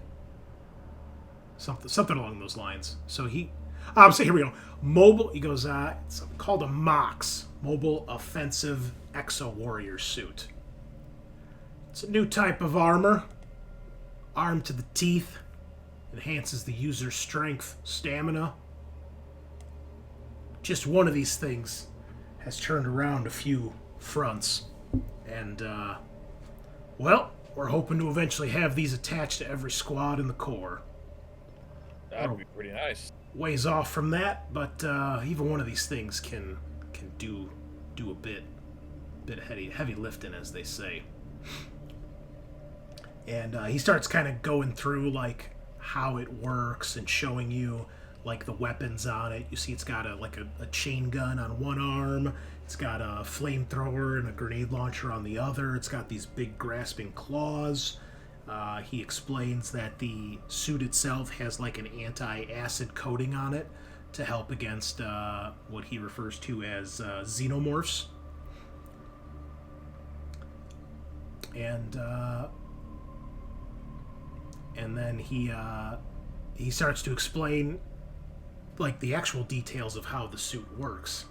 Something along those lines. So so here we go. Mobile, he goes, it's called a MOX, Mobile Offensive Exo Warrior Suit. It's a new type of armor, armed to the teeth, enhances the user's strength, stamina. Just one of these things has turned around a few fronts. And, well, we're hoping to eventually have these attached to every squad in the Corps. That'd be pretty nice. Ways off from that, but even one of these things can do a bit of heavy lifting, as they say. And he starts kind of going through like how it works and showing you like the weapons on it. You see it's got a chain gun on one arm, it's got a flamethrower and a grenade launcher on the other, it's got these big grasping claws. He explains that the suit itself has like an anti-acid coating on it to help against what he refers to as xenomorphs. And then he starts to explain like the actual details of how the suit works.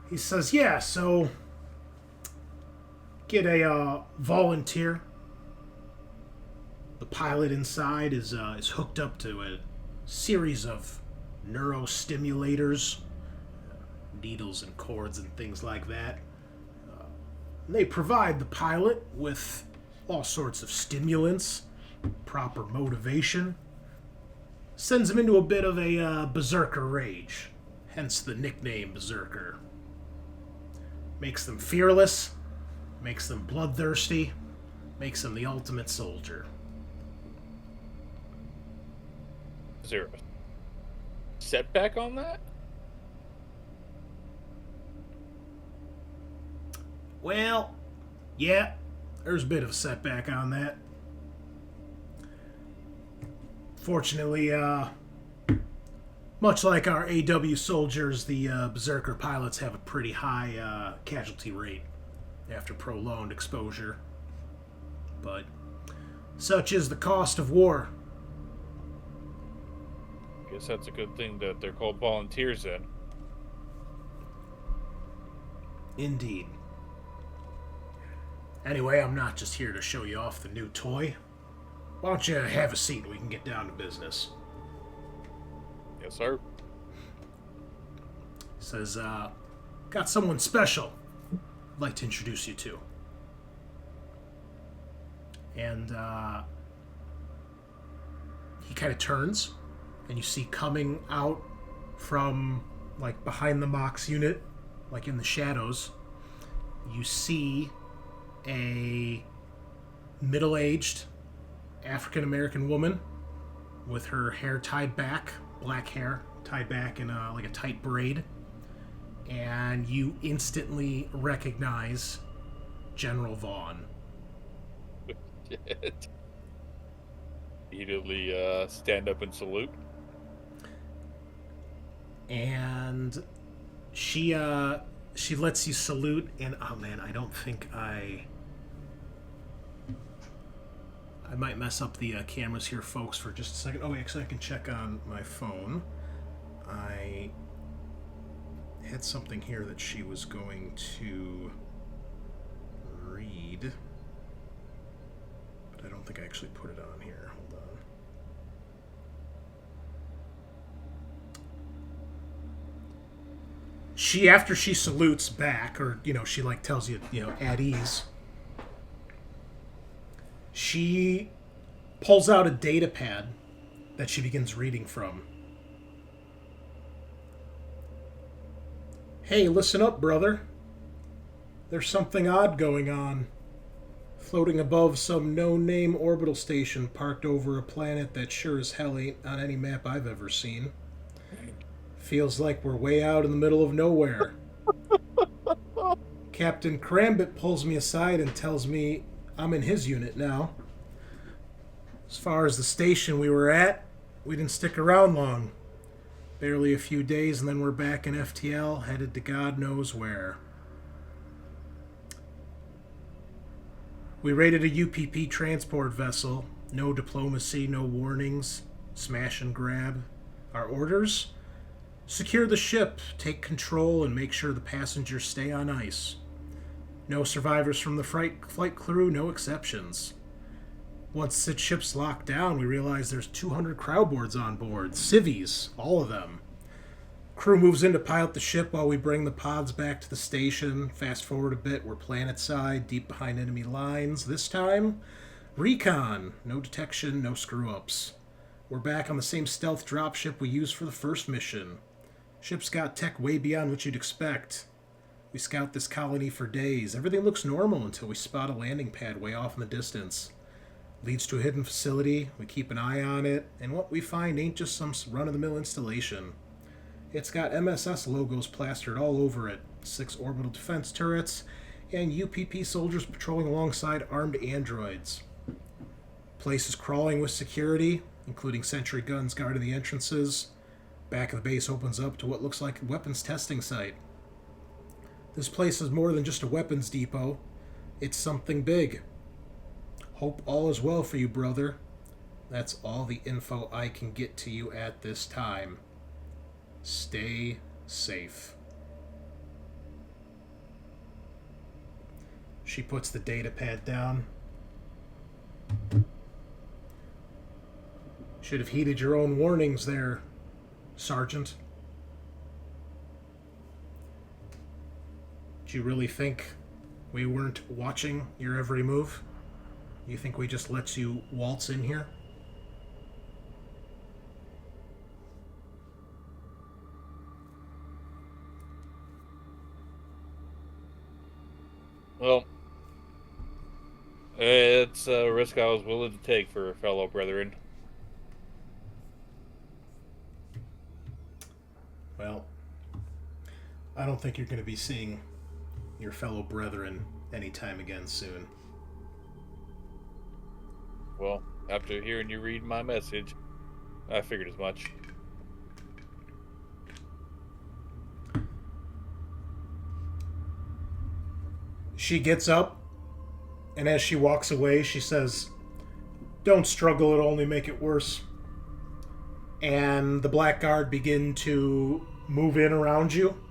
He says, yeah, so get a volunteer. The pilot inside is hooked up to a series of neurostimulators, needles and cords and things like that. They provide the pilot with all sorts of stimulants, proper motivation, sends him into a bit of a berserker rage, hence the nickname Berserker. Makes them fearless, makes them bloodthirsty, makes them the ultimate soldier. Is there a setback on that? Well, yeah, there's a bit of a setback on that. Fortunately, much like our AW soldiers, the Berserker pilots have a pretty high casualty rate after prolonged exposure. But such is the cost of war. Guess that's a good thing that they're called volunteers then. Indeed. Anyway, I'm not just here to show you off the new toy. Why don't you have a seat and we can get down to business? Yes, sir. Says, got someone special I'd like to introduce you to. And he kind of turns, and you see coming out from like behind the Mox unit, like in the shadows, you see a middle-aged African-American woman with her hair tied back, black hair tied back in like a tight braid, and you instantly recognize General Vaughn. Shit. Immediately stand up and salute. And she lets you salute, and oh man, I don't think I might mess up the cameras here, folks, for just a second. Oh, actually, I can check on my phone. I had something here that she was going to read, but I don't think I actually put it on here. Hold on. After she salutes back, or, she like tells you, at ease, she pulls out a data pad that she begins reading from. Hey, listen up, brother. There's something odd going on. Floating above some no-name orbital station parked over a planet that sure as hell ain't on any map I've ever seen. Feels like we're way out in the middle of nowhere. Captain Crambit pulls me aside and tells me I'm in his unit now. As far as the station we were at, we didn't stick around long. Barely a few days, and then we're back in FTL, headed to God knows where. We raided a UPP transport vessel. No diplomacy, no warnings. Smash and grab. Our orders? Secure the ship, take control, and make sure the passengers stay on ice. No survivors from the flight crew, no exceptions. Once the ship's locked down, we realize there's 200 crowboards on board. Civvies, all of them. Crew moves in to pilot the ship while we bring the pods back to the station. Fast forward a bit, we're planetside, deep behind enemy lines. This time, recon. No detection, no screw-ups. We're back on the same stealth dropship we used for the first mission. Ship's got tech way beyond what you'd expect. We scout this colony for days. Everything looks normal until we spot a landing pad way off in the distance. Leads to a hidden facility, we keep an eye on it, and what we find ain't just some run-of-the-mill installation. It's got MSS logos plastered all over it, 6 orbital defense turrets, and UPP soldiers patrolling alongside armed androids. Place is crawling with security, including sentry guns guarding the entrances. Back of the base opens up to what looks like a weapons testing site. This place is more than just a weapons depot. It's something big. Hope all is well for you, brother. That's all the info I can get to you at this time. Stay safe. She puts the data pad down. Should have heeded your own warnings there, Sergeant. Do you really think we weren't watching your every move? You think we just let you waltz in here? Well, it's a risk I was willing to take for fellow brethren. Well, I don't think you're going to be seeing your fellow brethren anytime again soon. Well, after hearing you read my message, I figured as much. She gets up, and as she walks away, she says, "Don't struggle, it'll only make it worse." And the Blackguard begin to move in around you,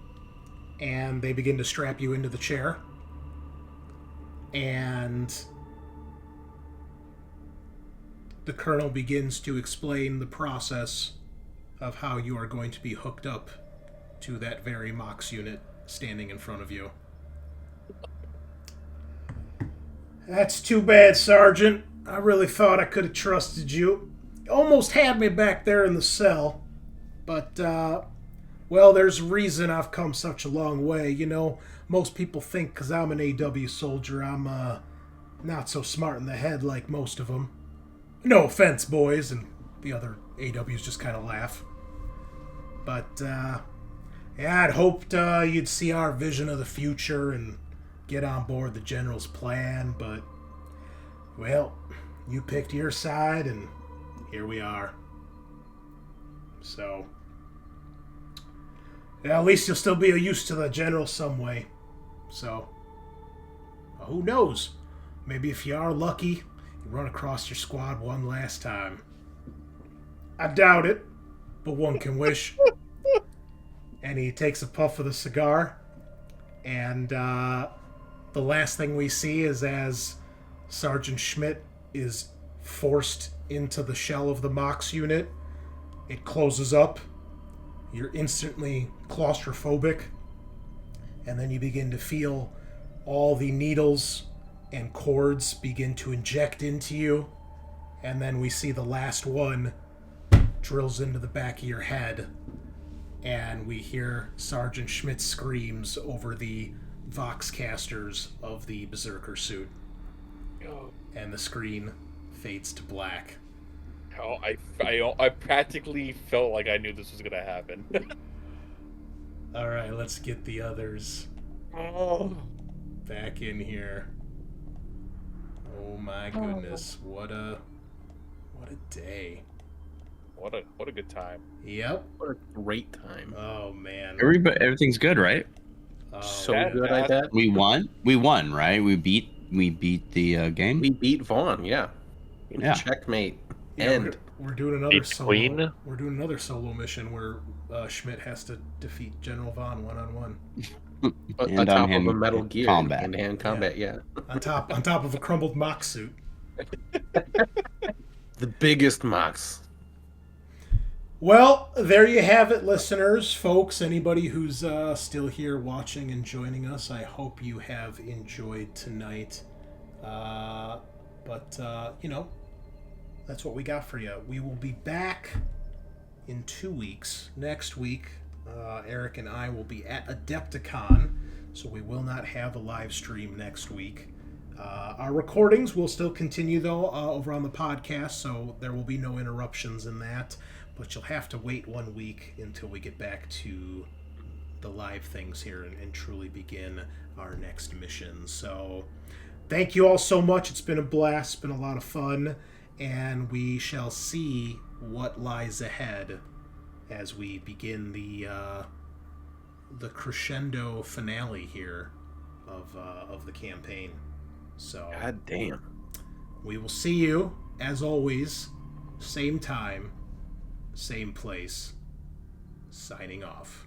and they begin to strap you into the chair. And the Colonel begins to explain the process of how you are going to be hooked up to that very Mox unit standing in front of you. That's too bad, Sergeant. I really thought I could have trusted you. Almost had me back there in the cell. But, well, there's a reason I've come such a long way. You know, most people think because I'm an AW soldier, I'm, not so smart in the head like most of them. No offense, boys, and the other AWs just kind of laugh. But, yeah, I'd hoped you'd see our vision of the future and get on board the general's plan, but, well, you picked your side, and here we are. So, yeah, at least you'll still be of use to the general some way. So, who knows? Maybe if you are lucky, you run across your squad one last time. I doubt it, but one can wish. And he takes a puff of the cigar, and the last thing we see is as Sergeant Schmidt is forced into the shell of the Mox unit. It closes up. You're instantly claustrophobic. And then you begin to feel all the needles and cords begin to inject into you. And then we see the last one drills into the back of your head. And we hear Sergeant Schmidt's screams over the Voxcasters of the Berserker suit. And the screen fades to black. Oh, I practically felt like I knew this was gonna happen. All right, let's get the others back in here. Oh my goodness, what a day. What a good time. Yep. What a great time. Oh man. Everything's good, right? So that- good, I bet. We won, right? We beat the game. We beat Vaughn, yeah. Yeah. Checkmate. Yeah, End. we're doing another Beat solo. Queen? We're doing another solo mission where Schmidt has to defeat General Von one-on-one And On top of hand- a Metal Gear. combat. Hand-to-hand combat, yeah. on top of a crumbled Mox suit. The biggest Mox. Well, there you have it, listeners, folks. Anybody who's still here watching and joining us, I hope you have enjoyed tonight. But that's what we got for you. We will be back in 2 weeks. Next week, Eric and I will be at Adepticon, so we will not have a live stream next week. Our recordings will still continue, though, over on the podcast, so there will be no interruptions in that. But you'll have to wait 1 week until we get back to the live things here and truly begin our next mission. So thank you all so much. It's been a blast. It's been a lot of fun. And we shall see what lies ahead as we begin the crescendo finale here of the campaign. So God damn. we will see you, as always, same time, same place. Signing off.